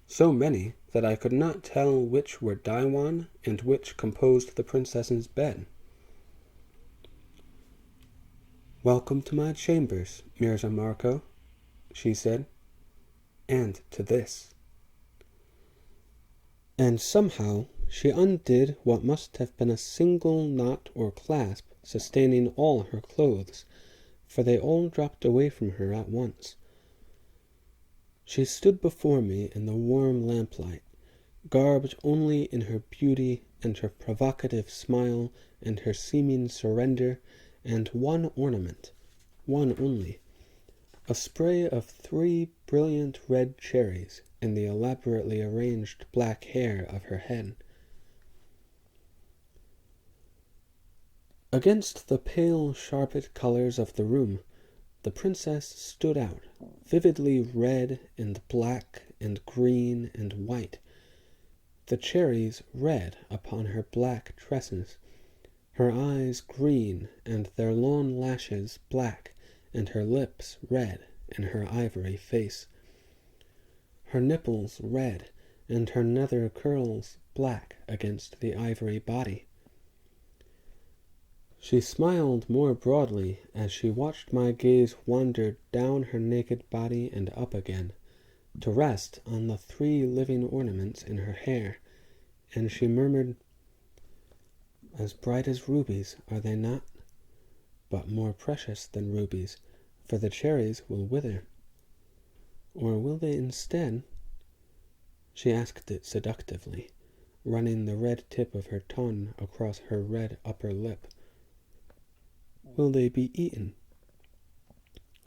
so many that I could not tell which were diwan and which composed the princess's bed. "Welcome to my chambers, Mirza Marco," she said, "and to this." And somehow, She undid what must have been a single knot or clasp sustaining all her clothes, for they all dropped away from her at once. She stood before me in the warm lamplight, garbed only in her beauty and her provocative smile and her seeming surrender, and one ornament, one only, a spray of 3 brilliant red cherries in the elaborately arranged black hair of her head. Against the pale sharpet colors of the room, the princess stood out, vividly red and black and green and white, the cherries red upon her black tresses, her eyes green and their long lashes black, and her lips red in her ivory face, her nipples red and her nether curls black against the ivory body. She smiled more broadly as she watched my gaze wander down her naked body and up again, to rest on the 3 living ornaments in her hair, and she murmured, "As bright as rubies, are they not? But more precious than rubies, for the cherries will wither. Or will they instead?" She asked it seductively, running the red tip of her tongue across her red upper lip. "Will they be eaten?"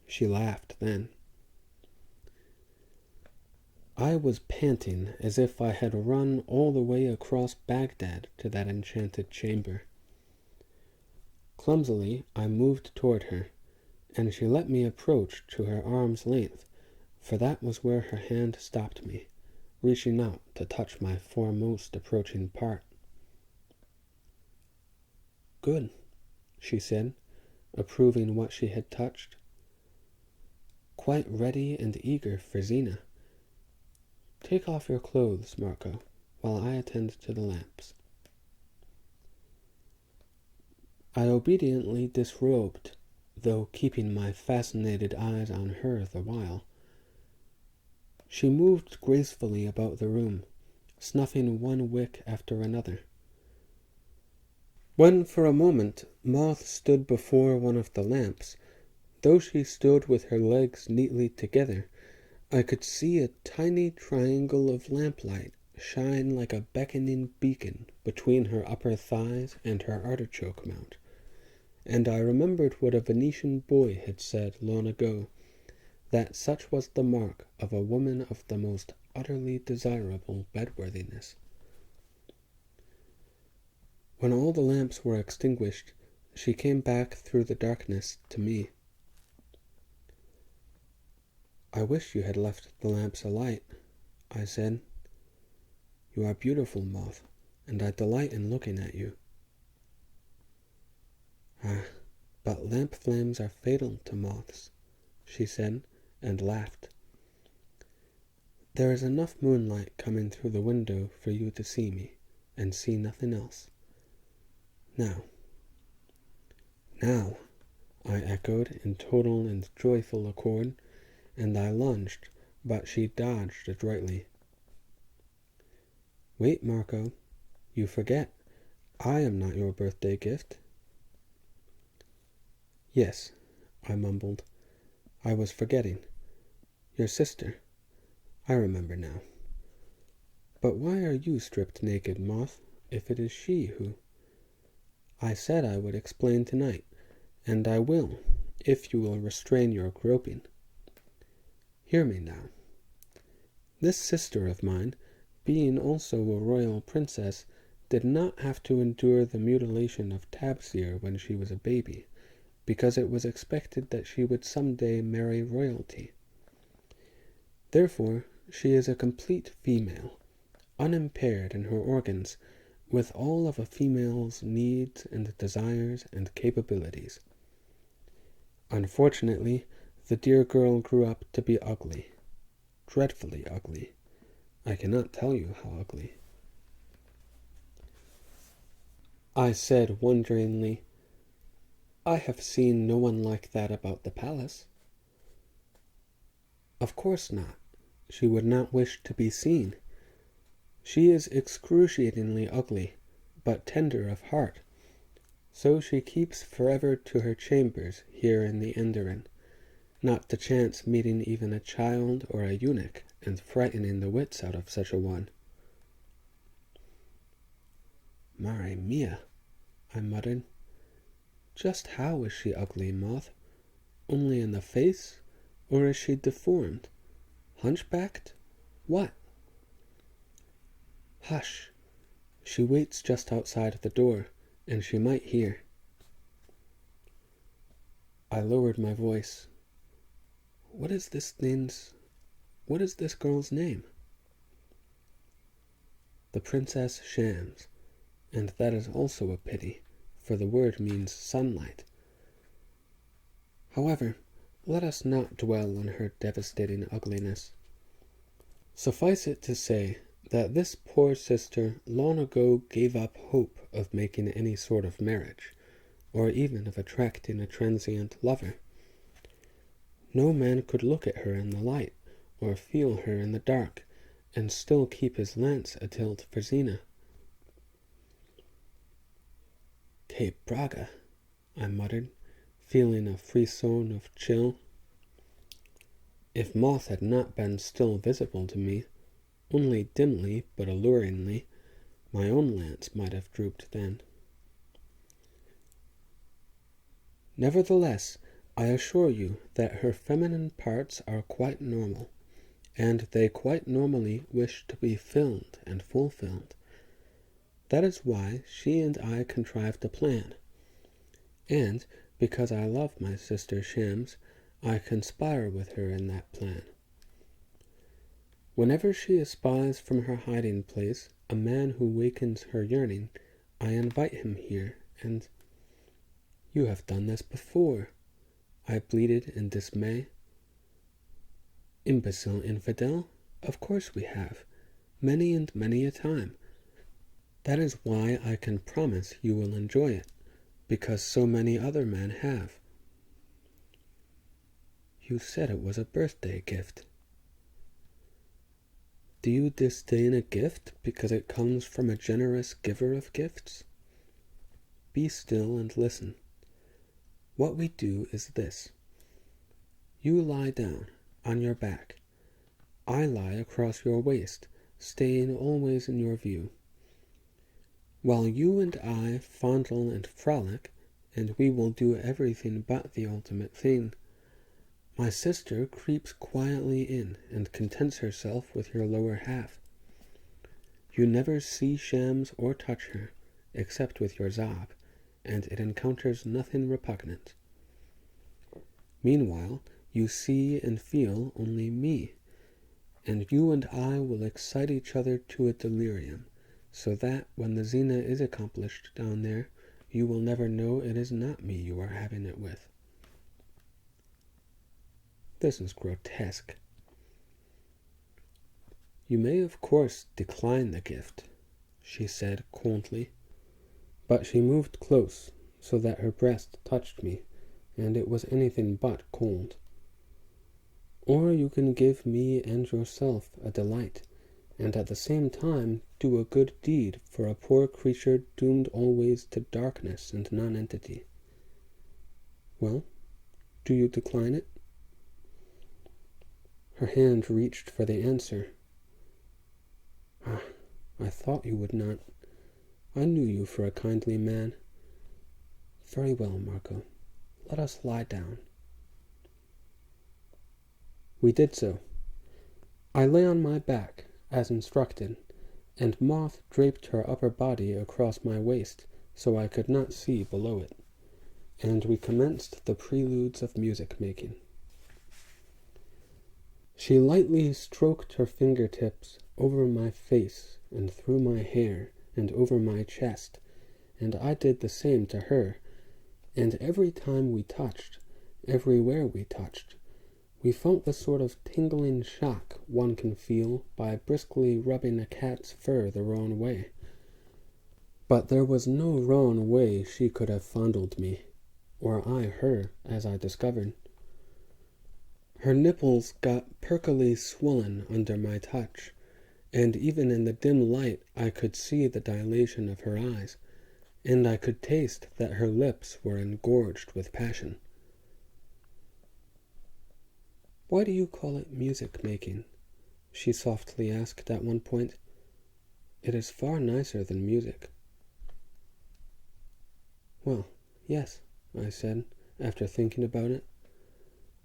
She laughed then. I was panting as if I had run all the way across Baghdad to that enchanted chamber. Clumsily I moved toward her, and she let me approach to her arm's length, for that was where her hand stopped me, reaching out to touch my foremost approaching part. "Good," she said, approving what she had touched. "Quite ready and eager for Zina. Take off your clothes, Marco, while I attend to the lamps." I obediently disrobed, though keeping my fascinated eyes on her the while. She moved gracefully about the room, snuffing one wick after another. When for a moment Moth stood before one of the lamps, though she stood with her legs neatly together, I could see a tiny triangle of lamplight shine like a beckoning beacon between her upper thighs and her artichoke mount, and I remembered what a Venetian boy had said long ago, that such was the mark of a woman of the most utterly desirable bedworthiness. When all the lamps were extinguished, she came back through the darkness to me. "I wish you had left the lamps alight," I said. "You are beautiful, Moth, and I delight in looking at you." "Ah, but lamp flames are fatal to moths," she said, and laughed. "There is enough moonlight coming through the window for you to see me, and see nothing else. Now," I echoed in total and joyful accord, and I lunged, but she dodged adroitly. "Wait, Marco. You forget. I am not your birthday gift." "Yes," I mumbled. "I was forgetting. Your sister. I remember now. But why are you stripped naked, Moth, if it is she who—" "I said I would explain tonight, and I will, if you will restrain your groping. Hear me now. This sister of mine, being also a royal princess, did not have to endure the mutilation of Tabsir when she was a baby, because it was expected that she would some day marry royalty. Therefore, she is a complete female, unimpaired in her organs, with all of a female's needs and desires and capabilities. Unfortunately, the dear girl grew up to be ugly, dreadfully ugly. I cannot tell you how ugly." I said wonderingly, "I have seen no one like that about the palace." "Of course not. She would not wish to be seen. She is excruciatingly ugly, but tender of heart. So she keeps forever to her chambers here in the Enderin, not to chance meeting even a child or a eunuch and frightening the wits out of such a one. Mare mia, I muttered. Just how is she ugly, Moth? Only in the face? Or is she deformed? Hunchbacked? What? Hush! She waits just outside the door, and she might hear. I lowered my voice. What is this girl's name? The Princess Shams, and that is also a pity, for the word means sunlight. However, let us not dwell on her devastating ugliness. Suffice it to say that this poor sister long ago gave up hope of making any sort of marriage, or even of attracting a transient lover. No man could look at her in the light, or feel her in the dark, and still keep his lance atilt for Zena. Que Braga, I muttered, feeling a frisson of chill. If Moth had not been still visible to me, only dimly but alluringly, my own lance might have drooped then. Nevertheless, I assure you that her feminine parts are quite normal, and they quite normally wish to be filled and fulfilled. That is why she and I contrived a plan, and because I love my sister Shams, I conspire with her in that plan. Whenever she espies from her hiding place a man who wakens her yearning, I invite him here, and you have done this before, I bleated in dismay. Imbecile infidel, of course we have, many and many a time. That is why I can promise you will enjoy it, because so many other men have. You said it was a birthday gift. Do you disdain a gift because it comes from a generous giver of gifts? Be still and listen. What we do is this. You lie down on your back. I lie across your waist, staying always in your view. While you and I fondle and frolic, and we will do everything but the ultimate thing, my sister creeps quietly in and contents herself with your lower half. You never see Shams or touch her, except with your Zab, and it encounters nothing repugnant. Meanwhile, you see and feel only me, and you and I will excite each other to a delirium, so that when the Zina is accomplished down there, you will never know it is not me you are having it with. This is grotesque. You may, of course, decline the gift, she said coldly, but she moved close so that her breast touched me, and it was anything but cold. Or you can give me and yourself a delight, and at the same time do a good deed for a poor creature doomed always to darkness and nonentity. Well, do you decline it? Her hand reached for the answer. I thought you would not. I knew you for a kindly man. Very well, Marco. Let us lie down. We did so. I lay on my back, as instructed, and Moth draped her upper body across my waist so I could not see below it, and we commenced the preludes of music-making. She lightly stroked her fingertips over my face and through my hair and over my chest, and I did the same to her, and every time we touched, everywhere we touched, we felt the sort of tingling shock one can feel by briskly rubbing a cat's fur the wrong way. But there was no wrong way she could have fondled me, or I her, as I discovered. Her nipples got perkily swollen under my touch, and even in the dim light I could see the dilation of her eyes, and I could taste that her lips were engorged with passion. "Why do you call it music-making?" she softly asked at one point. "It is far nicer than music." "Well, yes," I said, after thinking about it.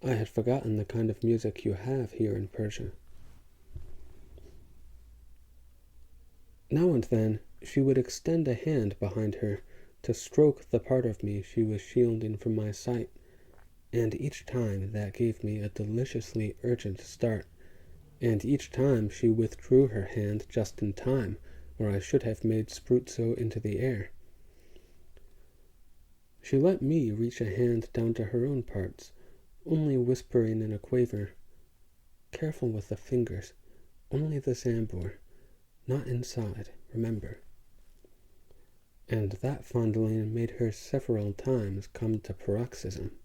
I had forgotten the kind of music you have here in Persia. Now and then she would extend a hand behind her to stroke the part of me she was shielding from my sight, and each time that gave me a deliciously urgent start, and each time she withdrew her hand just in time, or I should have made Spruzzo into the air. She let me reach a hand down to her own parts, only whispering in a quaver, "Careful with the fingers, only the Zambor, not inside, remember." And that fondling made her several times come to paroxysm.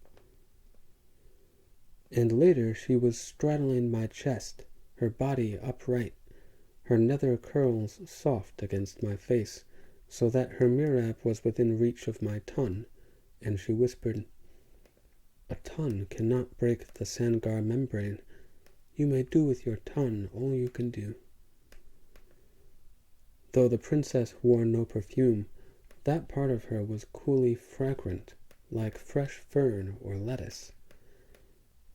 And later she was straddling my chest, her body upright, her nether curls soft against my face, so that her mirab was within reach of my tongue, and she whispered, "A tongue cannot break the Sangar membrane. You may do with your tongue all you can do." Though the princess wore no perfume, that part of her was coolly fragrant, like fresh fern or lettuce.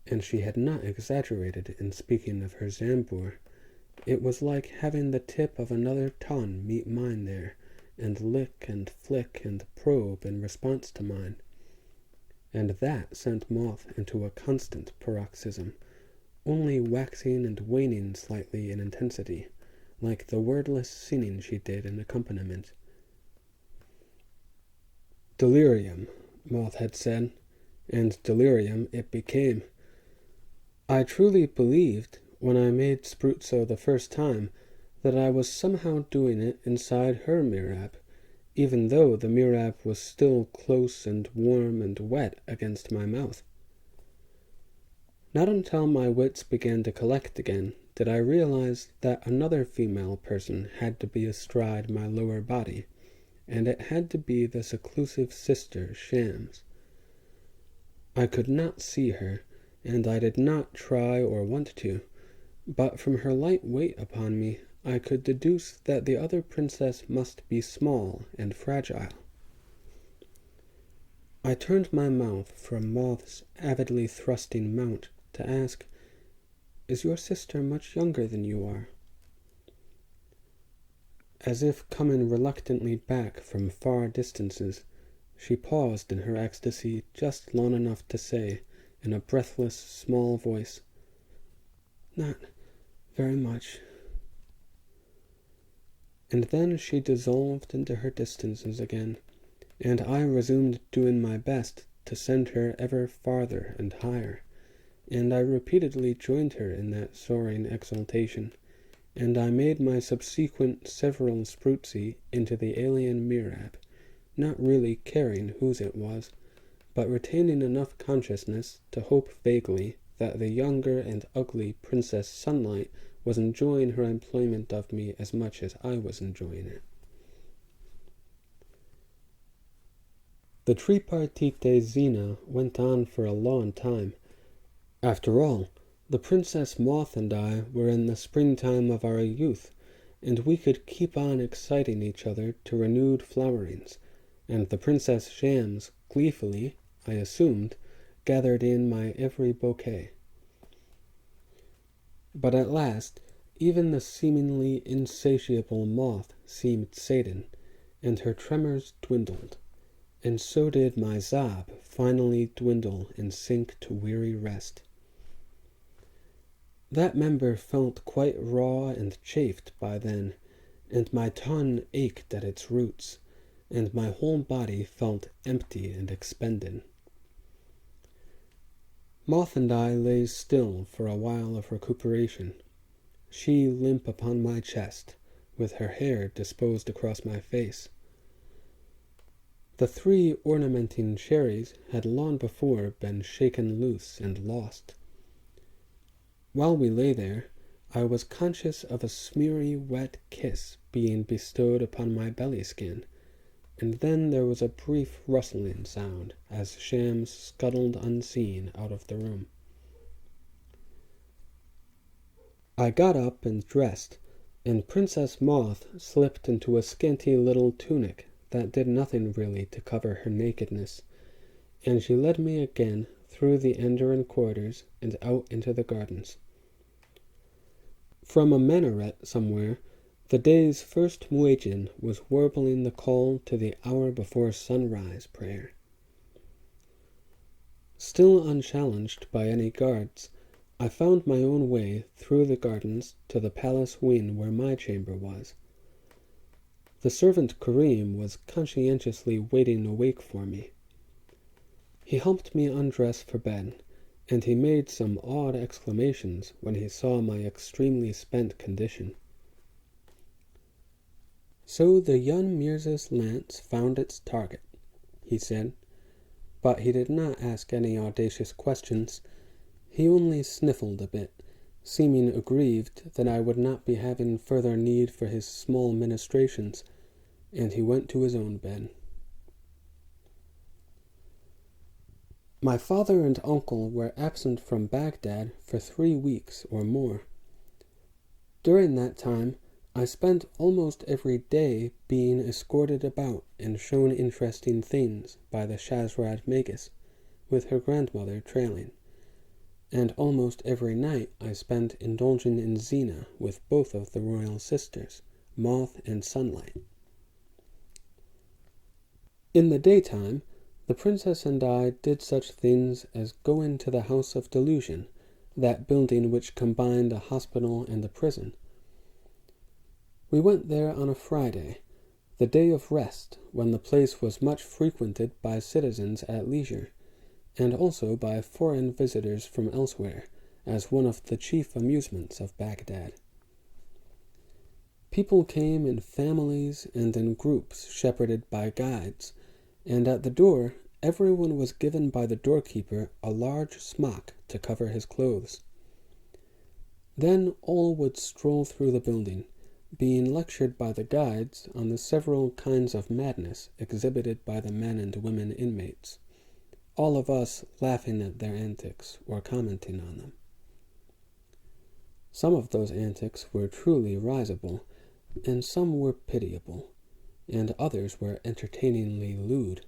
And she had not exaggerated in speaking of her Zambur. It was like having the tip of another tongue meet mine there, and lick and flick and probe in response to mine. And that sent Moth into a constant paroxysm, only waxing and waning slightly in intensity, like the wordless singing she did in accompaniment. "Delirium," Moth had said, and delirium it became. I truly believed, when I made Spruzzo the first time, that I was somehow doing it inside her mirab, even though the mirab was still close and warm and wet against my mouth. Not until my wits began to collect again did I realize that another female person had to be astride my lower body, and it had to be the seclusive sister Shams. I could not see her, and I did not try or want to, but from her light weight upon me I could deduce that the other princess must be small and fragile. I turned my mouth from Moth's avidly thrusting mount to ask, "Is your sister much younger than you are?" As if coming reluctantly back from far distances, she paused in her ecstasy just long enough to say, in a breathless, small voice, "Not very much." And then she dissolved into her distances again, and I resumed doing my best to send her ever farther and higher, and I repeatedly joined her in that soaring exaltation, and I made my subsequent several Spruzzi into the alien mirab, not really caring whose it was, but retaining enough consciousness to hope vaguely that the younger and ugly Princess Sunlight was enjoying her employment of me as much as I was enjoying it. The tripartite Zina went on for a long time. After all, the Princess Moth and I were in the springtime of our youth, and we could keep on exciting each other to renewed flowerings, and the Princess Shams gleefully, I assumed, gathered in my every bouquet. But at last, even the seemingly insatiable Moth seemed sated, and her tremors dwindled, and so did my Zab finally dwindle and sink to weary rest. That member felt quite raw and chafed by then, and my tongue ached at its roots, and my whole body felt empty and expended. Moth and I lay still for a while of recuperation, she limp upon my chest, with her hair disposed across my face. The 3 ornamenting cherries had long before been shaken loose and lost. While we lay there, I was conscious of a smeary, wet kiss being bestowed upon my belly skin, and then there was a brief rustling sound as Shams scuttled unseen out of the room. I got up and dressed, and Princess Moth slipped into a scanty little tunic that did nothing really to cover her nakedness, and she led me again through the Andaran corridors and out into the gardens. From a minaret somewhere, the day's first muezzin was warbling the call to the hour before sunrise prayer. Still unchallenged by any guards, I found my own way through the gardens to the palace wing where my chamber was. The servant Karim was conscientiously waiting awake for me. He helped me undress for bed, and he made some odd exclamations when he saw my extremely spent condition. "So the young Mirza's lance found its target," he said, but he did not ask any audacious questions. He only sniffled a bit, seeming aggrieved that I would not be having further need for his small ministrations, and he went to his own bed. My father and uncle were absent from Baghdad for 3 weeks or more. During that time, I spent almost every day being escorted about and shown interesting things by the Shahrazad Magus, with her grandmother trailing, and almost every night I spent indulging in zina with both of the royal sisters, Moth and Sunlight. In the daytime, the princess and I did such things as go into the House of Delusion, that building which combined a hospital and a prison. We went there on a Friday, the day of rest, when the place was much frequented by citizens at leisure, and also by foreign visitors from elsewhere, as one of the chief amusements of Baghdad. People came in families and in groups shepherded by guides, and at the door everyone was given by the doorkeeper a large smock to cover his clothes. Then all would stroll through the building, being lectured by the guides on the several kinds of madness exhibited by the men and women inmates, all of us laughing at their antics or commenting on them. Some of those antics were truly risible, and some were pitiable, and others were entertainingly lewd,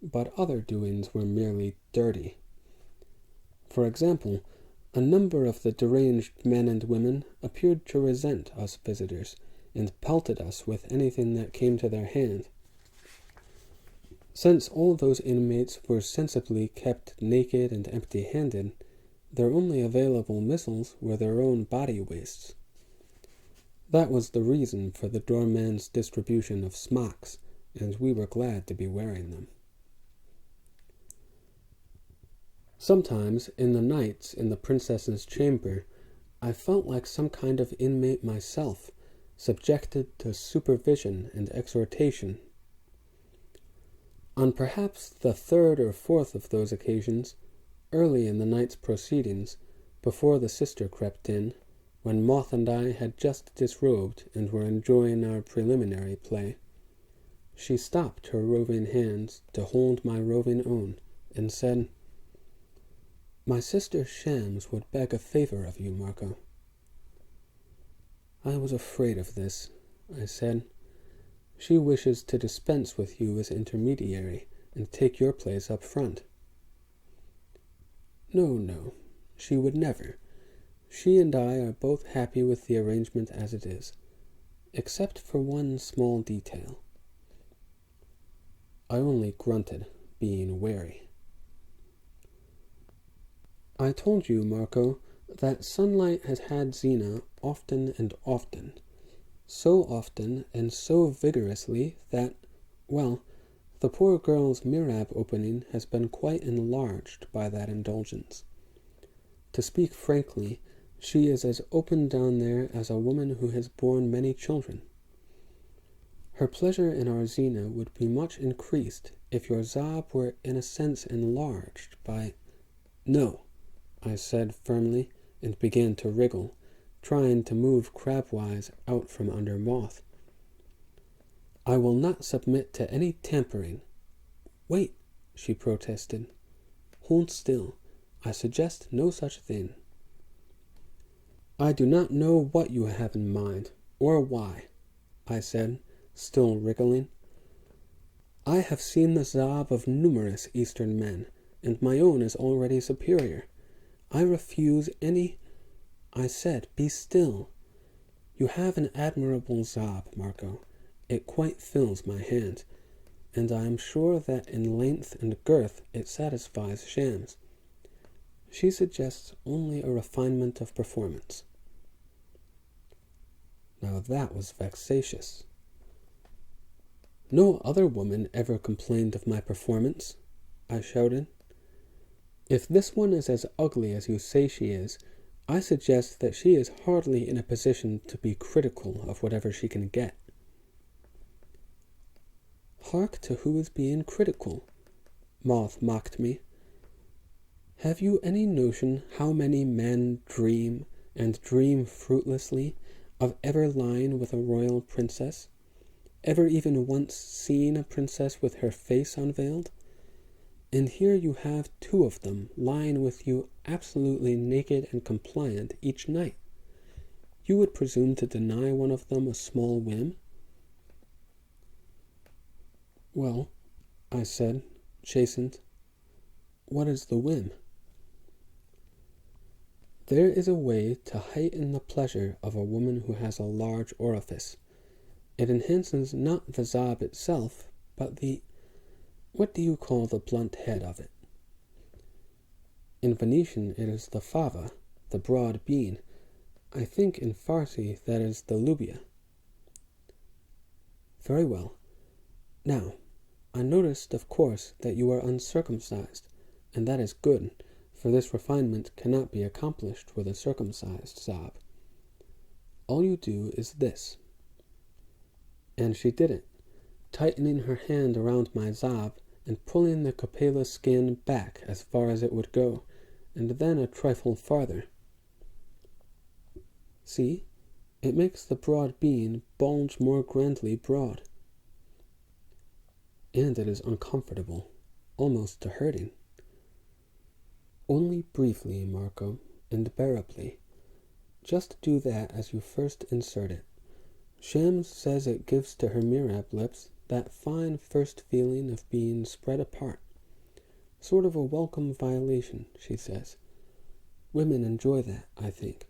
but other doings were merely dirty. For example, a number of the deranged men and women appeared to resent us visitors, and pelted us with anything that came to their hand. Since all those inmates were sensibly kept naked and empty-handed, their only available missiles were their own body wastes. That was the reason for the doorman's distribution of smocks, and we were glad to be wearing them. Sometimes, in the nights in the princess's chamber, I felt like some kind of inmate myself, subjected to supervision and exhortation. On perhaps the 3rd or 4th of those occasions, early in the night's proceedings, before the sister crept in, when Moth and I had just disrobed and were enjoying our preliminary play, she stopped her roving hands to hold my roving own, and said, "My sister Shams would beg a favor of you, Marco." "I was afraid of this," I said. "She wishes to dispense with you as intermediary, and take your place up front." No, she would never. She and I are both happy with the arrangement as it is, except for one small detail." I only grunted, being wary. "I told you, Marco, that Sunlight has had Zena often and often, so often and so vigorously that, well, the poor girl's mihrab opening has been quite enlarged by that indulgence. To speak frankly, she is as open down there as a woman who has borne many children. Her pleasure in our Zena would be much increased if your Zab were in a sense enlarged by—" "No," I said firmly, and began to wriggle, trying to move crabwise out from under Moth. "I will not submit to any tampering." "Wait," she protested. "Hold still. I suggest no such thing." "I do not know what you have in mind, or why," I said, still wriggling. "I have seen the zob of numerous Eastern men, and my own is already superior. I refuse any—" I said, "Be still. You have an admirable zob, Marco. It quite fills my hand, and I am sure that in length and girth it satisfies Shams. She suggests only a refinement of performance." Now that was vexatious. "No other woman ever complained of my performance," I shouted. "If this one is as ugly as you say she is, I suggest that she is hardly in a position to be critical of whatever she can get." "Hark to who is being critical," Moth mocked me. "Have you any notion how many men dream, and dream fruitlessly, of ever lying with a royal princess? Ever even once seen a princess with her face unveiled? And here you have two of them lying with you absolutely naked and compliant each night. You would presume to deny one of them a small whim?" "Well," I said, chastened, "what is the whim?" "There is a way to heighten the pleasure of a woman who has a large orifice. It enhances not the zob itself, but what do you call the blunt head of it?" "In Venetian it is the fava, the broad bean. I think in Farsi that is the lubia." "Very well. Now, I noticed, of course, that you are uncircumcised, and that is good, for this refinement cannot be accomplished with a circumcised zob. All you do is this." And she did it, tightening her hand around my zob and pulling the copula skin back as far as it would go, and then a trifle farther. "See, it makes the broad bean bulge more grandly broad. And it is uncomfortable, almost to hurting." "Only briefly, Marco, and bearably. Just do that as you first insert it. Shams says it gives to her mirab lips that fine first feeling of being spread apart. Sort of a welcome violation, she says. Women enjoy that, I think,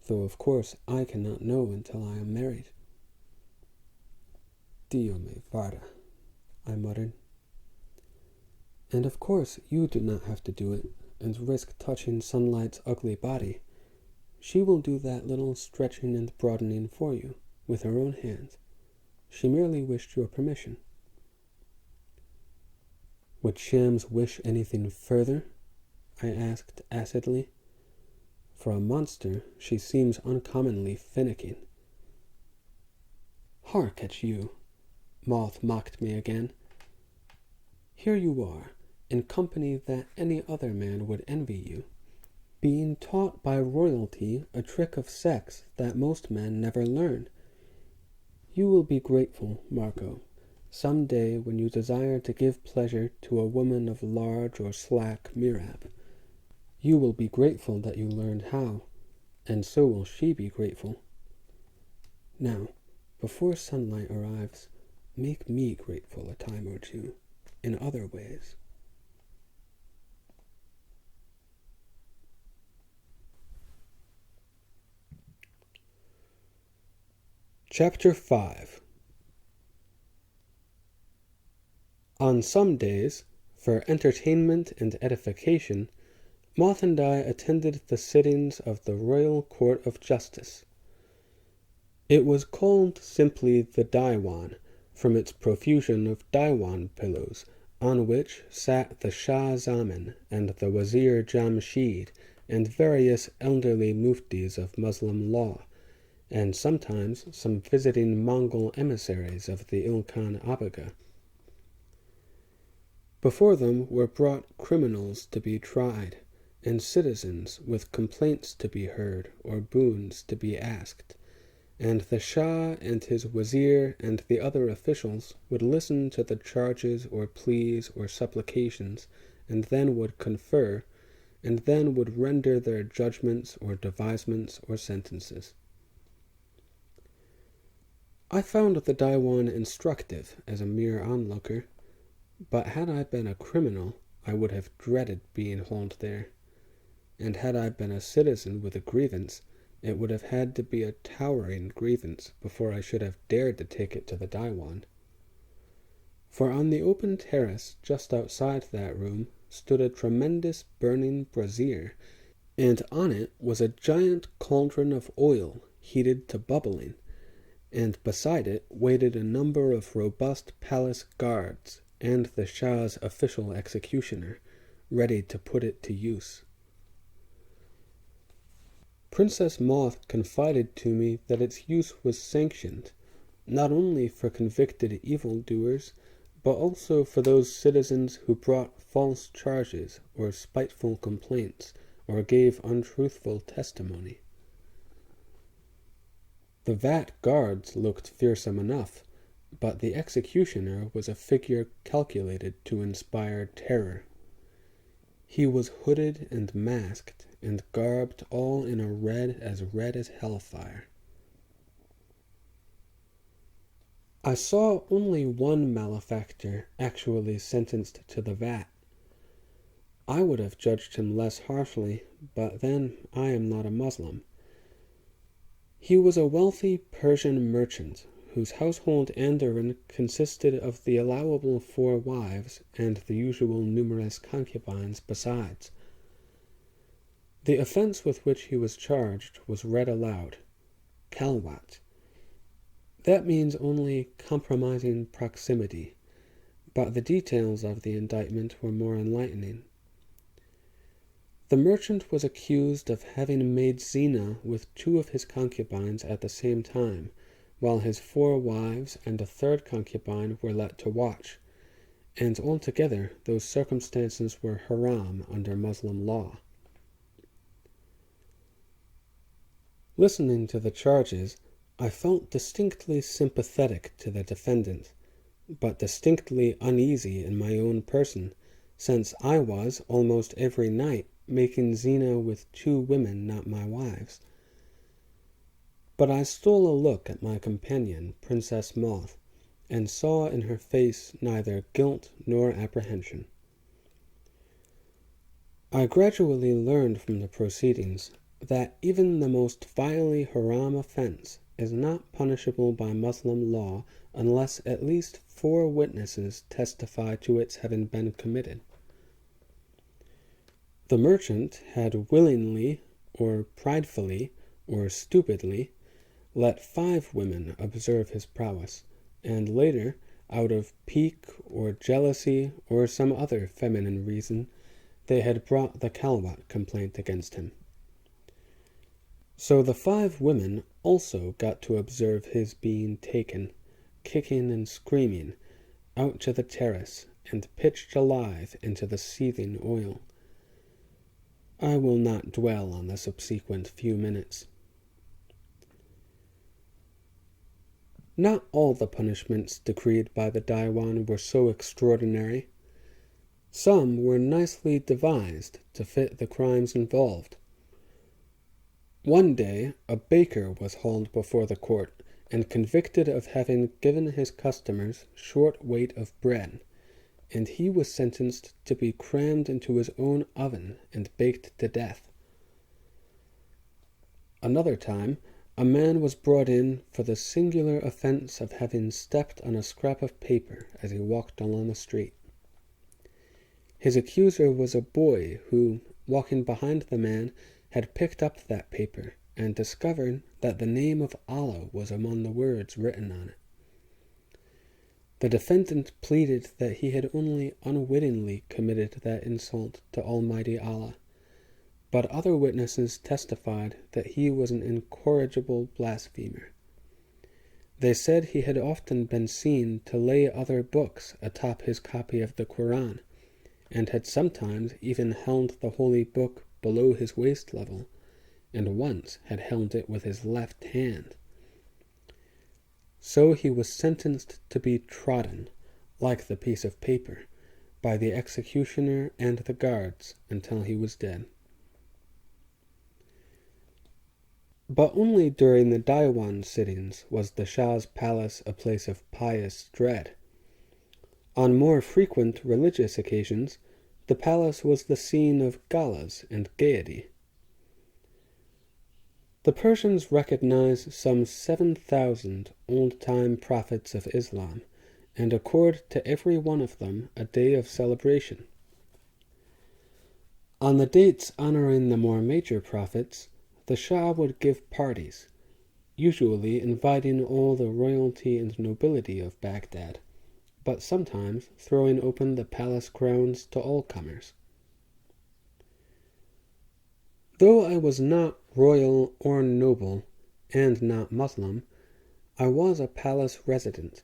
though of course I cannot know until I am married." "Dio me guarda," I muttered. "And of course you do not have to do it, and risk touching Sunlight's ugly body. She will do that little stretching and broadening for you, with her own hands. She merely wished your permission." "Would Shams wish anything further?" I asked acidly. For a monster, she seems uncommonly finicking. "Hark at you!" Moth mocked me again. "Here you are, in company that any other man would envy you, being taught by royalty a trick of sex that most men never learn. You will be grateful, Marco, some day when you desire to give pleasure to a woman of large or slack mirab. You will be grateful that you learned how, and so will she be grateful. Now, before Sunlight arrives, make me grateful a time or two, in other ways." Chapter 5. On some days, for entertainment and edification, Moth and I attended the sittings of the Royal Court of Justice. It was called simply the Diwan, from its profusion of Diwan pillows, on which sat the Shah Zaman and the Wazir Jamshid and various elderly muftis of Muslim law, and sometimes some visiting Mongol emissaries of the Ilkhan Abaga. Before them were brought criminals to be tried, and citizens with complaints to be heard or boons to be asked, and the Shah and his wazir and the other officials would listen to the charges or pleas or supplications, and then would confer, and then would render their judgments or devisements or sentences. I found the Diwan instructive as a mere onlooker, but had I been a criminal, I would have dreaded being hauled there, and had I been a citizen with a grievance, it would have had to be a towering grievance before I should have dared to take it to the Diwan. For on the open terrace just outside that room stood a tremendous burning brazier, and on it was a giant cauldron of oil heated to bubbling, and beside it waited a number of robust palace guards and the Shah's official executioner, ready to put it to use. Princess Moth confided to me that its use was sanctioned, not only for convicted evildoers, but also for those citizens who brought false charges or spiteful complaints, or gave untruthful testimony. The Vat guards looked fearsome enough, but the executioner was a figure calculated to inspire terror. He was hooded and masked, and garbed all in a red as hellfire. I saw only one malefactor actually sentenced to the vat. I would have judged him less harshly, but then I am not a Muslim. He was a wealthy Persian merchant, whose household andarin consisted of the allowable 4 wives and the usual numerous concubines besides. The offense with which he was charged was read aloud: Kalwat. That means only compromising proximity, but the details of the indictment were more enlightening. The merchant was accused of having made zina with 2 of his concubines at the same time, while his 4 wives and a 3rd concubine were let to watch, and altogether those circumstances were haram under Muslim law. Listening to the charges, I felt distinctly sympathetic to the defendant, but distinctly uneasy in my own person, since I was, almost every night, making zina with 2 women not my wives. But I stole a look at my companion, Princess Moth, and saw in her face neither guilt nor apprehension. I gradually learned from the proceedings that even the most vilely haram offense is not punishable by Muslim law unless at least 4 witnesses testify to its having been committed. The merchant had willingly, or pridefully, or stupidly, let 5 women observe his prowess, and later, out of pique or jealousy or some other feminine reason, they had brought the Kalwat complaint against him. So the 5 women also got to observe his being taken, kicking and screaming, out to the terrace, and pitched alive into the seething oil. I will not dwell on the subsequent few minutes. Not all the punishments decreed by the Diwan were so extraordinary. Some were nicely devised to fit the crimes involved. One day a baker was hauled before the court and convicted of having given his customers short weight of bread, and he was sentenced to be crammed into his own oven and baked to death. Another time, a man was brought in for the singular offense of having stepped on a scrap of paper as he walked along the street. His accuser was a boy who, walking behind the man, had picked up that paper and discovered that the name of Allah was among the words written on it. The defendant pleaded that he had only unwittingly committed that insult to Almighty Allah, but other witnesses testified that he was an incorrigible blasphemer. They said he had often been seen to lay other books atop his copy of the Quran, and had sometimes even held the holy book below his waist level, and once had held it with his left hand. So he was sentenced to be trodden, like the piece of paper, by the executioner and the guards until he was dead. But only during the Diwan sittings was the Shah's palace a place of pious dread. On more frequent religious occasions, the palace was the scene of galas and gaiety. The Persians recognize some 7,000 old-time prophets of Islam and accord to every one of them a day of celebration. On the dates honoring the more major prophets, the Shah would give parties, usually inviting all the royalty and nobility of Baghdad, but sometimes throwing open the palace grounds to all comers. Though I was not royal or noble, and not Muslim, I was a palace resident,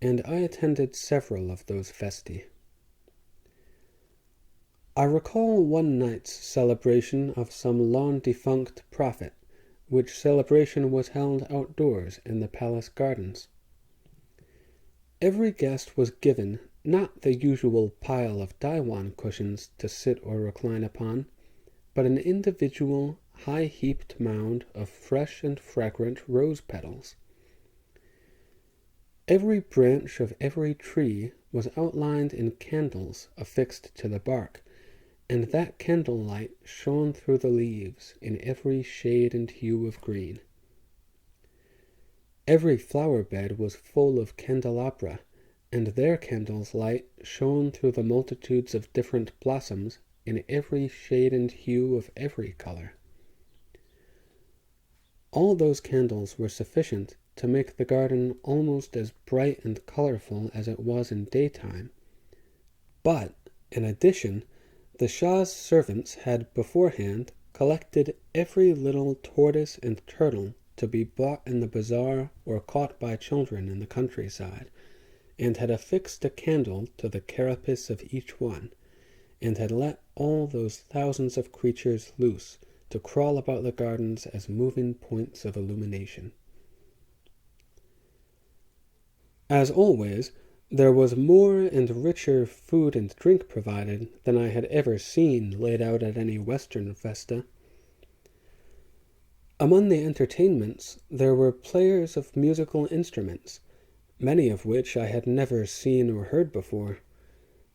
and I attended several of those festi. I recall one night's celebration of some long-defunct prophet, which celebration was held outdoors in the palace gardens. Every guest was given not the usual pile of Diwan cushions to sit or recline upon, but an individual, high-heaped mound of fresh and fragrant rose petals. Every branch of every tree was outlined in candles affixed to the bark, and that candlelight shone through the leaves in every shade and hue of green. Every flower bed was full of candelabra, and their candles' light shone through the multitudes of different blossoms in every shade and hue of every color. All those candles were sufficient to make the garden almost as bright and colorful as it was in daytime. But, in addition, the Shah's servants had beforehand collected every little tortoise and turtle to be bought in the bazaar or caught by children in the countryside, and had affixed a candle to the carapace of each one, and had let all those thousands of creatures loose to crawl about the gardens as moving points of illumination. As always, there was more and richer food and drink provided than I had ever seen laid out at any Western festa. Among the entertainments there were players of musical instruments, many of which I had never seen or heard before,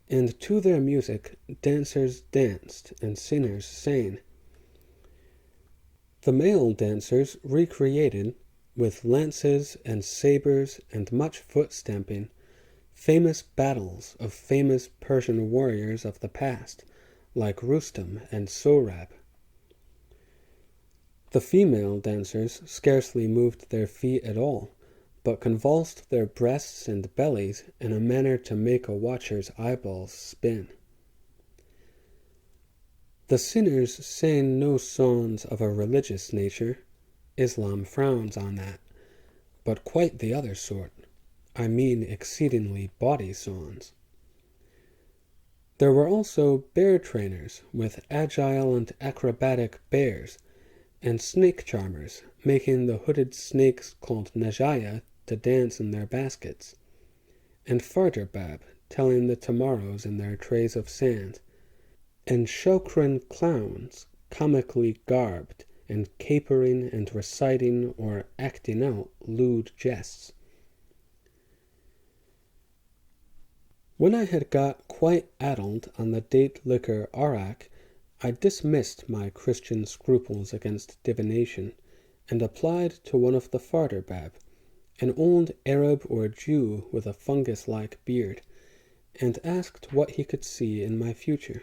and to their music dancers danced and singers sang. The male dancers recreated, with lances and sabers and much foot-stamping, famous battles of famous Persian warriors of the past, like Rustam and Sohrab. The female dancers scarcely moved their feet at all, but convulsed their breasts and bellies in a manner to make a watcher's eyeballs spin. The singers sang no songs of a religious nature. Islam frowns on that, but quite the other sort. I mean exceedingly bawdy songs. There were also bear trainers with agile and acrobatic bears, and snake charmers making the hooded snakes called Najaya to dance in their baskets, and Farderbab telling the tomorrows in their trays of sand, and Shokran clowns comically garbed and capering and reciting or acting out lewd jests. When I had got quite addled on the date liquor arak, I dismissed my Christian scruples against divination, and applied to one of the Farderbab, an old Arab or Jew with a fungus-like beard, and asked what he could see in my future.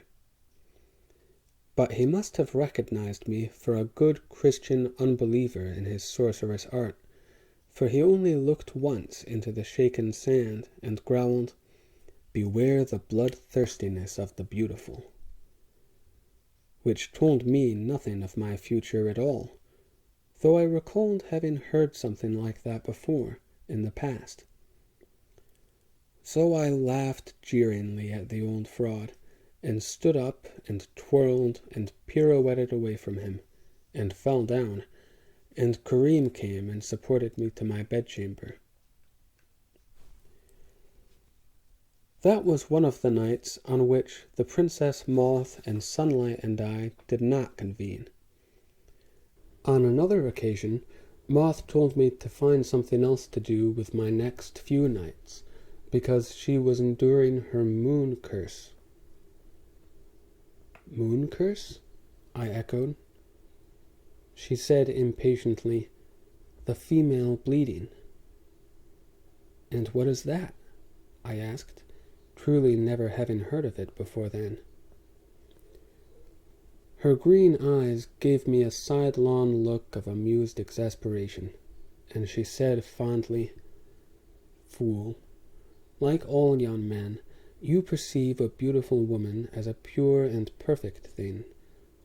But he must have recognized me for a good Christian unbeliever in his sorcerous art, for he only looked once into the shaken sand and growled, "Beware the bloodthirstiness of the beautiful," which told me nothing of my future at all, though I recalled having heard something like that before, in the past. So I laughed jeeringly at the old fraud, and stood up and twirled and pirouetted away from him, and fell down, and Kareem came and supported me to my bedchamber. That was one of the nights on which the Princess Moth and Sunlight and I did not convene. On another occasion, Moth told me to find something else to do with my next few nights, because she was enduring her moon curse. Moon curse? I echoed. She said impatiently, "The female bleeding." "And what is that?" I asked, truly never having heard of it before then. Her green eyes gave me a sidelong look of amused exasperation, and she said fondly, "Fool, like all young men, you perceive a beautiful woman as a pure and perfect thing,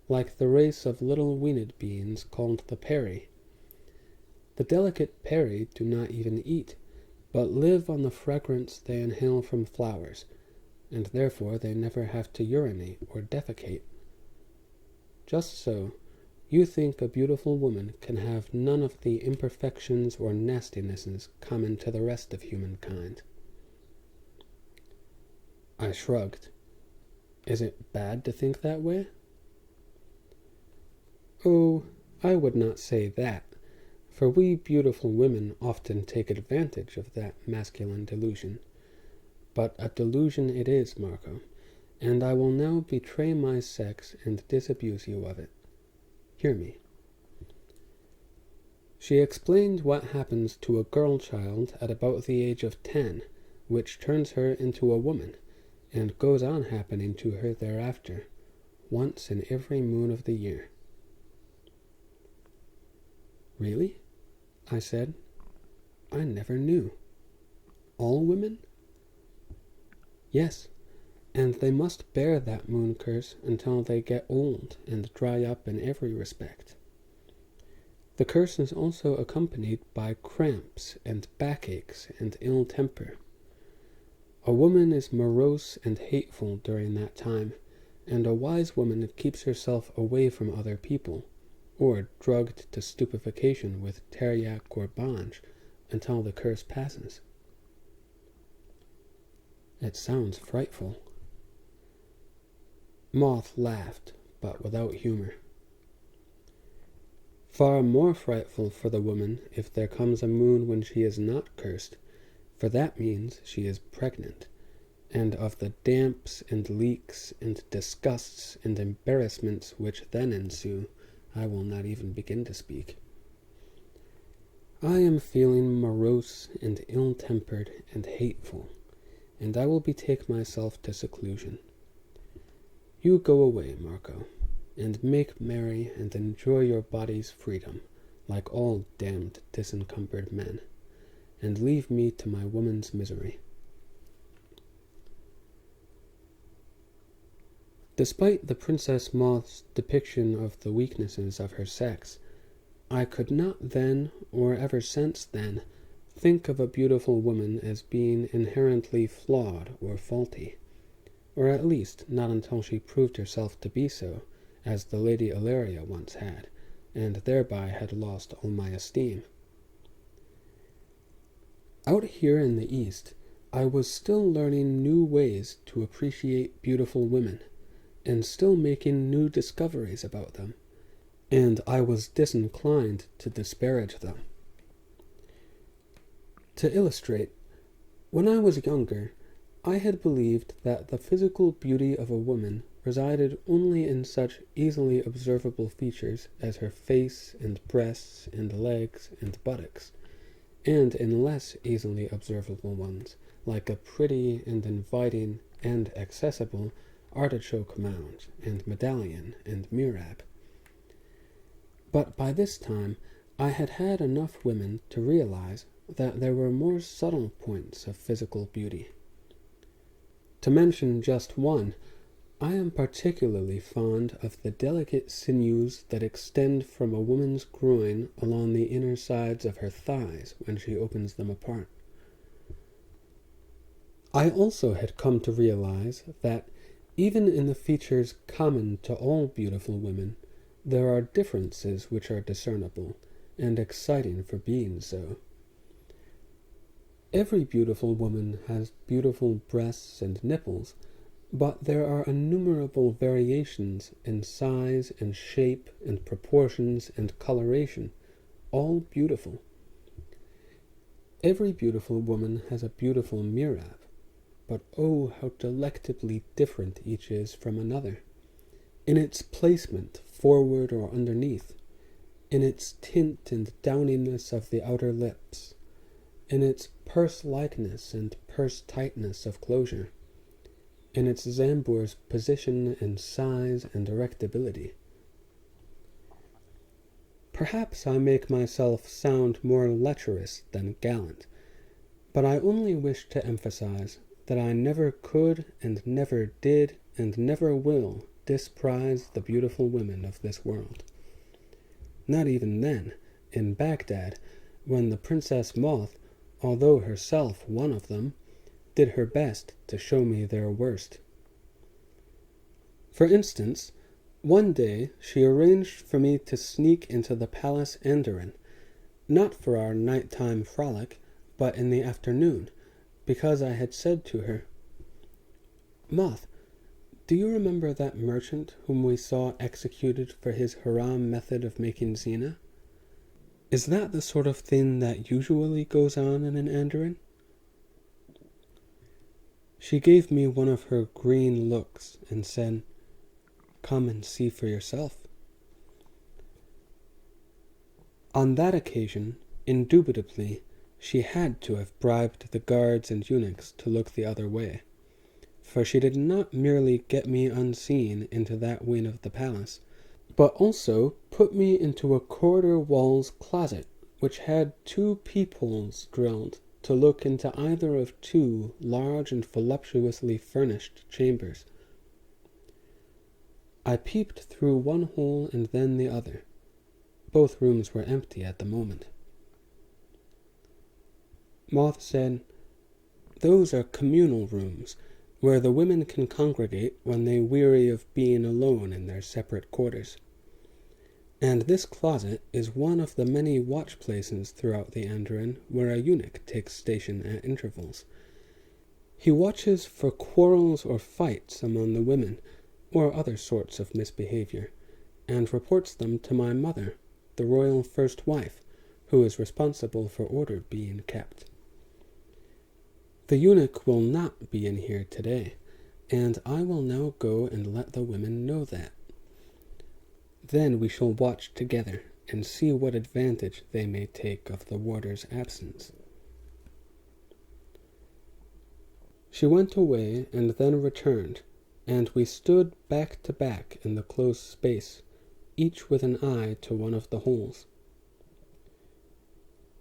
like the race of little winged beings called the peri. The delicate peri do not even eat, but live on the fragrance they inhale from flowers, and therefore they never have to urinate or defecate. Just so, you think a beautiful woman can have none of the imperfections or nastinesses common to the rest of humankind." I shrugged. "Is it bad to think that way?" "Oh, I would not say that, for we beautiful women often take advantage of that masculine delusion. But a delusion it is, Marco, and I will now betray my sex and disabuse you of it. Hear me." She explained what happens to a girl child at about the age of 10, which turns her into a woman, and goes on happening to her thereafter, once in every moon of the year. "Really?" I said. "I never knew. All women?" "Yes, and they must bear that moon curse until they get old and dry up in every respect. The curse is also accompanied by cramps and backaches and ill temper. A woman is morose and hateful during that time, and a wise woman keeps herself away from other people, or drugged to stupefaction with teriac or banj until the curse passes." "It sounds frightful." Moth laughed, but without humor. "Far more frightful for the woman if there comes a moon when she is not cursed, for that means she is pregnant, and of the damps and leaks and disgusts and embarrassments which then ensue, I will not even begin to speak. I am feeling morose and ill-tempered and hateful, and I will betake myself to seclusion. You go away, Marco, and make merry and enjoy your body's freedom, like all damned disencumbered men, and leave me to my woman's misery." Despite the Princess Moth's depiction of the weaknesses of her sex, I could not then, or ever since then, think of a beautiful woman as being inherently flawed or faulty, or at least not until she proved herself to be so, as the Lady Ilaria once had, and thereby had lost all my esteem. Out here in the East, I was still learning new ways to appreciate beautiful women, and still making new discoveries about them, and I was disinclined to disparage them. To illustrate, when I was younger, I had believed that the physical beauty of a woman resided only in such easily observable features as her face and breasts and legs and buttocks, and in less easily observable ones, like a pretty and inviting and accessible artichoke mound and medallion and mihrab. But by this time I had had enough women to realize that there were more subtle points of physical beauty. To mention just one, I am particularly fond of the delicate sinews that extend from a woman's groin along the inner sides of her thighs when she opens them apart. I also had come to realize that Even in the features common to all beautiful women, there are differences which are discernible, and exciting for being so. Every beautiful woman has beautiful breasts and nipples, but there are innumerable variations in size and shape and proportions and coloration, all beautiful. Every beautiful woman has a beautiful mirab, but oh, how delectably different each is from another, in its placement, forward or underneath, in its tint and downiness of the outer lips, in its purse-likeness and purse-tightness of closure, in its zambour's position and size and erectability. Perhaps I make myself sound more lecherous than gallant, but I only wish to emphasize that I never could and never did and never will disprize the beautiful women of this world. Not even then, in Baghdad, when the Princess Moth, although herself one of them, did her best to show me their worst. For instance, one day she arranged for me to sneak into the palace Andarin, not for our nighttime frolic, but in the afternoon, because I had said to her, "Moth, do you remember that merchant whom we saw executed for his haram method of making zina? Is that the sort of thing that usually goes on in an Andarin?" She gave me one of her green looks and said, "Come and see for yourself." On that occasion, indubitably, she had to have bribed the guards and eunuchs to look the other way, for she did not merely get me unseen into that wing of the palace, but also put me into a corridor-wall's closet, which had 2 peepholes drilled to look into either of 2 large and voluptuously furnished chambers. I peeped through one hole and then the other. Both rooms were empty at the moment. Moth said, "Those are communal rooms, where the women can congregate when they weary of being alone in their separate quarters. And this closet is one of the many watch places throughout the Andarin where a eunuch takes station at intervals. He watches for quarrels or fights among the women, or other sorts of misbehavior, and reports them to my mother, the royal first wife, who is responsible for order being kept. The eunuch will not be in here today, and I will now go and let the women know that. Then we shall watch together and see what advantage they may take of the warder's absence." She went away and then returned, and we stood back to back in the close space, each with an eye to one of the holes.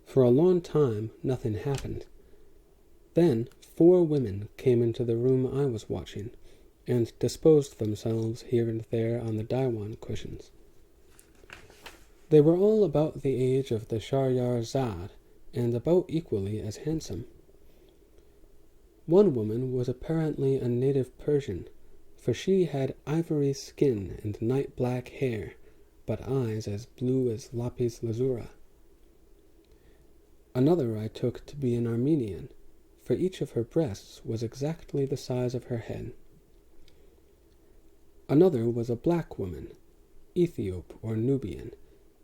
For a long time nothing happened. Then 4 women came into the room I was watching, and disposed themselves here and there on the diwan cushions. They were all about the age of the Shahryar-Zad, and about equally as handsome. One woman was apparently a native Persian, for she had ivory skin and night-black hair, but eyes as blue as lapis lazuli. Another I took to be an Armenian, for each of her breasts was exactly the size of her head. Another was a black woman, Ethiop or Nubian,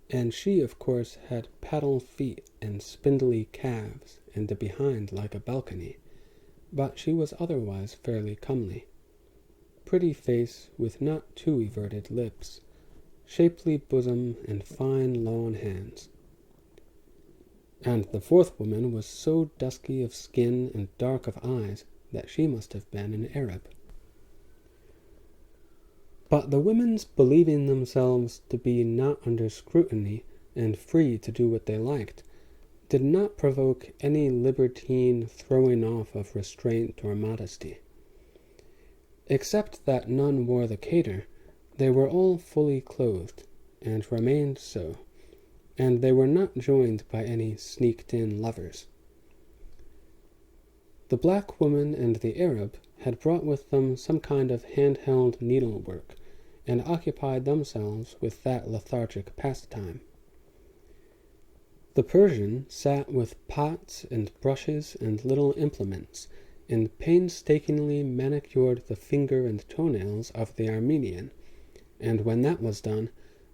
and she, of course, had paddle feet and spindly calves, and a behind like a balcony, but she was otherwise fairly comely. Pretty face with not too everted lips, shapely bosom, and fine long hands. And the 4th woman was so dusky of skin and dark of eyes that she must have been an Arab. But the women's believing themselves to be not under scrutiny and free to do what they liked did not provoke any libertine throwing off of restraint or modesty. Except that none wore the cater, they were all fully clothed, and remained so, and they were not joined by any sneaked-in lovers. The black woman and the Arab had brought with them some kind of handheld needlework, and occupied themselves with that lethargic pastime. The Persian sat with pots and brushes and little implements, and painstakingly manicured the finger and toenails of the Armenian, and when that was done,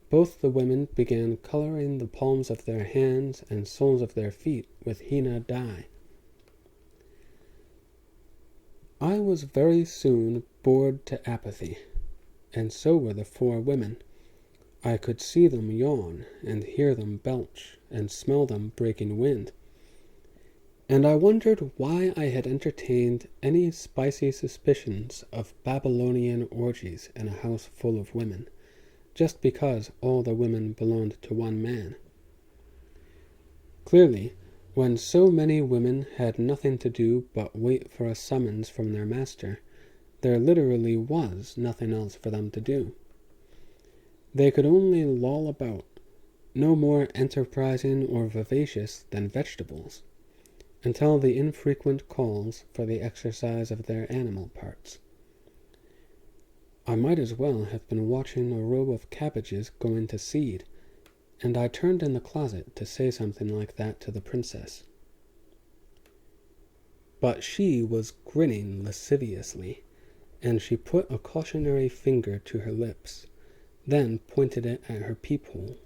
both the women began coloring the palms of their hands and soles of their feet with henna dye. I was very soon bored to apathy, and so were the four women. I could see them yawn, and hear them belch, and smell them breaking wind. And I wondered why I had entertained any spicy suspicions of Babylonian orgies in a house full of women, just because all the women belonged to one man. Clearly, when so many women had nothing to do but wait for a summons from their master, there literally was nothing else for them to do. They could only loll about, no more enterprising or vivacious than vegetables, until the infrequent calls for the exercise of their animal parts. I might as well have been watching a row of cabbages going to seed, and I turned in the closet to say something like that to the princess. But she was grinning lasciviously, and she put a cautionary finger to her lips, then pointed it at her peephole.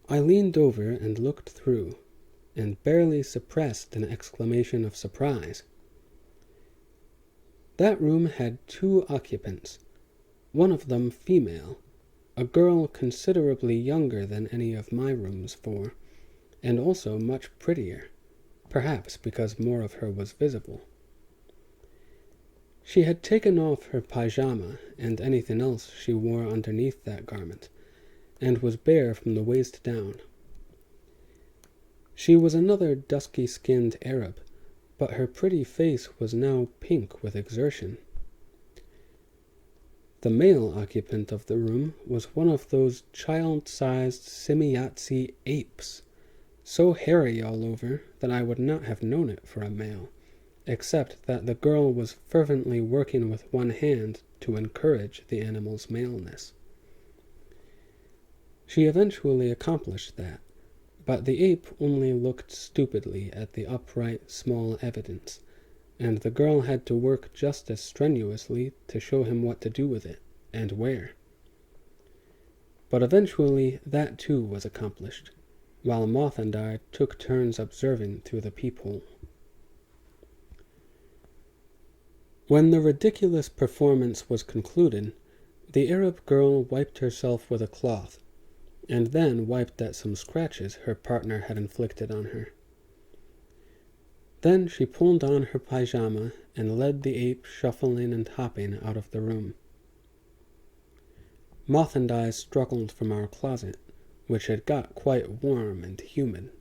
I leaned over and looked through, and barely suppressed an exclamation of surprise. That room had 2 occupants, one of them female, a girl considerably younger than any of my rooms 4, and also much prettier, perhaps because more of her was visible. She had taken off her pyjama and anything else she wore underneath that garment, and was bare from the waist down. She was another dusky-skinned Arab, but her pretty face was now pink with exertion. The male occupant of the room was one of those child-sized Simiatsi apes, so hairy all over that I would not have known it for a male, except that the girl was fervently working with one hand to encourage the animal's maleness. She eventually accomplished that, but the ape only looked stupidly at the upright, small evidence, and the girl had to work just as strenuously to show him what to do with it, and where. But eventually that too was accomplished, while Moth and I took turns observing through the peephole. When the ridiculous performance was concluded, the Arab girl wiped herself with a cloth, and then wiped at some scratches her partner had inflicted on her. Then she pulled on her pyjama and led the ape shuffling and hopping out of the room. Moth and I struggled from our closet, which had got quite warm and humid,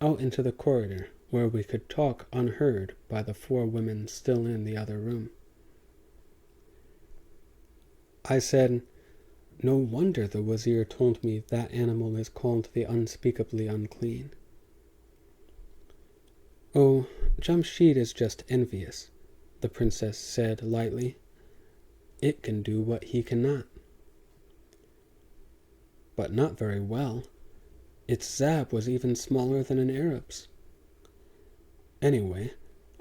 out into the corridor, where we could talk unheard by the 4 women still in the other room. I said, "No wonder the wazir told me that animal is called the unspeakably unclean." "Oh, Jamshid is just envious," the princess said lightly. "It can do what he cannot." "But not very well. Its zab was even smaller than an Arab's. Anyway,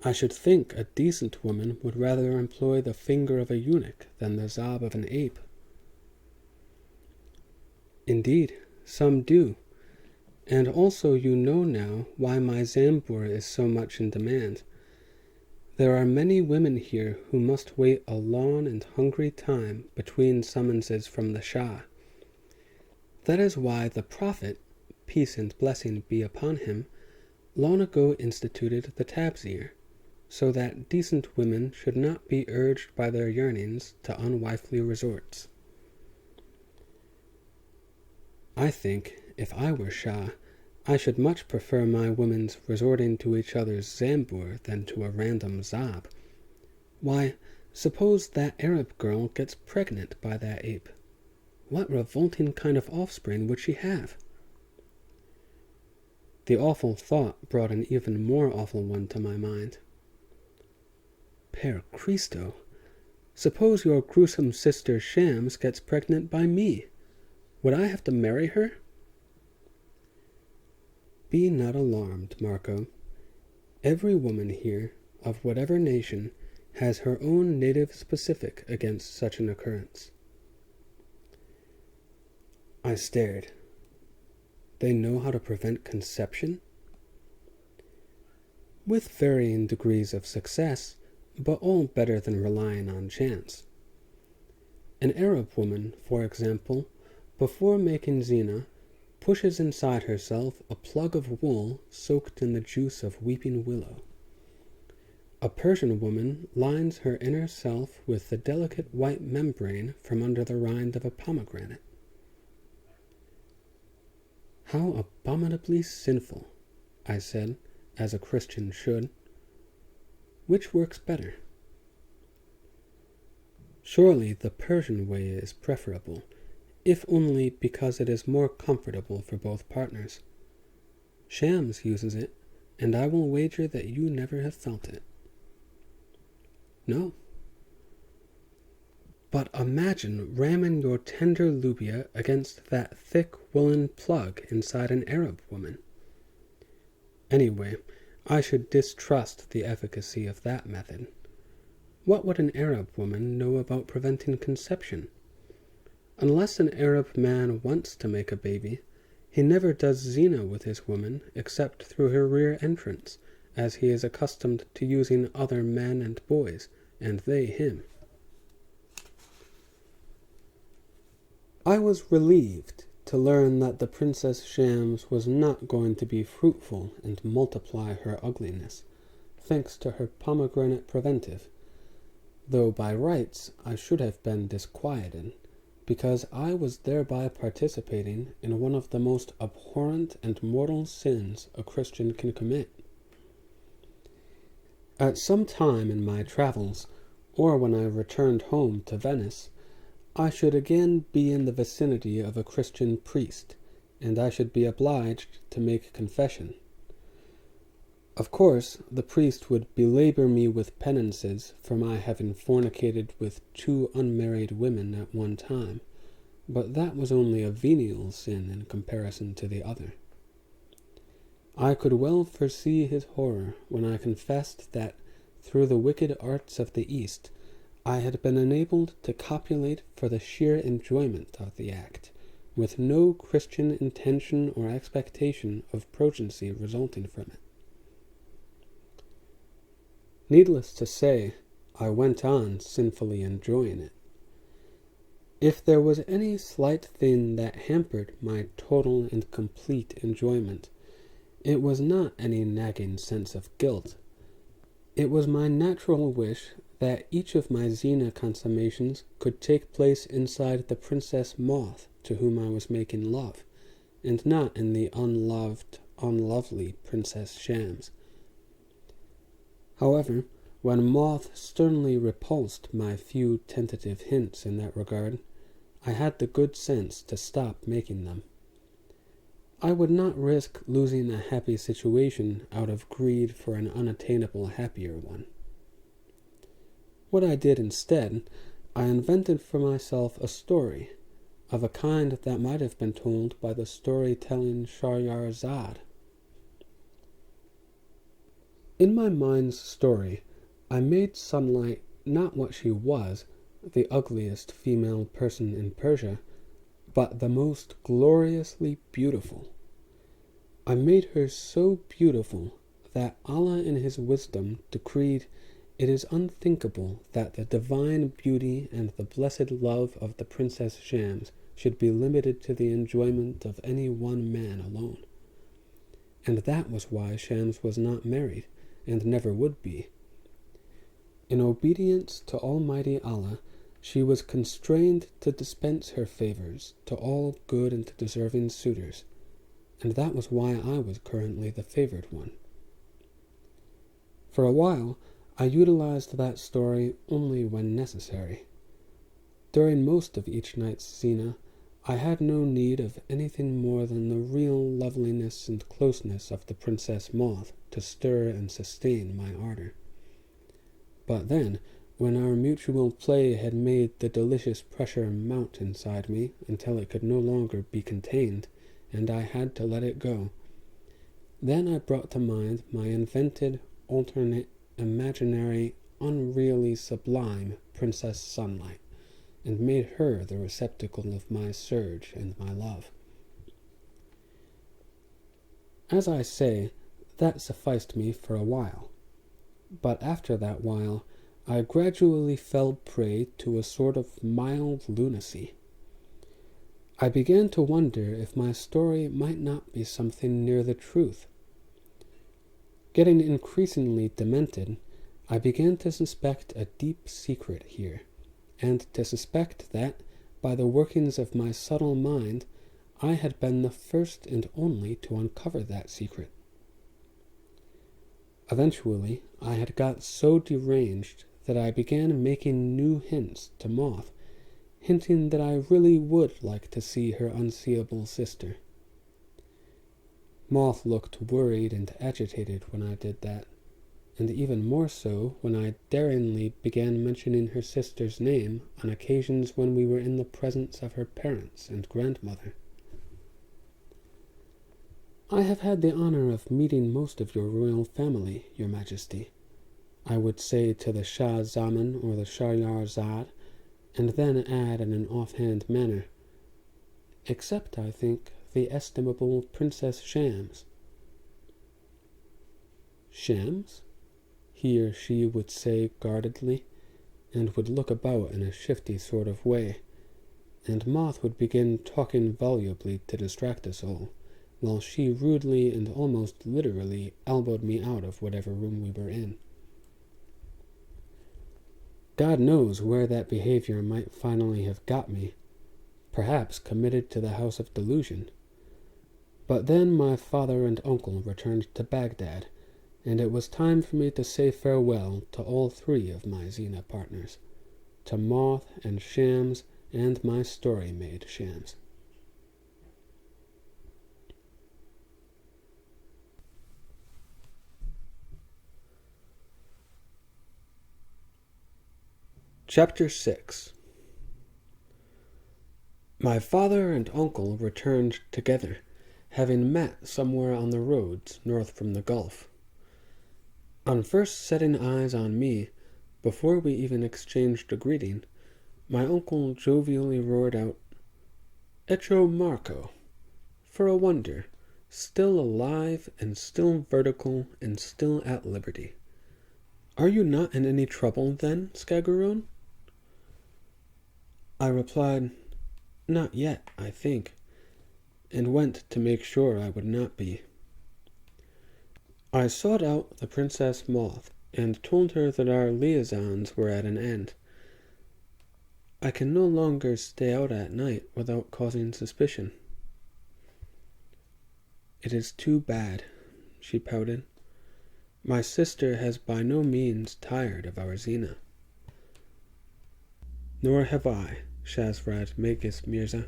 I should think a decent woman would rather employ the finger of a eunuch than the zab of an ape." "Indeed, some do. And also you know now why my Zambur is so much in demand. There are many women here who must wait a long and hungry time between summonses from the Shah. That is why the Prophet, peace and blessing be upon him, long ago instituted the tabzir, so that decent women should not be urged by their yearnings to unwifely resorts. I think, if I were Shah, I should much prefer my women's resorting to each other's Zambur than to a random Zab. Why, suppose that Arab girl gets pregnant by that ape. What revolting kind of offspring would she have? The awful thought brought an even more awful one to my mind. Per Cristo! Suppose your gruesome sister Shams gets pregnant by me. Would I have to marry her? Be not alarmed, Marco. Every woman here, of whatever nation, has her own native specific against such an occurrence. I stared. They know how to prevent conception? With varying degrees of success, but all better than relying on chance. An Arab woman, for example, before making zina, pushes inside herself a plug of wool soaked in the juice of weeping willow. A Persian woman lines her inner self with the delicate white membrane from under the rind of a pomegranate. How abominably sinful, I said, as a Christian should. Which works better? Surely the Persian way is preferable, if only because it is more comfortable for both partners. Shams uses it, and I will wager that you never have felt it. No. But imagine ramming your tender lubia against that thick woolen plug inside an Arab woman. Anyway, I should distrust the efficacy of that method. What would an Arab woman know about preventing conception? Unless an Arab man wants to make a baby, he never does zina with his woman except through her rear entrance, as he is accustomed to using other men and boys, and they him. I was relieved to learn that the Princess Shams was not going to be fruitful and multiply her ugliness, thanks to her pomegranate preventive, though by rights I should have been disquieted, because I was thereby participating in one of the most abhorrent and mortal sins a Christian can commit. At some time in my travels, or when I returned home to Venice, I should again be in the vicinity of a Christian priest, and I should be obliged to make confession. Of course, the priest would belabor me with penances for my having fornicated with 2 unmarried women at one time, but that was only a venial sin in comparison to the other. I could well foresee his horror when I confessed that, through the wicked arts of the East, I had been enabled to copulate for the sheer enjoyment of the act, with no Christian intention or expectation of progency resulting from it. Needless to say, I went on sinfully enjoying it. If there was any slight thing that hampered my total and complete enjoyment, it was not any nagging sense of guilt. It was my natural wish that each of my zina consummations could take place inside the Princess Moth to whom I was making love, and not in the unloved, unlovely Princess Shams. However, when Moth sternly repulsed my few tentative hints in that regard, I had the good sense to stop making them. I would not risk losing a happy situation out of greed for an unattainable happier one. What I did instead, I invented for myself a story, of a kind that might have been told by the storytelling Shahrazad. In my mind's story, I made Sunlight not what she was, the ugliest female person in Persia, but the most gloriously beautiful. I made her so beautiful that Allah in his wisdom decreed it is unthinkable that the divine beauty and the blessed love of the Princess Shams should be limited to the enjoyment of any one man alone. And that was why Shams was not married, and never would be. In obedience to Almighty Allah, she was constrained to dispense her favors to all good and deserving suitors, and that was why I was currently the favored one. For a while, I utilized that story only when necessary. During most of each night's zina, I had no need of anything more than the real loveliness and closeness of the Princess Moth to stir and sustain my ardor. But then, when our mutual play had made the delicious pressure mount inside me until it could no longer be contained, and I had to let it go, then I brought to mind my invented, alternate, imaginary, unreally sublime Princess Sunlight, and made her the receptacle of my surge and my love. As I say, that sufficed me for a while. But after that while, I gradually fell prey to a sort of mild lunacy. I began to wonder if my story might not be something near the truth. Getting increasingly demented, I began to suspect a deep secret here, and to suspect that, by the workings of my subtle mind, I had been the first and only to uncover that secret. Eventually, I had got so deranged that I began making new hints to Moth, hinting that I really would like to see her unseeable sister. Moth looked worried and agitated when I did that, and even more so when I daringly began mentioning her sister's name on occasions when we were in the presence of her parents and grandmother. "I have had the honor of meeting most of your royal family, your majesty," I would say to the Shah Zaman or the Shahryar-Zad, and then add in an offhand manner, "except, I think, the estimable Princess Shams." "Shams?" he or she would say guardedly, and would look about in a shifty sort of way, and Moth would begin talking volubly to distract us all, while she rudely and almost literally elbowed me out of whatever room we were in. God knows where that behavior might finally have got me, perhaps committed to the House of Delusion. But then my father and uncle returned to Baghdad, and it was time for me to say farewell to all three of my Xena partners, to Moth and Shams and my story-maid Shams. Chapter 6. My father and uncle returned together, having met somewhere on the roads north from the Gulf. On first setting eyes on me, before we even exchanged a greeting, my uncle jovially roared out, "Echo Marco! For a wonder, still alive and still vertical and still at liberty. Are you not in any trouble, then, Skagaroon?" I replied, "Not yet, I think," and went to make sure I would not be. I sought out the Princess Moth, and told her that our liaisons were at an end. I can no longer stay out at night without causing suspicion. "It is too bad," she pouted. "My sister has by no means tired of our Xena." "Nor have I, Shazrad Magus Mirza,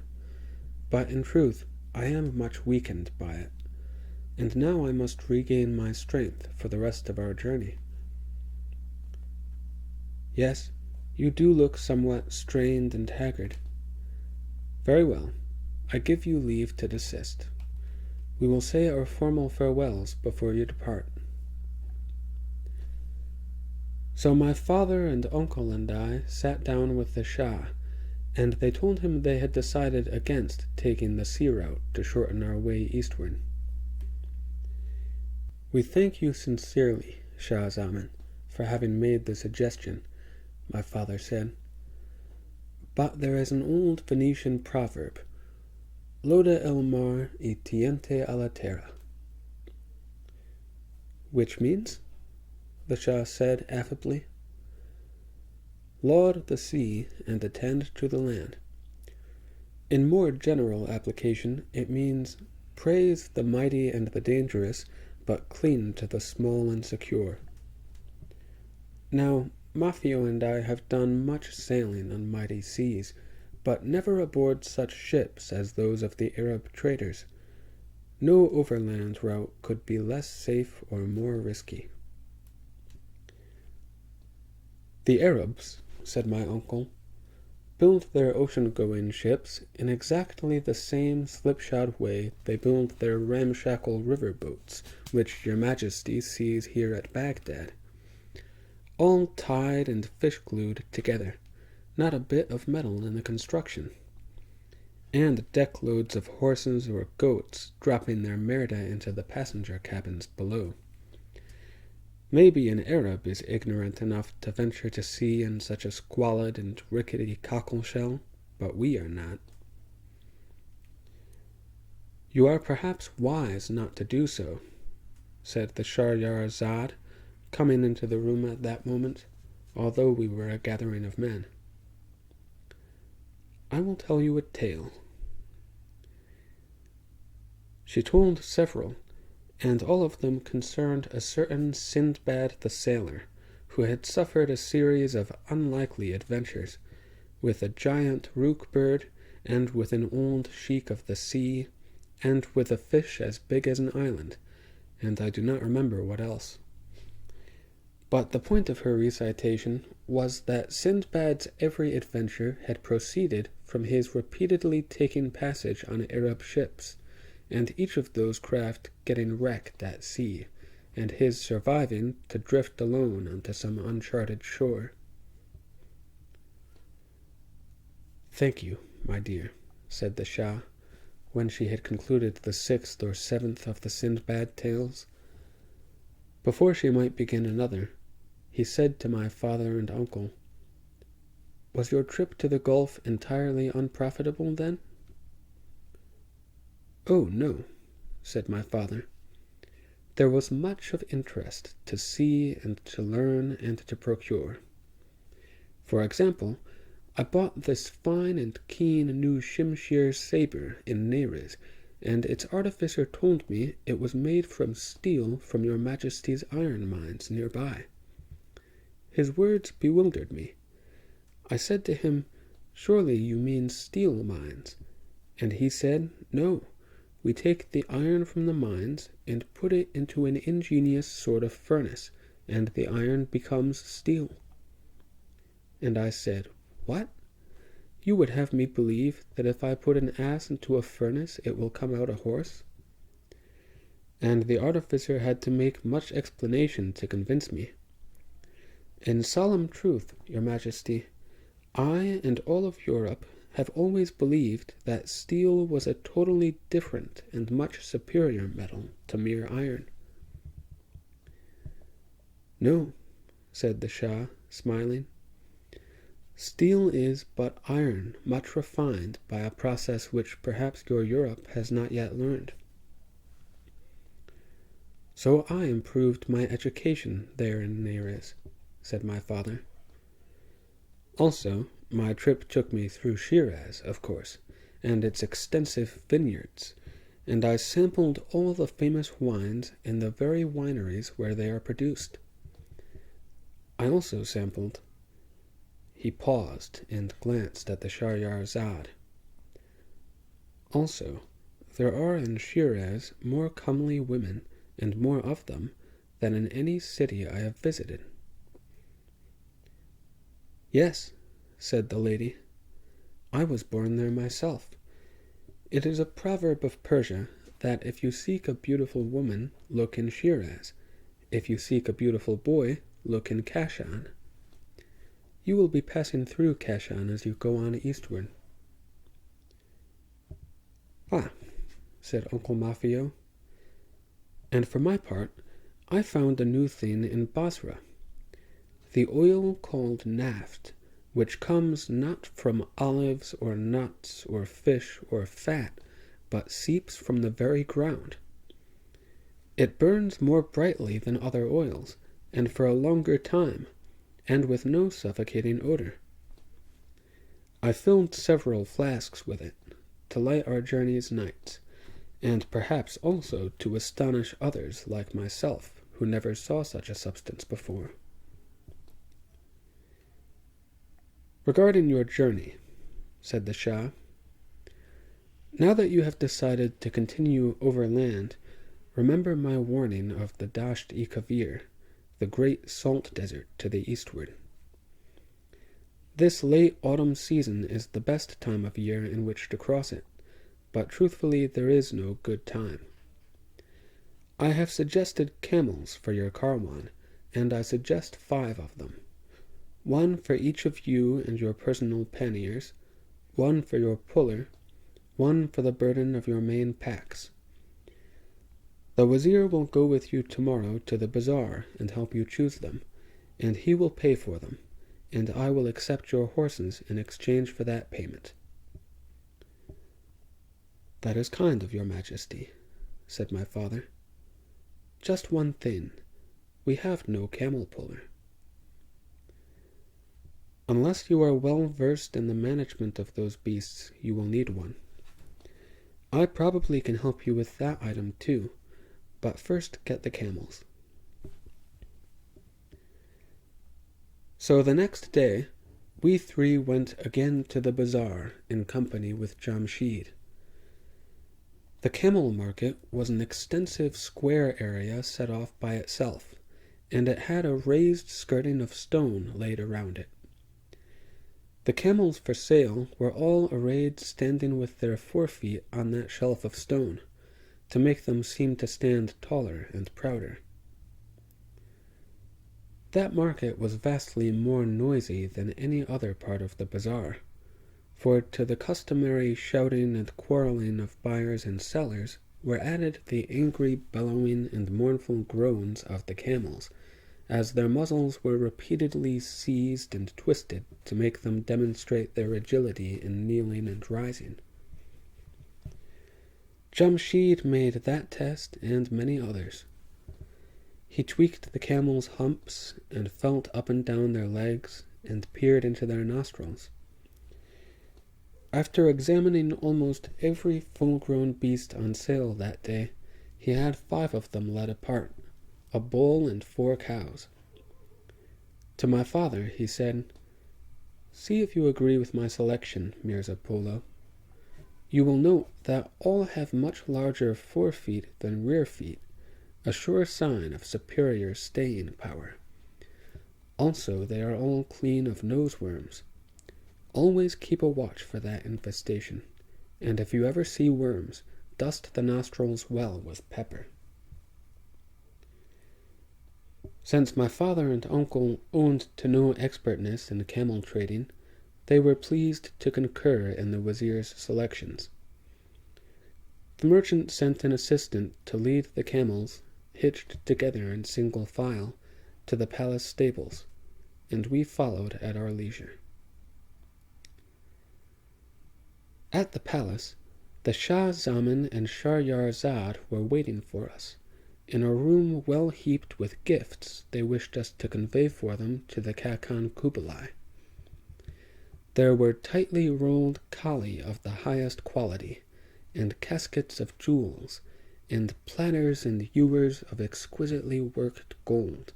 but in truth I am much weakened by it, and now I must regain my strength for the rest of our journey." "Yes, you do look somewhat strained and haggard. Very well, I give you leave to desist. We will say our formal farewells before you depart." So my father and uncle and I sat down with the Shah, and they told him they had decided against taking the sea route to shorten our way eastward. "We thank you sincerely, Shah Zaman, for having made the suggestion," my father said. "But there is an old Venetian proverb, Loda el mar y tiente a la terra." "Which means?" the Shah said affably. "Laud the sea and attend to the land. In more general application, it means praise the mighty and the dangerous, but cling to the small and secure. Now, Maffio and I have done much sailing on mighty seas, but never aboard such ships as those of the Arab traders. No overland route could be less safe or more risky." "The Arabs," said my uncle, "build their ocean-going ships in exactly the same slipshod way they build their ramshackle river boats, which your Majesty sees here at Baghdad. All tied and fish-glued together, not a bit of metal in the construction. And deck-loads of horses or goats dropping their merda into the passenger cabins below. Maybe an Arab is ignorant enough to venture to sea in such a squalid and rickety cockleshell, but we are not." "You are perhaps wise not to do so," said the Shahryar-Zad, coming into the room at that moment, although we were a gathering of men. "I will tell you a tale." She told several, and all of them concerned a certain Sindbad the sailor, who had suffered a series of unlikely adventures, with a giant rook-bird, and with an old sheik of the sea, and with a fish as big as an island, and I do not remember what else. But the point of her recitation was that Sindbad's every adventure had proceeded from his repeatedly taking passage on Arab ships, and each of those craft getting wrecked at sea, and his surviving to drift alone onto some uncharted shore. "Thank you, my dear," said the Shah, when she had concluded the 6th or 7th of the Sindbad tales. Before she might begin another, he said to my father and uncle, "Was your trip to the Gulf entirely unprofitable, then?" "Oh, no," said my father. "There was much of interest to see and to learn and to procure. For example, I bought this fine and keen new Shimshir saber in Neriz, and its artificer told me it was made from steel from your Majesty's iron mines nearby. His words bewildered me. I said to him, 'Surely you mean steel mines?' And he said, 'No. We take the iron from the mines and put it into an ingenious sort of furnace, and the iron becomes steel.' And I said, 'What? You would have me believe that if I put an ass into a furnace it will come out a horse?' And the artificer had to make much explanation to convince me. In solemn truth, your Majesty, I and all of Europe have always believed that steel was a totally different and much superior metal to mere iron." "No," said the Shah, smiling. "Steel is but iron much refined by a process which perhaps your Europe has not yet learned." "So I improved my education there in Neriz," said my father. "Also, my trip took me through Shiraz, of course, and its extensive vineyards, and I sampled all the famous wines in the very wineries where they are produced. I also sampled—" He paused and glanced at the Shahryar-Zad. "Also, there are in Shiraz more comely women, and more of them, than in any city I have visited." "Yes," said the lady, "I was born there myself. It is a proverb of Persia that if you seek a beautiful woman, look in Shiraz. If you seek a beautiful boy, look in Kashan. You will be passing through Kashan as you go on eastward." "Ah," said Uncle Maffeo. "And for my part, I found a new thing in Basra. The oil called naft, which comes not from olives or nuts or fish or fat, but seeps from the very ground. It burns more brightly than other oils, and for a longer time, and with no suffocating odor. I filled several flasks with it, to light our journey's nights, and perhaps also to astonish others like myself, who never saw such a substance before." "Regarding your journey," said the Shah, "now that you have decided to continue overland, remember my warning of the Dasht-i-Kavir, the great salt desert to the eastward. This late autumn season is the best time of year in which to cross it, but truthfully there is no good time. I have suggested camels for your caravan, and I suggest 5 of them. 1 for each of you and your personal panniers, 1 for your puller, 1 for the burden of your main packs. The wazir will go with you tomorrow to the bazaar and help you choose them, and he will pay for them, and I will accept your horses in exchange for that payment." "That is kind of your majesty," said my father. "Just one thing. We have no camel puller." "Unless you are well versed in the management of those beasts, you will need one. I probably can help you with that item too, but first get the camels." So the next day, we 3 went again to the bazaar in company with Jamshid. The camel market was an extensive square area set off by itself, and it had a raised skirting of stone laid around it. The camels for sale were all arrayed standing with their forefeet on that shelf of stone, to make them seem to stand taller and prouder. That market was vastly more noisy than any other part of the bazaar, for to the customary shouting and quarreling of buyers and sellers were added the angry bellowing and mournful groans of the camels, as their muzzles were repeatedly seized and twisted to make them demonstrate their agility in kneeling and rising. Jamshid made that test and many others. He tweaked the camels' humps and felt up and down their legs and peered into their nostrils. After examining almost every full-grown beast on sale that day, he had 5 of them led apart, a bull and 4 cows. To my father he said, "See if you agree with my selection, Mirza Polo. You will note that all have much larger forefeet than rear feet, a sure sign of superior staying power. Also, they are all clean of noseworms. Always keep a watch for that infestation, and if you ever see worms, dust the nostrils well with pepper." Since my father and uncle owned to no expertness in camel trading, they were pleased to concur in the wazir's selections. The merchant sent an assistant to lead the camels, hitched together in single file, to the palace stables, and we followed at our leisure. At the palace, the Shah Zaman and Shahryar were waiting for us, in a room well heaped with gifts they wished us to convey for them to the Khakan Kublai. There were tightly rolled kali of the highest quality, and caskets of jewels, and platters and ewers of exquisitely worked gold,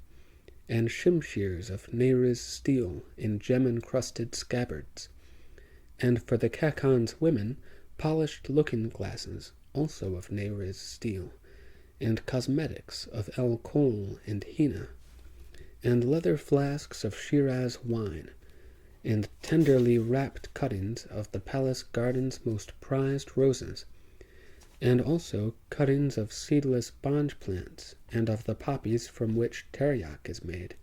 and shimshirs of Nehriz steel in gem-encrusted scabbards, and for the Khakan's women, polished looking-glasses, also of Nehriz steel, and cosmetics of El-Kol and Hina, and leather flasks of Shiraz wine, and tenderly wrapped cuttings of the palace garden's most prized roses, and also cuttings of seedless banj plants, and of the poppies from which teriyak is made.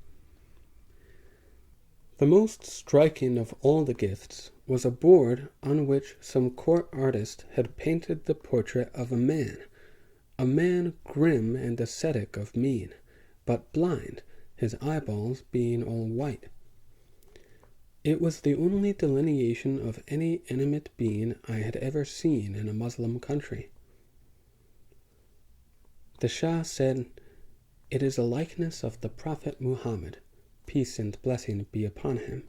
The most striking of all the gifts was a board on which some court artist had painted the portrait of a man grim and ascetic of mien, but blind, his eyeballs being all white. It was the only delineation of any animate being I had ever seen in a Muslim country. The Shah said, "It is a likeness of the Prophet Muhammad, peace and blessing be upon him.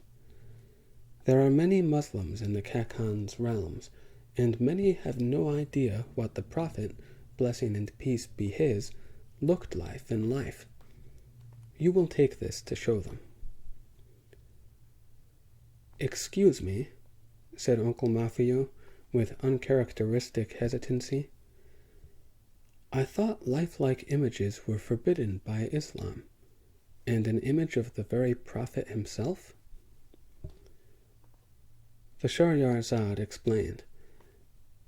There are many Muslims in the Khakan's realms, and many have no idea what the Prophet, blessing and peace be his, looked like in life. You will take this to show them." "Excuse me," said Uncle Mafio, with uncharacteristic hesitancy. "I thought lifelike images were forbidden by Islam, and an image of the very Prophet himself?" The Shahrazad explained,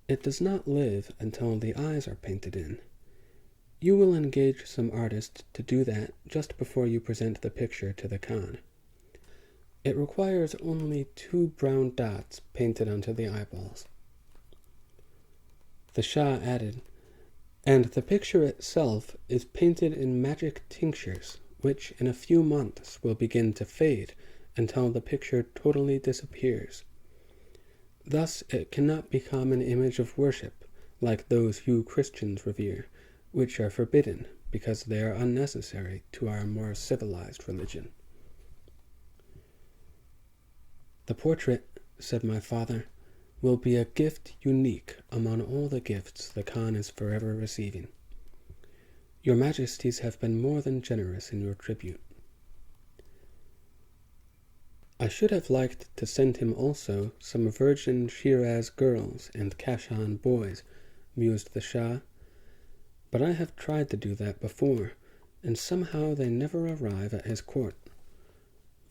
"It does not live until the eyes are painted in. You will engage some artist to do that just before you present the picture to the Khan. It requires only 2 brown dots painted onto the eyeballs." The Shah added, "And the picture itself is painted in magic tinctures, which in a few months will begin to fade until the picture totally disappears. Thus it cannot become an image of worship, like those you Christians revere, which are forbidden because they are unnecessary to our more civilized religion." "The portrait," said my father, "will be a gift unique among all the gifts the Khan is forever receiving. Your Majesties have been more than generous in your tribute." "I should have liked to send him also some virgin Shiraz girls and Kashan boys," mused the Shah, "but I have tried to do that before, and somehow they never arrive at his court.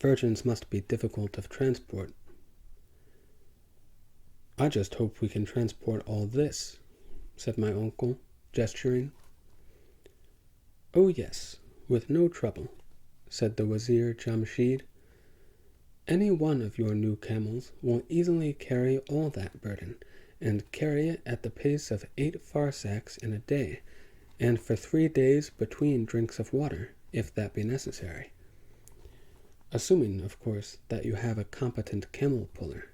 Virgins must be difficult of transport." "I just hope we can transport all this," said my uncle, gesturing. "Oh yes, with no trouble," said the Wazir Jamshid. "Any one of your new camels will easily carry all that burden, and carry it at the pace of 8 farsakhs in a day, and for 3 days between drinks of water, if that be necessary. Assuming, of course, that you have a competent camel puller."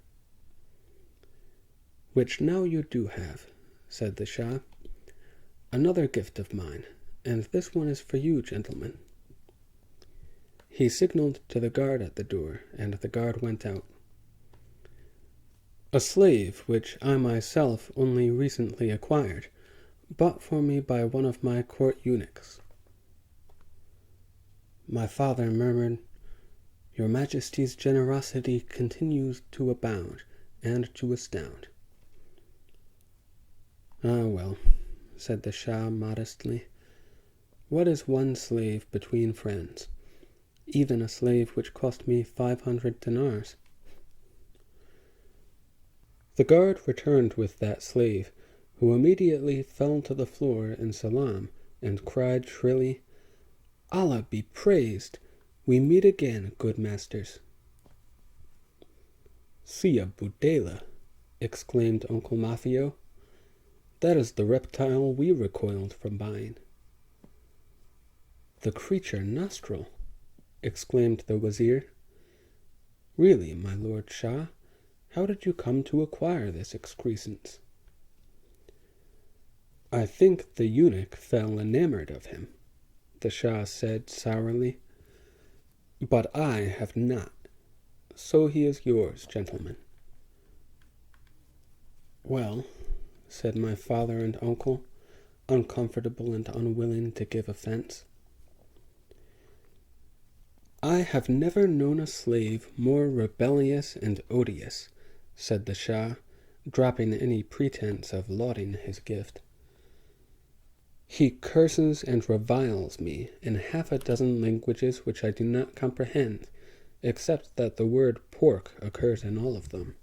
"Which now you do have," said the Shah. "Another gift of mine, and this one is for you, gentlemen." He signaled to the guard at the door, and the guard went out. "A slave which I myself only recently acquired, bought for me by one of my court eunuchs." My father murmured, "Your Majesty's generosity continues to abound and to astound." "Ah, well," said the Shah modestly, "what is one slave between friends? Even a slave which cost me 500 dinars. The guard returned with that slave, who immediately fell to the floor in salam, and cried shrilly, "Allah be praised! We meet again, good masters." "Sia Budela!" exclaimed Uncle Maffeo. "That is the reptile we recoiled from buying." "The creature nostril!" exclaimed the Wazir. "Really, my Lord Shah, how did you come to acquire this excrescence?" "I think the eunuch fell enamored of him," the Shah said sourly. "But I have not. So he is yours, gentlemen." "Well," said my father and uncle, uncomfortable and unwilling to give offense, "I have never known a slave more rebellious and odious," said the Shah, dropping any pretense of lauding his gift. "He curses and reviles me in 6 languages which I do not comprehend, except that the word pork occurs in all of them.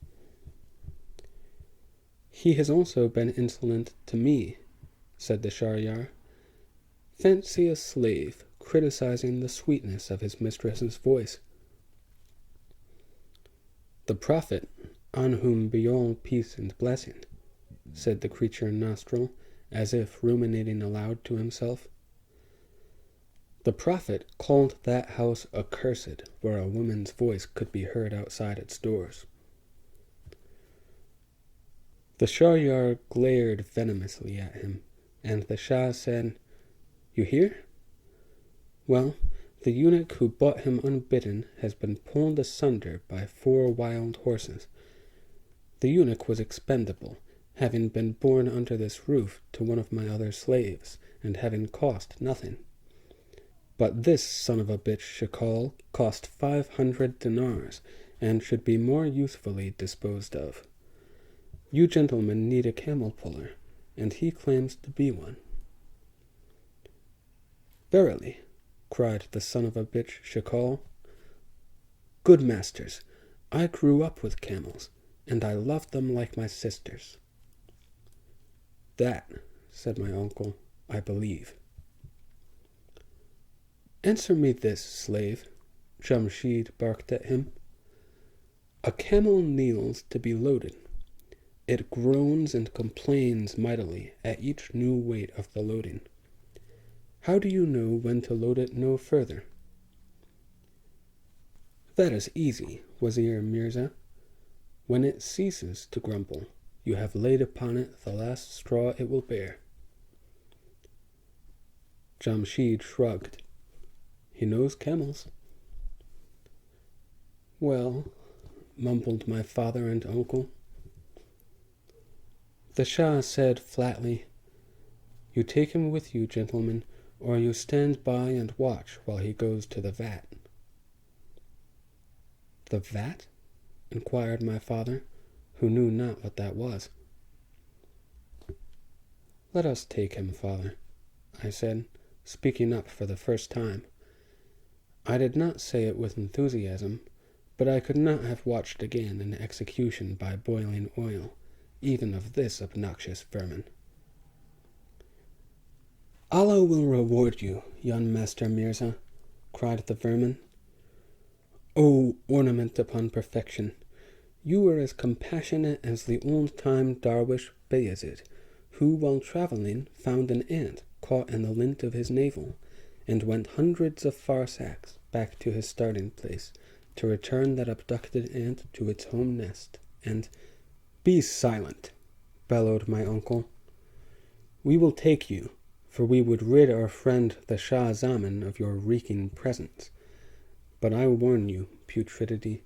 He has also been insolent to me," said the Shahryar. "Fancy a slave criticizing the sweetness of his mistress's voice." "The Prophet, on whom be all peace and blessing," said the creature nostril, as if ruminating aloud to himself. "The Prophet called that house accursed where a woman's voice could be heard outside its doors." The Shahryar glared venomously at him, and the Shah said, "You hear? Well, the eunuch who bought him unbidden has been pulled asunder by 4 wild horses. The eunuch was expendable, having been born under this roof to one of my other slaves, and having cost nothing. But this son of a bitch Shakal cost 500 dinars, and should be more usefully disposed of. You gentlemen need a camel puller, and he claims to be one." "Verily," cried the son of a bitch Shakal, "good masters, I grew up with camels, and I loved them like my sisters." "That," said my uncle, "I believe." "Answer me this, slave," Jamshid barked at him. "A camel kneels to be loaded. It groans and complains mightily at each new weight of the loading. How do you know when to load it no further?" "That is easy, Wazir Mirza. When it ceases to grumble, you have laid upon it the last straw it will bear." Jamshid shrugged. "He knows camels." "Well," mumbled my father and uncle. The Shah said flatly, "You take him with you, gentlemen, or you stand by and watch while he goes to the vat." "The vat?" inquired my father, who knew not what that was. "Let us take him, father," I said, speaking up for the first time. I did not say it with enthusiasm, but I could not have watched again an execution by boiling oil, even of this obnoxious vermin. "Allah will reward you, young Master Mirza," cried the vermin. "O ornament upon perfection! You were as compassionate as the old-time Darwish Bayezid, who, while traveling, found an ant caught in the lint of his navel, and went hundreds of farsakhs back to his starting place to return that abducted ant to its home nest, and—" "Be silent," bellowed my uncle. "We will take you, for we would rid our friend the Shah Zaman of your reeking presence. But I warn you, putridity,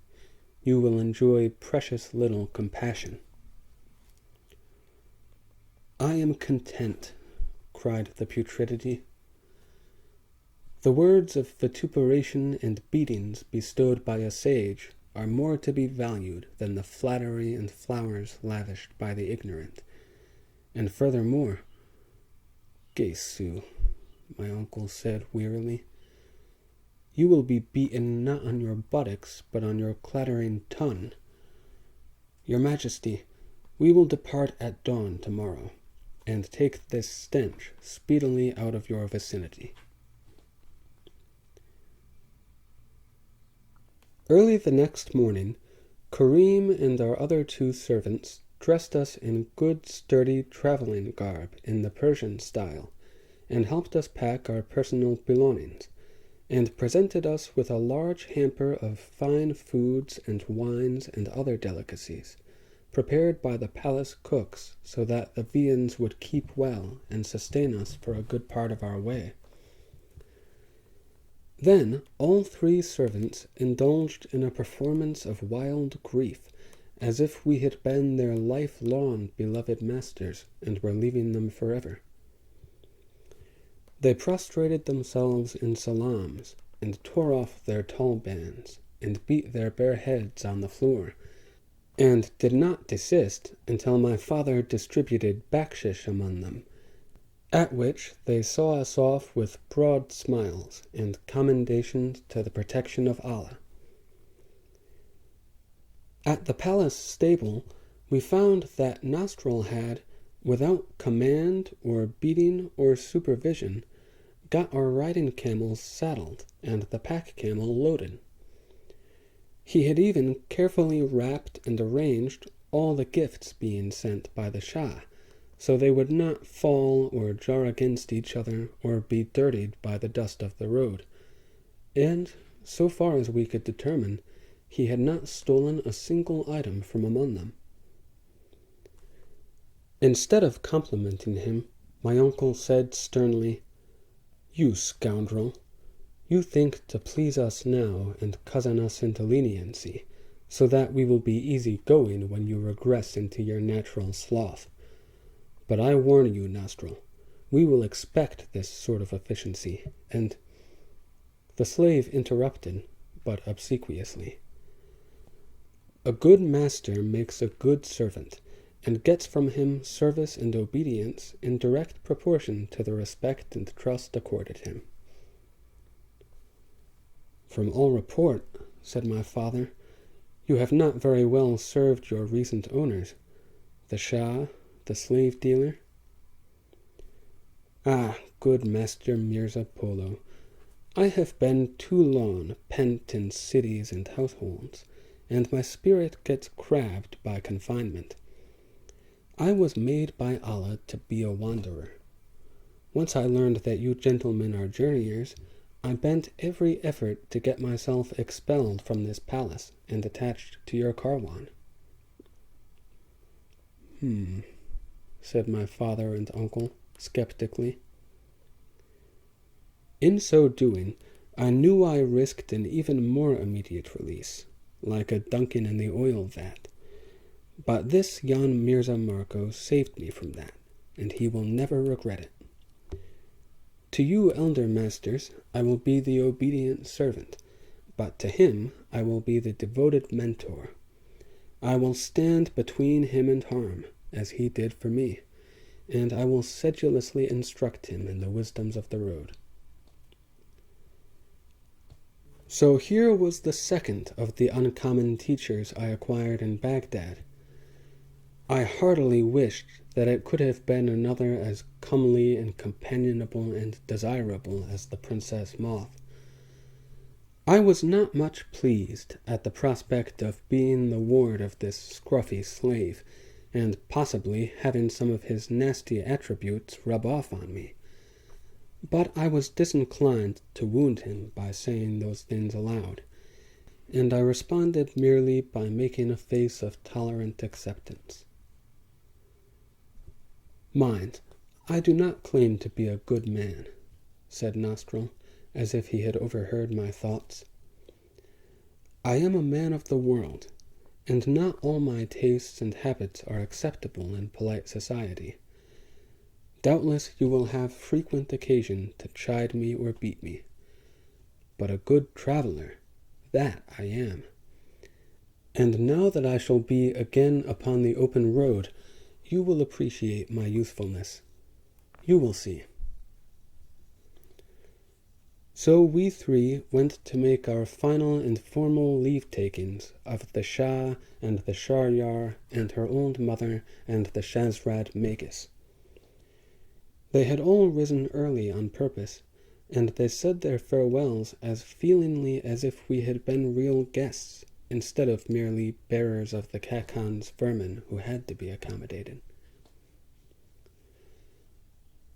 you will enjoy precious little compassion." "I am content," cried the putridity. "The words of vituperation and beatings bestowed by a sage are more to be valued than the flattery and flowers lavished by the ignorant. And furthermore—" "Gesu," my uncle said wearily, "you will be beaten not on your buttocks, but on your clattering tongue. Your Majesty, we will depart at dawn tomorrow, and take this stench speedily out of your vicinity." Early the next morning, Karim and our other 2 servants dressed us in good sturdy traveling garb in the Persian style, and helped us pack our personal belongings, and presented us with a large hamper of fine foods and wines and other delicacies, prepared by the palace cooks so that the viands would keep well and sustain us for a good part of our way. Then all 3 servants indulged in a performance of wild grief, as if we had been their lifelong beloved masters and were leaving them forever. They prostrated themselves in salams, and tore off their tulbans, and beat their bare heads on the floor, and did not desist until my father distributed bakshish among them, at which they saw us off with broad smiles and commendations to the protection of Allah. At the palace stable we found that Nostril had, without command or beating or supervision, got our riding camels saddled and the pack camel loaded. He had even carefully wrapped and arranged all the gifts being sent by the Shah, so they would not fall or jar against each other or be dirtied by the dust of the road, and, so far as we could determine, he had not stolen a single item from among them. Instead of complimenting him, my uncle said sternly, "You scoundrel, you think to please us now and cozen us into leniency, so that we will be easy-going when you regress into your natural sloth. But I warn you, Nostril, we will expect this sort of efficiency, and—" The slave interrupted, but obsequiously. "A good master makes a good servant, and gets from him service and obedience in direct proportion to the respect and trust accorded him." "From all report," said my father, You have not very well served your recent owners, the Shah, the slave dealer. Ah, good Master Mirza Polo, I have been too long pent in cities and households, and my spirit gets crabbed by confinement. I was made by Allah to be a wanderer. Once I learned that you gentlemen are journeyers, I bent every effort to get myself expelled from this palace and attached to your Karwan. Said my father and uncle skeptically. In so doing, I knew I risked an even more immediate release, like a Duncan in the oil vat. But this Jan Mirza Marco saved me from that, and he will never regret it. To you, elder masters, I will be the obedient servant, but to him I will be the devoted mentor. I will stand between him and harm, as he did for me, and I will sedulously instruct him in the wisdoms of the road. So here was the second of the uncommon teachers I acquired in Baghdad. I heartily wished that it could have been another as comely and companionable and desirable as the Princess Moth. I was not much pleased at the prospect of being the ward of this scruffy slave, and possibly having some of his nasty attributes rub off on me. But I was disinclined to wound him by saying those things aloud, and I responded merely by making a face of tolerant acceptance. Mind, I do not claim to be a good man, said Nostril, as if he had overheard my thoughts. I am a man of the world, and not all my tastes and habits are acceptable in polite society. Doubtless you will have frequent occasion to chide me or beat me. But a good traveler, that I am. And now that I shall be again upon the open road, you will appreciate my usefulness. You will see. So we three went to make our final and formal leave-takings of the Shah and the Sharyar and her old mother and the Shazrad Magus. They had all risen early on purpose, and they said their farewells as feelingly as if we had been real guests, instead of merely bearers of the Khakan's vermin who had to be accommodated.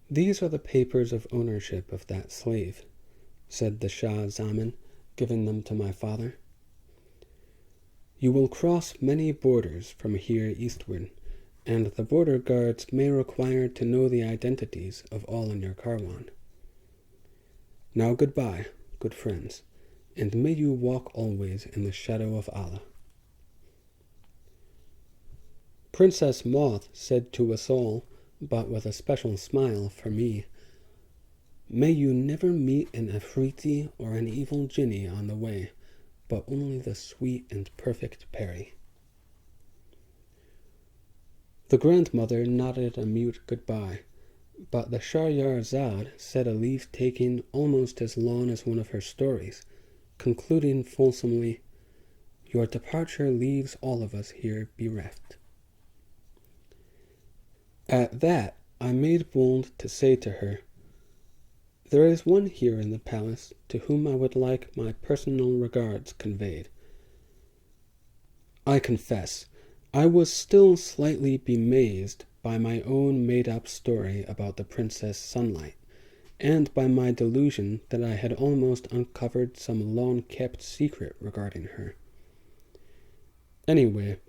These are the papers of ownership of that slave, said the Shah Zaman, giving them to my father. You will cross many borders from here eastward, and the border guards may require to know the identities of all in your Karwan. Now goodbye, good friends, and may you walk always in the shadow of Allah. Princess Moth said to us all, but with a special smile for me, may you never meet an Afriti or an evil jinni on the way, but only the sweet and perfect Peri. The grandmother nodded a mute goodbye, but the Shahryar-Zad said a leave-taking almost as long as one of her stories, concluding fulsomely, "Your departure leaves all of us here bereft." At that, I made bold to say to her, "There is one here in the palace to whom I would like my personal regards conveyed." I confess, I was still slightly bemazed by my own made-up story about the Princess Sunlight, and by my delusion that I had almost uncovered some long-kept secret regarding her. Anyway,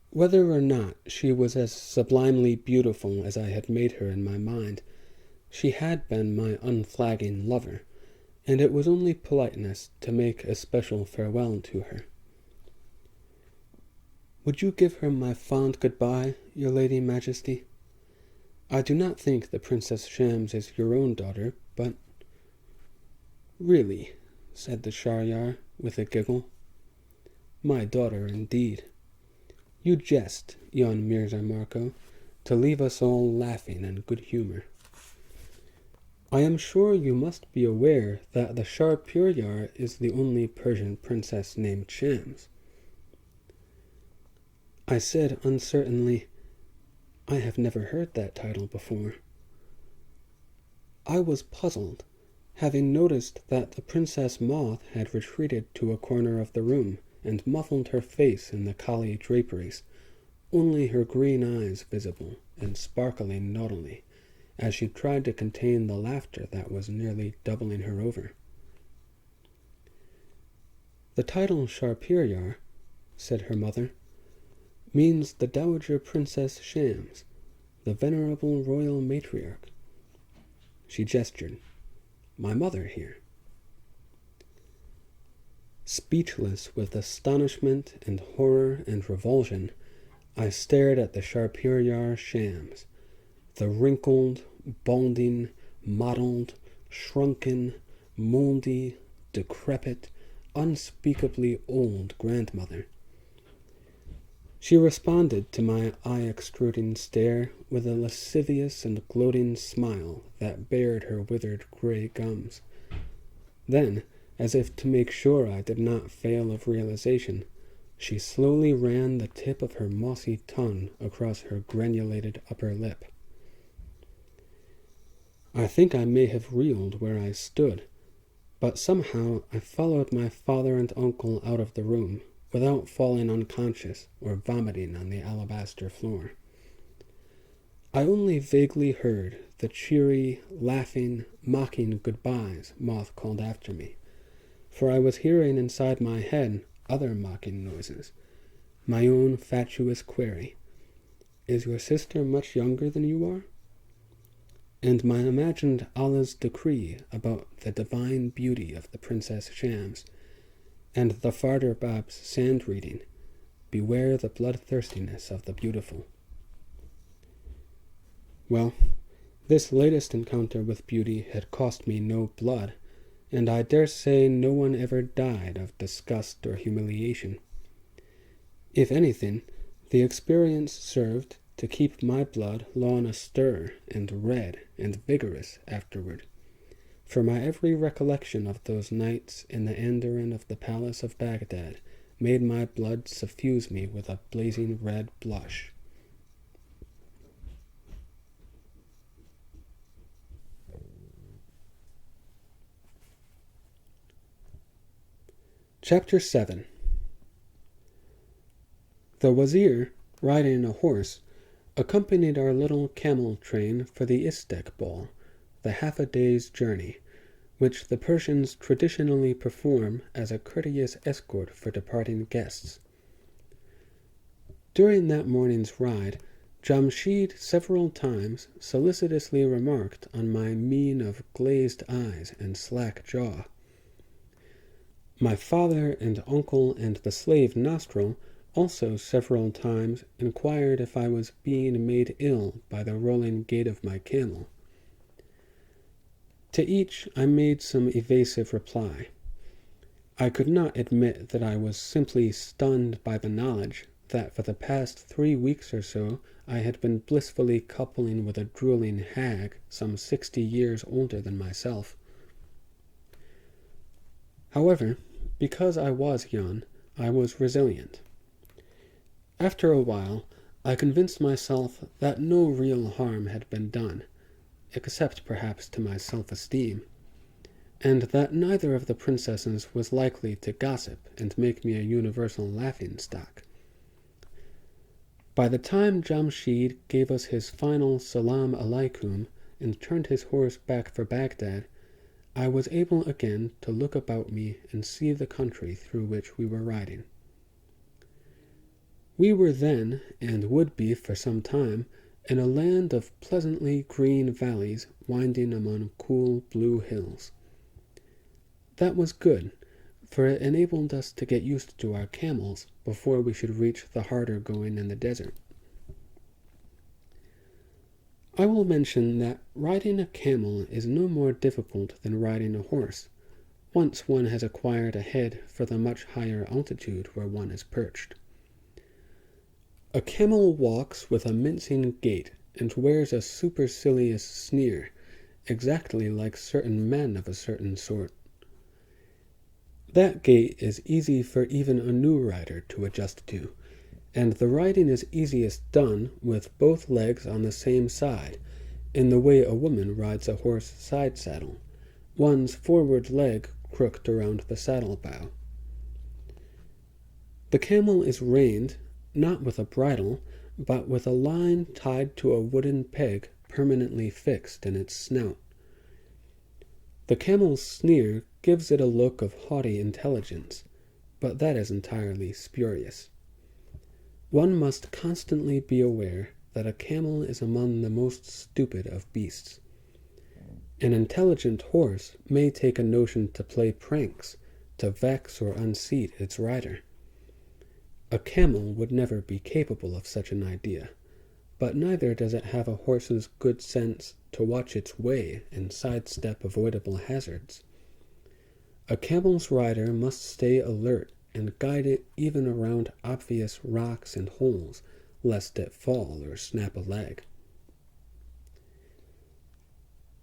whether or not she was as sublimely beautiful as I had made her in my mind, she had been my unflagging lover, and it was only politeness to make a special farewell to her. "Would you give her my fond goodbye, your Lady Majesty? I do not think the Princess Shams is your own daughter, but—" "Really," said the Sharyar with a giggle. "My daughter indeed. You jest, Jan Mirza Marco, to leave us all laughing in good humor. I am sure you must be aware that the Shar-Puryar is the only Persian princess named Shams." I said uncertainly, "I have never heard that title before." I was puzzled, having noticed that the Princess Moth had retreated to a corner of the room and muffled her face in the kali draperies, only her green eyes visible and sparkling naughtily, as she tried to contain the laughter that was nearly doubling her over. "The title Sharpiryar," said her mother, "means the Dowager Princess Shams, the venerable royal matriarch." She gestured. "My mother here." Speechless with astonishment and horror and revulsion, I stared at the Sharpiryar Shams, the wrinkled, balding, mottled, shrunken, moldy, decrepit, unspeakably old grandmother. She responded to my eye-extruding stare with a lascivious and gloating smile that bared her withered gray gums. Then, as if to make sure I did not fail of realization, she slowly ran the tip of her mossy tongue across her granulated upper lip. I think I may have reeled where I stood, but somehow I followed my father and uncle out of the room, without falling unconscious or vomiting on the alabaster floor. I only vaguely heard the cheery, laughing, mocking goodbyes Moth called after me, for I was hearing inside my head other mocking noises, my own fatuous query, "Is your sister much younger than you are?" and my imagined Allah's decree about the divine beauty of the Princess Shams, and the Farder Bab's sand reading, "Beware the bloodthirstiness of the beautiful." Well, this latest encounter with beauty had cost me no blood, and I dare say no one ever died of disgust or humiliation. If anything, the experience served to keep my blood long astir and red and vigorous afterward, for my every recollection of those nights in the andarin of the palace of Baghdad made my blood suffuse me with a blazing red blush. Chapter 7. The Wazir, riding a horse, accompanied our little camel train for the Istek ball, the half-a-day's journey, which the Persians traditionally perform as a courteous escort for departing guests. During that morning's ride, Jamshid several times solicitously remarked on my mien of glazed eyes and slack jaw. My father and uncle and the slave Nostril also several times inquired if I was being made ill by the rolling gait of my camel. To each I made some evasive reply. I could not admit that I was simply stunned by the knowledge that for the past 3 weeks or so I had been blissfully coupling with a drooling hag some 60 years older than myself. However, because I was young, I was resilient. After a while, I convinced myself that no real harm had been done, except perhaps to my self-esteem, and that neither of the princesses was likely to gossip and make me a universal laughing-stock. By the time Jamshid gave us his final salam alaikum and turned his horse back for Baghdad, I was able again to look about me and see the country through which we were riding. We were then, and would be for some time, in a land of pleasantly green valleys winding among cool blue hills. That was good, for it enabled us to get used to our camels before we should reach the harder going in the desert. I will mention that riding a camel is no more difficult than riding a horse, once one has acquired a head for the much higher altitude where one is perched. A camel walks with a mincing gait and wears a supercilious sneer, exactly like certain men of a certain sort. That gait is easy for even a new rider to adjust to, and the riding is easiest done with both legs on the same side, in the way a woman rides a horse side saddle, one's forward leg crooked around the saddle bow. The camel is reined, not with a bridle, but with a line tied to a wooden peg permanently fixed in its snout. The camel's sneer gives it a look of haughty intelligence, but that is entirely spurious. One must constantly be aware that a camel is among the most stupid of beasts. An intelligent horse may take a notion to play pranks, to vex or unseat its rider. A camel would never be capable of such an idea, but neither does it have a horse's good sense to watch its way and sidestep avoidable hazards. A camel's rider must stay alert and guide it even around obvious rocks and holes, lest it fall or snap a leg.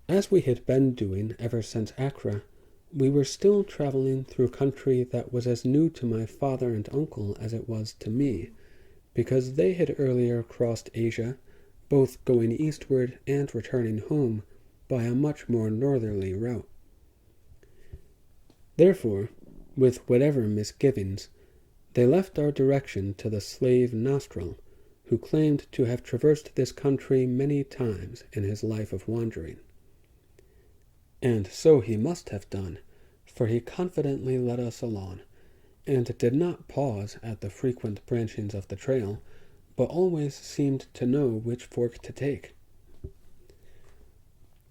As we had been doing ever since Accra, we were still traveling through country that was as new to my father and uncle as it was to me, because they had earlier crossed Asia, both going eastward and returning home by a much more northerly route. Therefore, with whatever misgivings, they left our direction to the slave Nostril, who claimed to have traversed this country many times in his life of wandering. And so he must have done, for he confidently led us along, and did not pause at the frequent branchings of the trail, but always seemed to know which fork to take.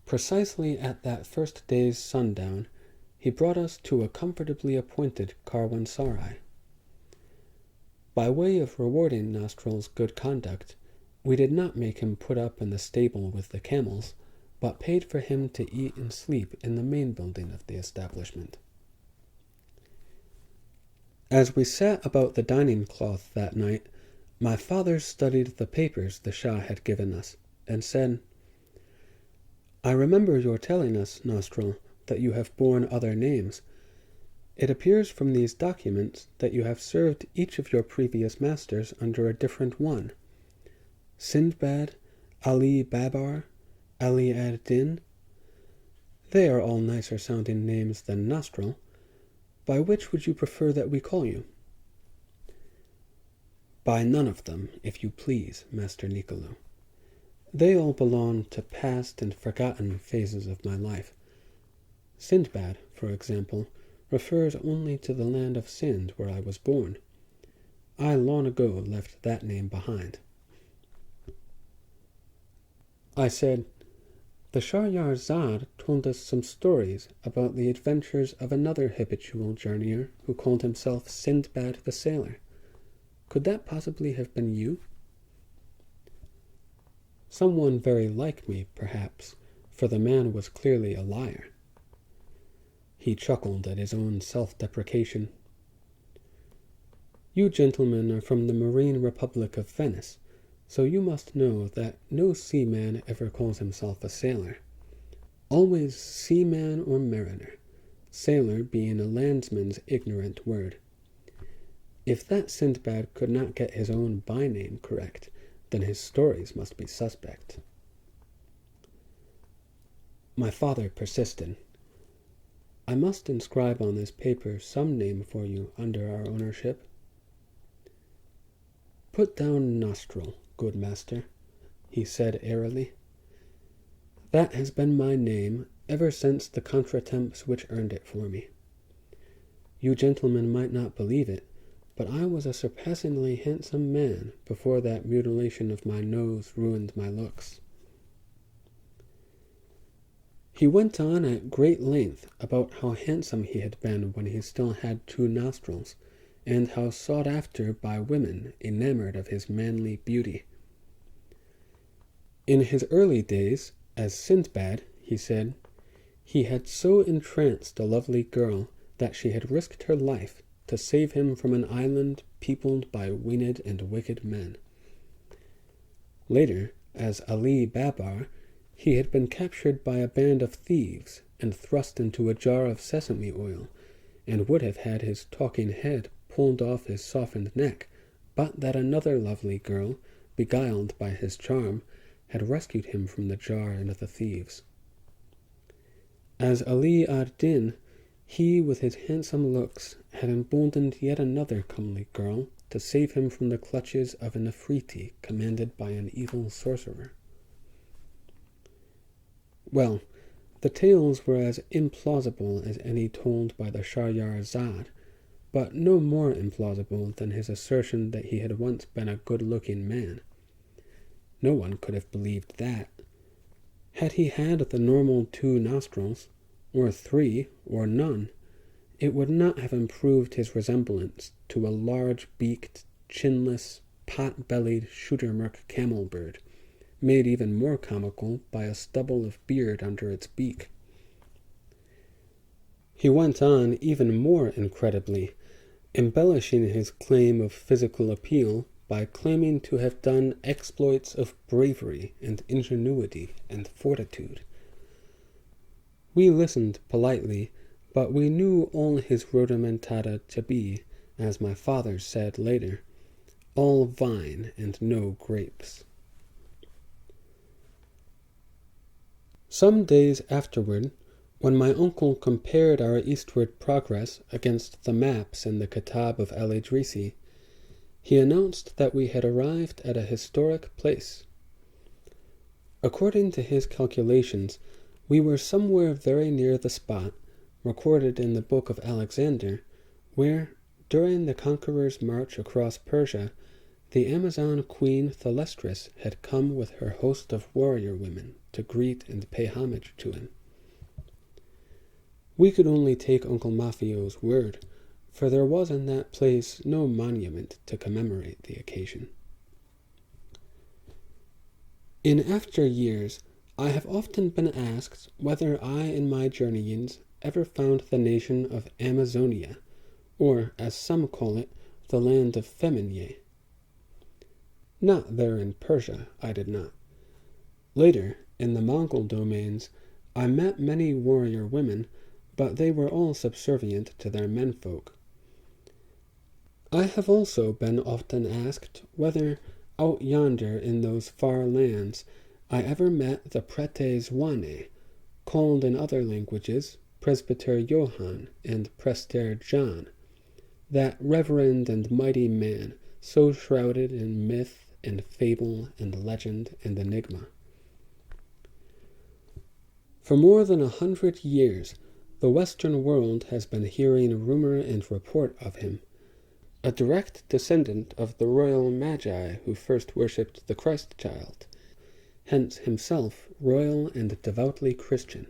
Precisely at that first day's sundown, he brought us to a comfortably appointed caravanserai. By way of rewarding Nostril's good conduct, we did not make him put up in the stable with the camels, but paid for him to eat and sleep in the main building of the establishment. As we sat about the dining cloth that night, my father studied the papers the Shah had given us, and said, "I remember your telling us, Nostril, that you have borne other names. It appears from these documents that you have served each of your previous masters under a different one. Sindbad, Ali Babar, Ali ad-Din. They are all nicer sounding names than Nostril. By which would you prefer that we call you?" "By none of them, if you please, Master Nicolo. They all belong to past and forgotten phases of my life. Sindbad, for example, refers only to the land of Sind where I was born. I long ago left that name behind." I said, "The Shahryar told us some stories about the adventures of another habitual journeyer who called himself Sindbad the Sailor. Could that possibly have been you?" "Someone very like me, perhaps, for the man was clearly a liar." He chuckled at his own self-deprecation. "You gentlemen are from the Marine Republic of Venice, so you must know that no seaman ever calls himself a sailor. Always seaman or mariner, sailor being a landsman's ignorant word. If that Sindbad could not get his own by-name correct, then his stories must be suspect." My father persisted. "I must inscribe on this paper some name for you under our ownership." "Put down Nostril, good master," he said airily. "That has been my name ever since the contretemps which earned it for me. You gentlemen might not believe it, but I was a surpassingly handsome man before that mutilation of my nose ruined my looks." He went on at great length about how handsome he had been when he still had two nostrils, and how sought after by women enamored of his manly beauty. In his early days, as Sindbad, he said, he had so entranced a lovely girl that she had risked her life to save him from an island peopled by winged and wicked men. Later, as Ali Babar, he had been captured by a band of thieves and thrust into a jar of sesame oil, and would have had his talking head pulled off his softened neck, but that another lovely girl, beguiled by his charm, had rescued him from the jar and the thieves. As Ali ad-Din, he with his handsome looks had emboldened yet another comely girl to save him from the clutches of an Afriti commanded by an evil sorcerer. Well, the tales were as implausible as any told by the Shahryar-Zad, but no more implausible than his assertion that he had once been a good-looking man. No one could have believed that. Had he had the normal 2 nostrils, or 3, or none, it would not have improved his resemblance to a large-beaked, chinless, pot-bellied shootermurk camel-bird, made even more comical by a stubble of beard under its beak. He went on even more incredibly, embellishing his claim of physical appeal by claiming to have done exploits of bravery and ingenuity and fortitude. We listened politely, but we knew all his rhodomontata to be, as my father said later, all vine and no grapes. Some days afterward, when my uncle compared our eastward progress against the maps in the Kitab of al-Idrisi, he announced that we had arrived at a historic place. According to his calculations, we were somewhere very near the spot, recorded in the Book of Alexander, where, during the conqueror's march across Persia, the Amazon queen Thalestris had come with her host of warrior women to greet and pay homage to him. We could only take Uncle Maffio's word, for there was in that place no monument to commemorate the occasion. In after years, I have often been asked whether I in my journeyings ever found the nation of Amazonia, or, as some call it, the land of Feminye. Not there in Persia, I did not. Later, in the Mongol domains, I met many warrior women, but they were all subservient to their menfolk. I have also been often asked whether, out yonder in those far lands, I ever met the Prete Zwane, called in other languages Presbyter Johann and Prester John, that reverend and mighty man, so shrouded in myth and fable and legend and enigma. For more than 100 years, the Western world has been hearing rumor and report of him, a direct descendant of the royal magi who first worshipped the Christ child, hence himself royal and devoutly Christian,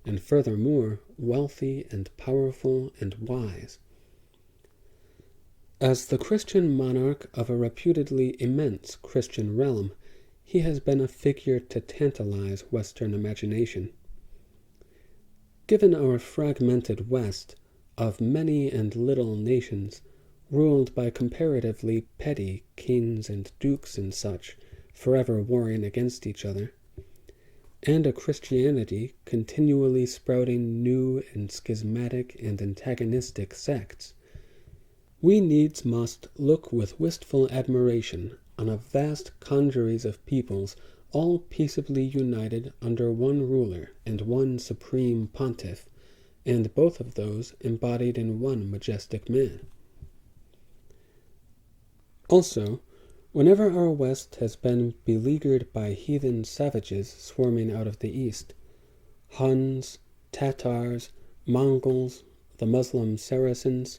and furthermore wealthy and powerful and wise. As the Christian monarch of a reputedly immense Christian realm, he has been a figure to tantalize Western imagination. Given our fragmented West, of many and little nations, ruled by comparatively petty kings and dukes and such, forever warring against each other, and a Christianity continually sprouting new and schismatic and antagonistic sects, we needs must look with wistful admiration on a vast congeries of peoples all peaceably united under one ruler and one supreme pontiff, and both of those embodied in one majestic man. Also, whenever our West has been beleaguered by heathen savages swarming out of the East, Huns, Tatars, Mongols, the Muslim Saracens,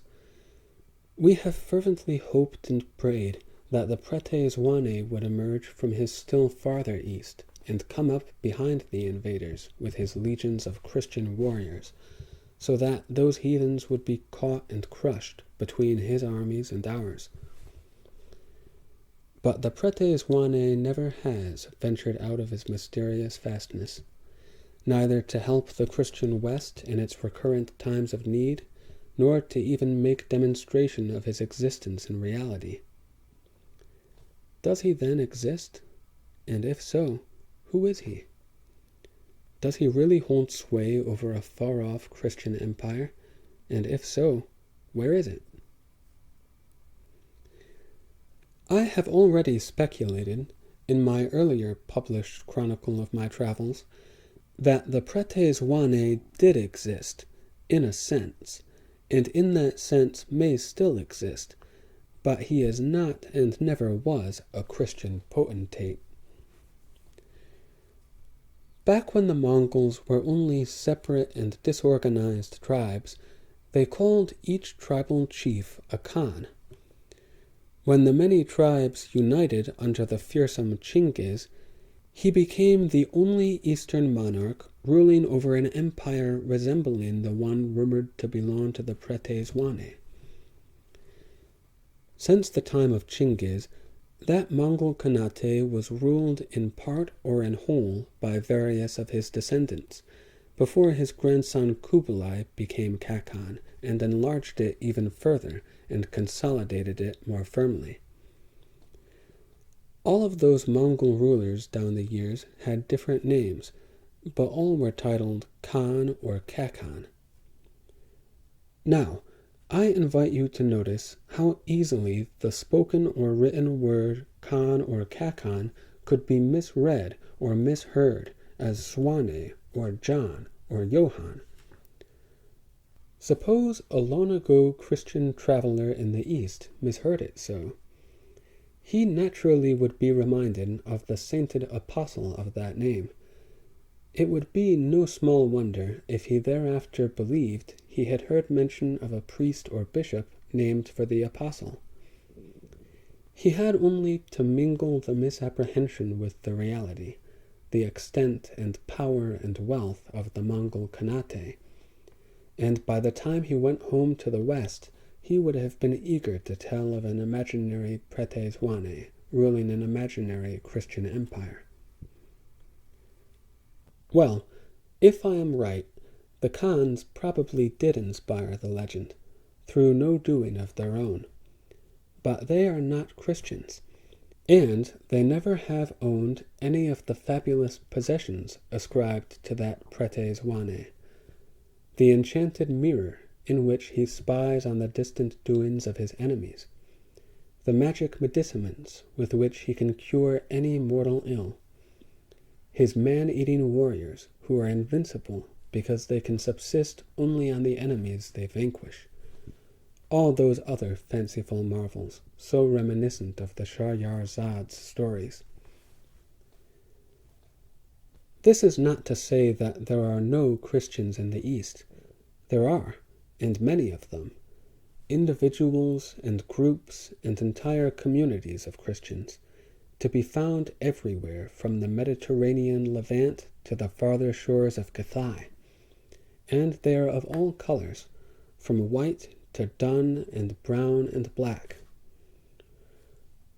we have fervently hoped and prayed that the Prete Zwane would emerge from his still farther east and come up behind the invaders with his legions of Christian warriors, so that those heathens would be caught and crushed between his armies and ours. But the Prete Zwane never has ventured out of his mysterious fastness, neither to help the Christian West in its recurrent times of need, nor to even make demonstration of his existence in reality. Does he then exist? And if so, who is he? Does he really hold sway over a far-off Christian empire? And if so, where is it? I have already speculated, in my earlier published chronicle of my travels, that the Pretes Wane did exist, in a sense, and in that sense may still exist, but he is not and never was a Christian potentate. Back when the Mongols were only separate and disorganized tribes, they called each tribal chief a Khan. When the many tribes united under the fearsome Chinggis, he became the only Eastern monarch ruling over an empire resembling the one rumored to belong to the Pretes Wane. Since the time of Chinggis, that Mongol Khanate was ruled in part or in whole by various of his descendants, before his grandson Kublai became Khakan and enlarged it even further and consolidated it more firmly. All of those Mongol rulers down the years had different names, but all were titled Khan or Khakan. Now, I invite you to notice how easily the spoken or written word Khan or Khakan could be misread or misheard as Swane or John or Johann. Suppose a long-ago Christian traveler in the East misheard it so. He naturally would be reminded of the sainted apostle of that name. It would be no small wonder if he thereafter believed he had heard mention of a priest or bishop named for the apostle. He had only to mingle the misapprehension with the reality, the extent and power and wealth of the Mongol Khanate, and by the time he went home to the West, he would have been eager to tell of an imaginary Pretes Wane ruling an imaginary Christian empire. Well, if I am right, the Khans probably did inspire the legend, through no doing of their own. But they are not Christians, and they never have owned any of the fabulous possessions ascribed to that Pretes Wane. The enchanted mirror in which he spies on the distant doings of his enemies, the magic medicaments with which he can cure any mortal ill, his man-eating warriors who are invincible because they can subsist only on the enemies they vanquish, all those other fanciful marvels so reminiscent of the Shahrazad's stories. This is not to say that there are no Christians in the East. There are, and many of them, individuals and groups and entire communities of Christians, to be found everywhere from the Mediterranean Levant to the farther shores of Cathay, and they are of all colors, from white to dun and brown and black.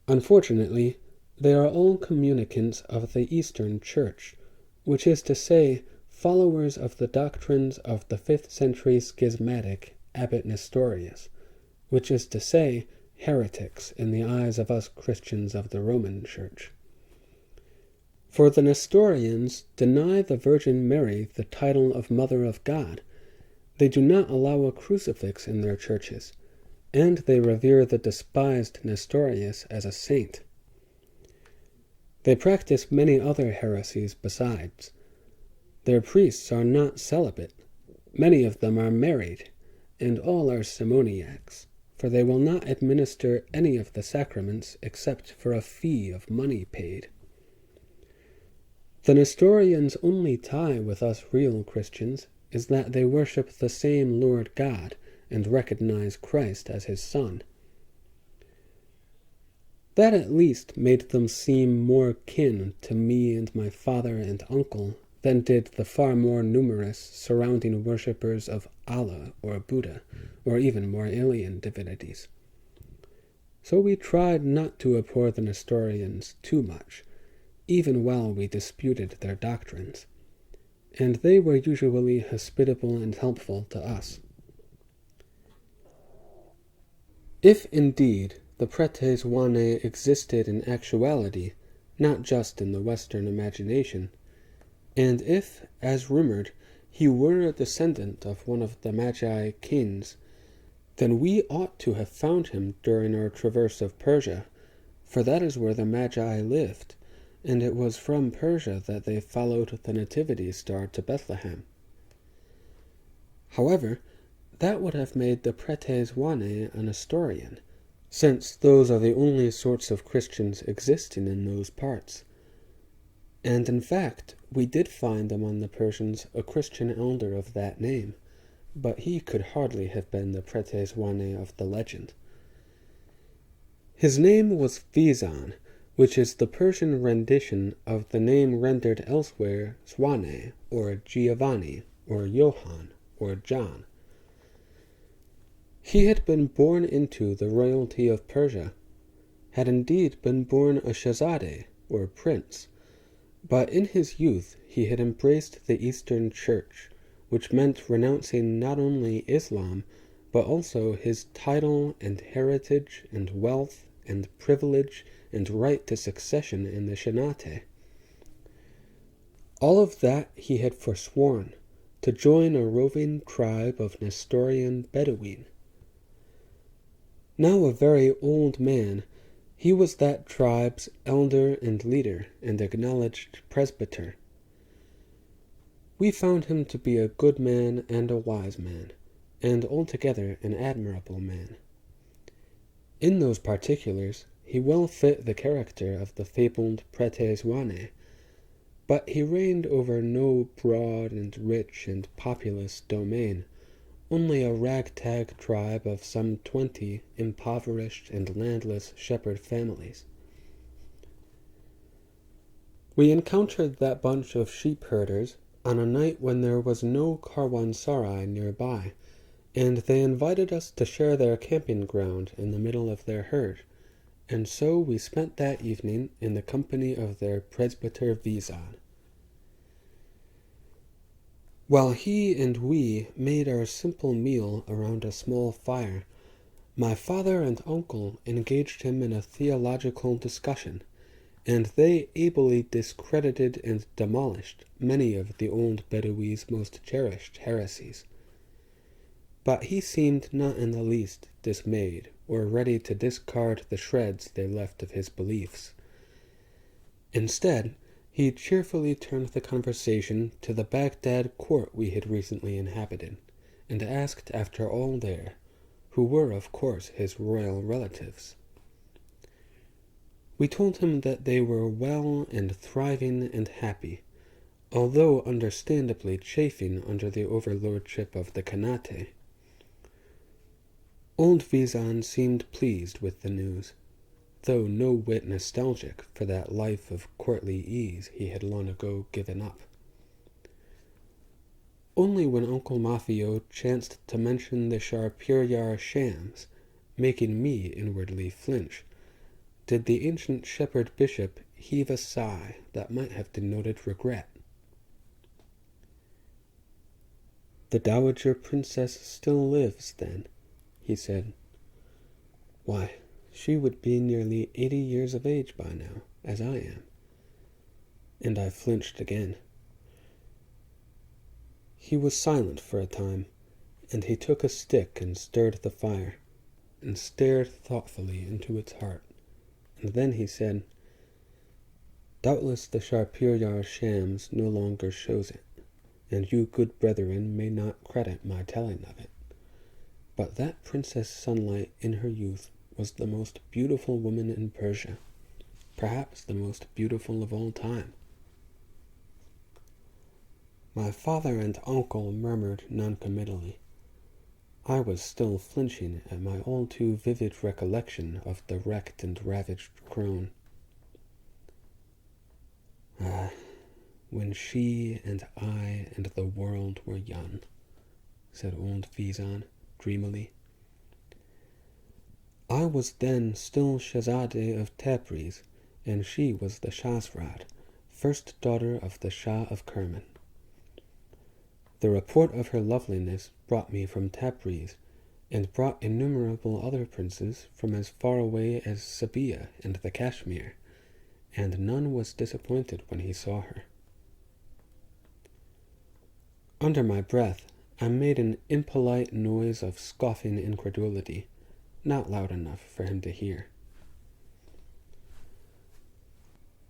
Unfortunately, they are all communicants of the Eastern Church, which is to say, followers of the doctrines of the 5th century schismatic Abbot Nestorius, which is to say, heretics in the eyes of us Christians of the Roman Church. For the Nestorians deny the Virgin Mary the title of Mother of God. They do not allow a crucifix in their churches, and they revere the despised Nestorius as a saint. They practice many other heresies besides. Their priests are not celibate. Many of them are married, and all are simoniacs, for they will not administer any of the sacraments except for a fee of money paid. The Nestorians' only tie with us real Christians is that they worship the same Lord God and recognize Christ as his Son. That at least made them seem more kin to me and my father and uncle than did the far more numerous surrounding worshippers of Allah or Buddha, or even more alien divinities. So we tried not to abhor the Nestorians too much, even while we disputed their doctrines, and they were usually hospitable and helpful to us. If indeed the Pretes Wane existed in actuality, not just in the Western imagination, and if, as rumored, he were a descendant of one of the Magi kings, then we ought to have found him during our traverse of Persia, for that is where the Magi lived, and it was from Persia that they followed the nativity star to Bethlehem. However, that would have made the Pretes Wane an Nestorian, since those are the only sorts of Christians existing in those parts. And in fact, we did find among the Persians a Christian elder of that name, but he could hardly have been the Pretes Wane of the legend. His name was Vizan, which is the Persian rendition of the name rendered elsewhere Zwane, or Giovanni, or Johann, or John. He had been born into the royalty of Persia, had indeed been born a Shahzadeh, or prince, but in his youth he had embraced the Eastern Church, which meant renouncing not only Islam, but also his title and heritage and wealth and privilege and right to succession in the Shanate. All of that he had forsworn, to join a roving tribe of Nestorian Bedouin. Now a very old man, he was that tribe's elder and leader and acknowledged presbyter. We found him to be a good man and a wise man, and altogether an admirable man. In those particulars, he well fit the character of the fabled Pretes Wane, but he reigned over no broad and rich and populous domain, only a ragtag tribe of some 20 impoverished and landless shepherd families. We encountered that bunch of sheep herders on a night when there was no caravanserai nearby, and they invited us to share their camping ground in the middle of their herd, and so we spent that evening in the company of their presbyter Vizan. While he and we made our simple meal around a small fire, my father and uncle engaged him in a theological discussion, and they ably discredited and demolished many of the old Bedoui's most cherished heresies. But he seemed not in the least dismayed, or ready to discard the shreds they left of his beliefs. Instead, he cheerfully turned the conversation to the Baghdad court we had recently inhabited, and asked after all there, who were of course his royal relatives. We told him that they were well and thriving and happy, although understandably chafing under the overlordship of the Khanate. Old Vizan seemed pleased with the news, though no whit nostalgic for that life of courtly ease he had long ago given up. Only when Uncle Mafio chanced to mention the Sharpiryar shams, making me inwardly flinch, did the ancient shepherd bishop heave a sigh that might have denoted regret. "The dowager princess still lives, then," he said. "Why, she would be nearly 80 years of age by now, as I am." And I flinched again. He was silent for a time, and he took a stick and stirred the fire, and stared thoughtfully into its heart, and then he said, "Doubtless the Sharpiryar shams no longer shows it, and you good brethren may not credit my telling of it. But that Princess Sunlight in her youth was the most beautiful woman in Persia, perhaps the most beautiful of all time." My father and uncle murmured noncommittally. I was still flinching at my all too vivid recollection of the wrecked and ravaged crone. "Ah, when she and I and the world were young," said old Vizan dreamily. "I was then still Shahzadeh of Tabriz, and she was the Shahrazad, first daughter of the Shah of Kerman. The report of her loveliness brought me from Tabriz, and brought innumerable other princes from as far away as Sabia and the Kashmir, and none was disappointed when he saw her." Under my breath, I made an impolite noise of scoffing incredulity, not loud enough for him to hear.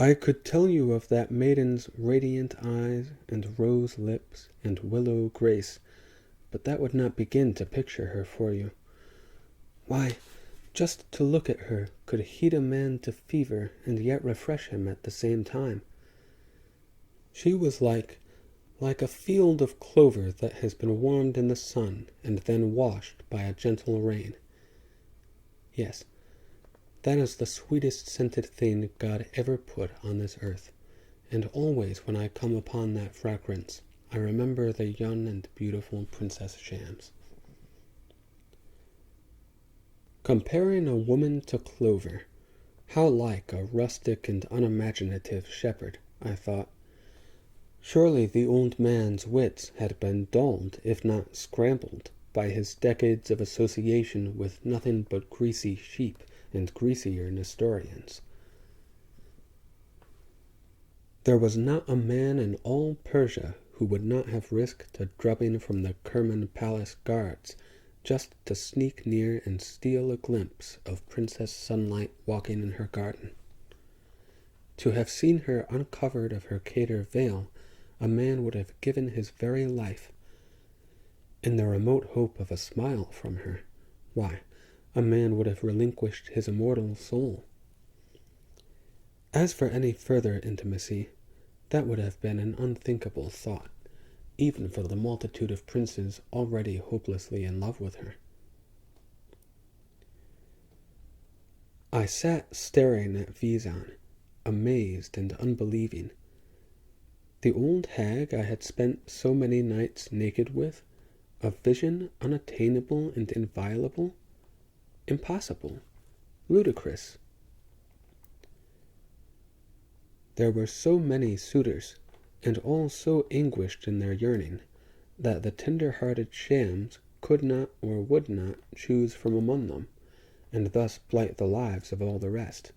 I could tell you of that maiden's radiant eyes and rose lips and willow grace, but that would not begin to picture her for you. Why, just to look at her could heat a man to fever and yet refresh him at the same time. She was like a field of clover that has been warmed in the sun and then washed by a gentle rain. Yes, that is the sweetest scented thing God ever put on this earth, and always when I come upon that fragrance, I remember the young and beautiful Princess Shams. Comparing a woman to clover, how like a rustic and unimaginative shepherd, I thought. Surely the old man's wits had been dulled, if not scrambled, by his decades of association with nothing but greasy sheep and greasier Nestorians. There was not a man in all Persia who would not have risked a drubbing from the Kerman Palace guards just to sneak near and steal a glimpse of Princess Sunlight walking in her garden. To have seen her uncovered of her Quedar veil, a man would have given his very life. In the remote hope of a smile from her, why, a man would have relinquished his immortal soul. As for any further intimacy, that would have been an unthinkable thought, even for the multitude of princes already hopelessly in love with her. I sat staring at Vizan, amazed and unbelieving. The old hag I had spent so many nights naked with, a vision unattainable and inviolable? Impossible. Ludicrous. There were so many suitors, and all so anguished in their yearning, that the tender-hearted Shams could not or would not choose from among them, and thus blight the lives of all the rest.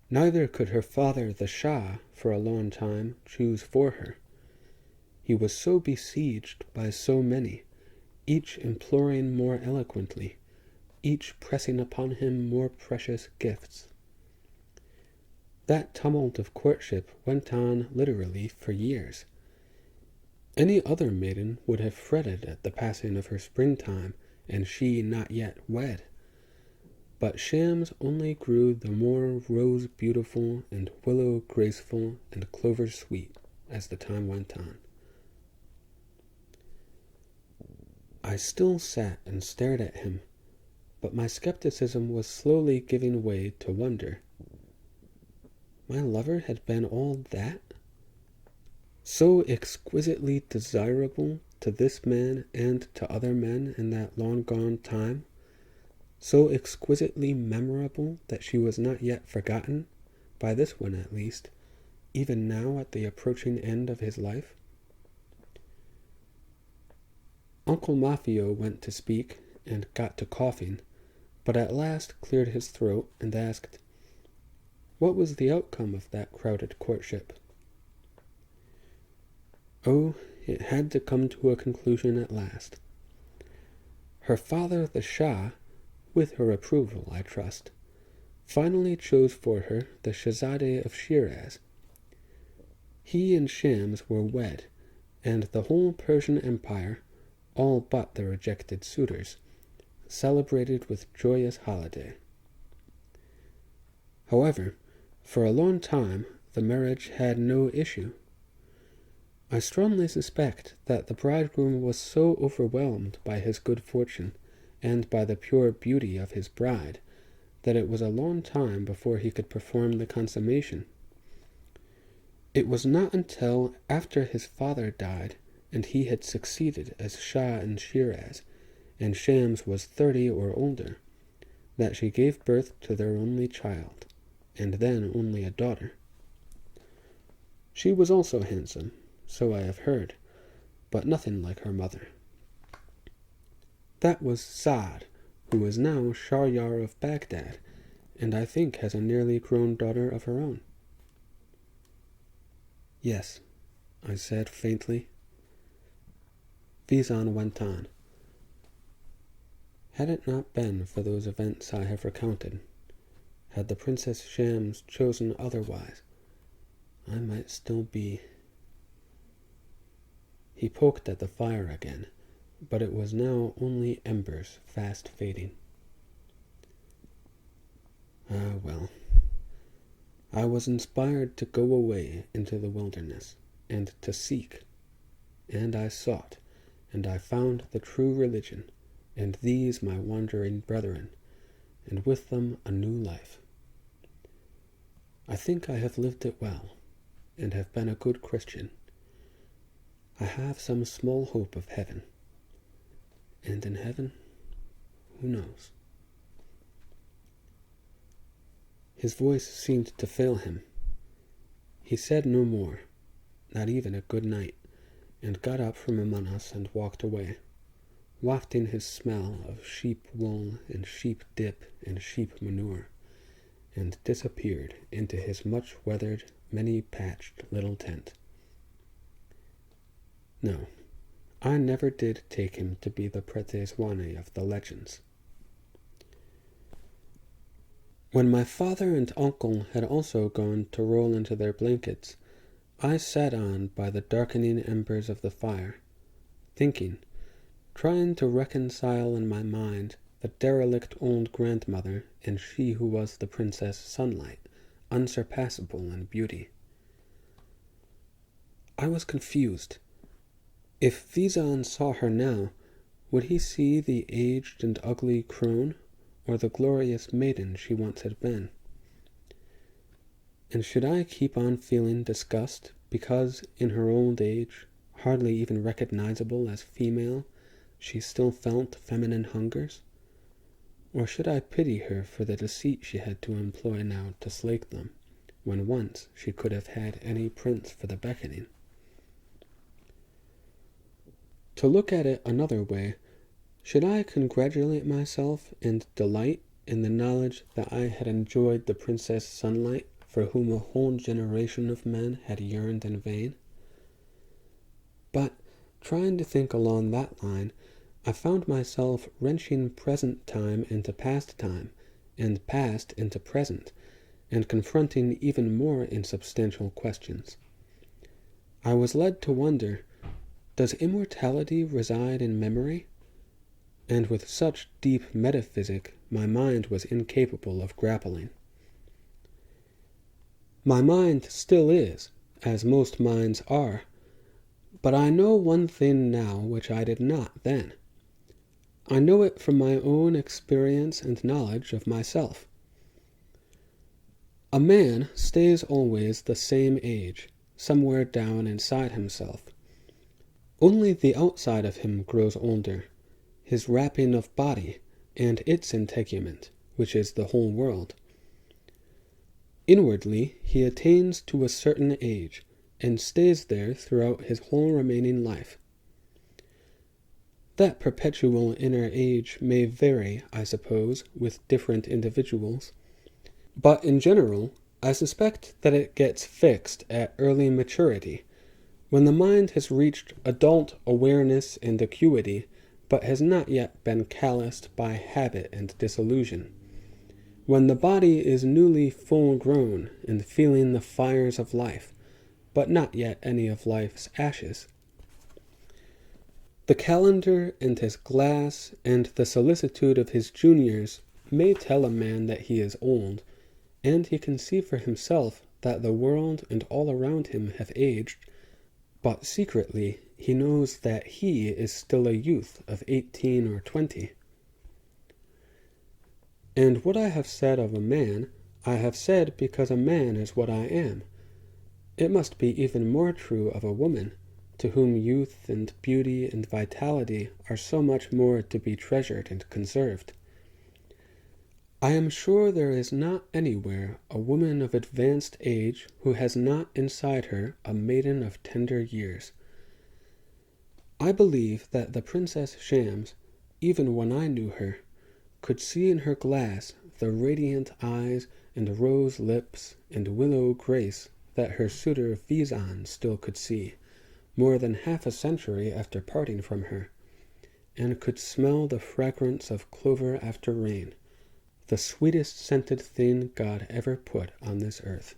Neither could her father the Shah for a long time choose for her. He was so besieged by so many, each imploring more eloquently, each pressing upon him more precious gifts. That tumult of courtship went on literally for years. Any other maiden would have fretted at the passing of her springtime, and she not yet wed. But Shams only grew the more rose beautiful and willow graceful and clover sweet as the time went on. I still sat and stared at him, but my skepticism was slowly giving way to wonder. My lover had been all that? So exquisitely desirable to this man and to other men in that long-gone time? So exquisitely memorable that she was not yet forgotten, by this one at least, even now at the approaching end of his life? Uncle Maffeo went to speak and got to coughing, but at last cleared his throat and asked, what was the outcome of that crowded courtship? Oh, it had to come to a conclusion at last. Her father, the Shah, with her approval, I trust, finally chose for her the Shahzadeh of Shiraz. He and Shams were wed, and the whole Persian Empire, all but the rejected suitors, celebrated with joyous holiday. However, for a long time the marriage had no issue. I strongly suspect that the bridegroom was so overwhelmed by his good fortune and by the pure beauty of his bride that it was a long time before he could perform the consummation. It was not until after his father died and he had succeeded as Shah in Shiraz, and Shams was 30 or older, that she gave birth to their only child, and then only a daughter. She was also handsome, so I have heard, but nothing like her mother. That was Saad, who is now Sharyar of Baghdad, and I think has a nearly grown daughter of her own. Yes, I said faintly. Vizan went on. Had it not been for those events I have recounted, Had the Princess Shams chosen otherwise, I might still be... He poked at the fire again, but it was now only embers fast fading. Ah, well. I was inspired to go away into the wilderness, and to seek. And I sought, and I found the true religion, and these my wandering brethren, and with them a new life. I think I have lived it well, and have been a good Christian. I have some small hope of heaven. And in heaven, who knows? His voice seemed to fail him. He said no more, not even a good night, and got up from among us and walked away, wafting his smell of sheep wool and sheep dip and sheep manure, and disappeared into his much-weathered, many-patched little tent. No, I never did take him to be the Prete Zwane of the legends. When my father and uncle had also gone to roll into their blankets, I sat on by the darkening embers of the fire, thinking, trying to reconcile in my mind the derelict old grandmother and she who was the Princess Sunlight, unsurpassable in beauty. I was confused. If Vizan saw her now, would he see the aged and ugly crone, or the glorious maiden she once had been? And should I keep on feeling disgust because, in her old age, hardly even recognizable as female, she still felt feminine hungers? Or should I pity her for the deceit she had to employ now to slake them, when once she could have had any prince for the beckoning? To look at it another way, should I congratulate myself and delight in the knowledge that I had enjoyed the Princess Sunlight for whom a whole generation of men had yearned in vain? But, trying to think along that line, I found myself wrenching present time into past time, and past into present, and confronting even more insubstantial questions. I was led to wonder, does immortality reside in memory? And with such deep metaphysic, my mind was incapable of grappling. My mind still is, as most minds are, but I know one thing now which I did not then. I know it from my own experience and knowledge of myself. A man stays always the same age, somewhere down inside himself. Only the outside of him grows older, his wrapping of body, and its integument, which is the whole world. Inwardly, he attains to a certain age, and stays there throughout his whole remaining life. That perpetual inner age may vary, I suppose, with different individuals, but in general, I suspect that it gets fixed at early maturity, when the mind has reached adult awareness and acuity, but has not yet been calloused by habit and disillusion, when the body is newly full-grown and feeling the fires of life, but not yet any of life's ashes. The calendar and his glass and the solicitude of his juniors may tell a man that he is old, and he can see for himself that the world and all around him have aged, but secretly he knows that he is still a youth of 18 or 20. And what I have said of a man, I have said because a man is what I am. It must be even more true of a woman, to whom youth and beauty and vitality are so much more to be treasured and conserved. I am sure there is not anywhere a woman of advanced age who has not inside her a maiden of tender years. I believe that the Princess Shams, even when I knew her, could see in her glass the radiant eyes and rose lips and willow grace that her suitor Vizan still could see, more than half a century after parting from her, and could smell the fragrance of clover after rain, the sweetest scented thing God ever put on this earth.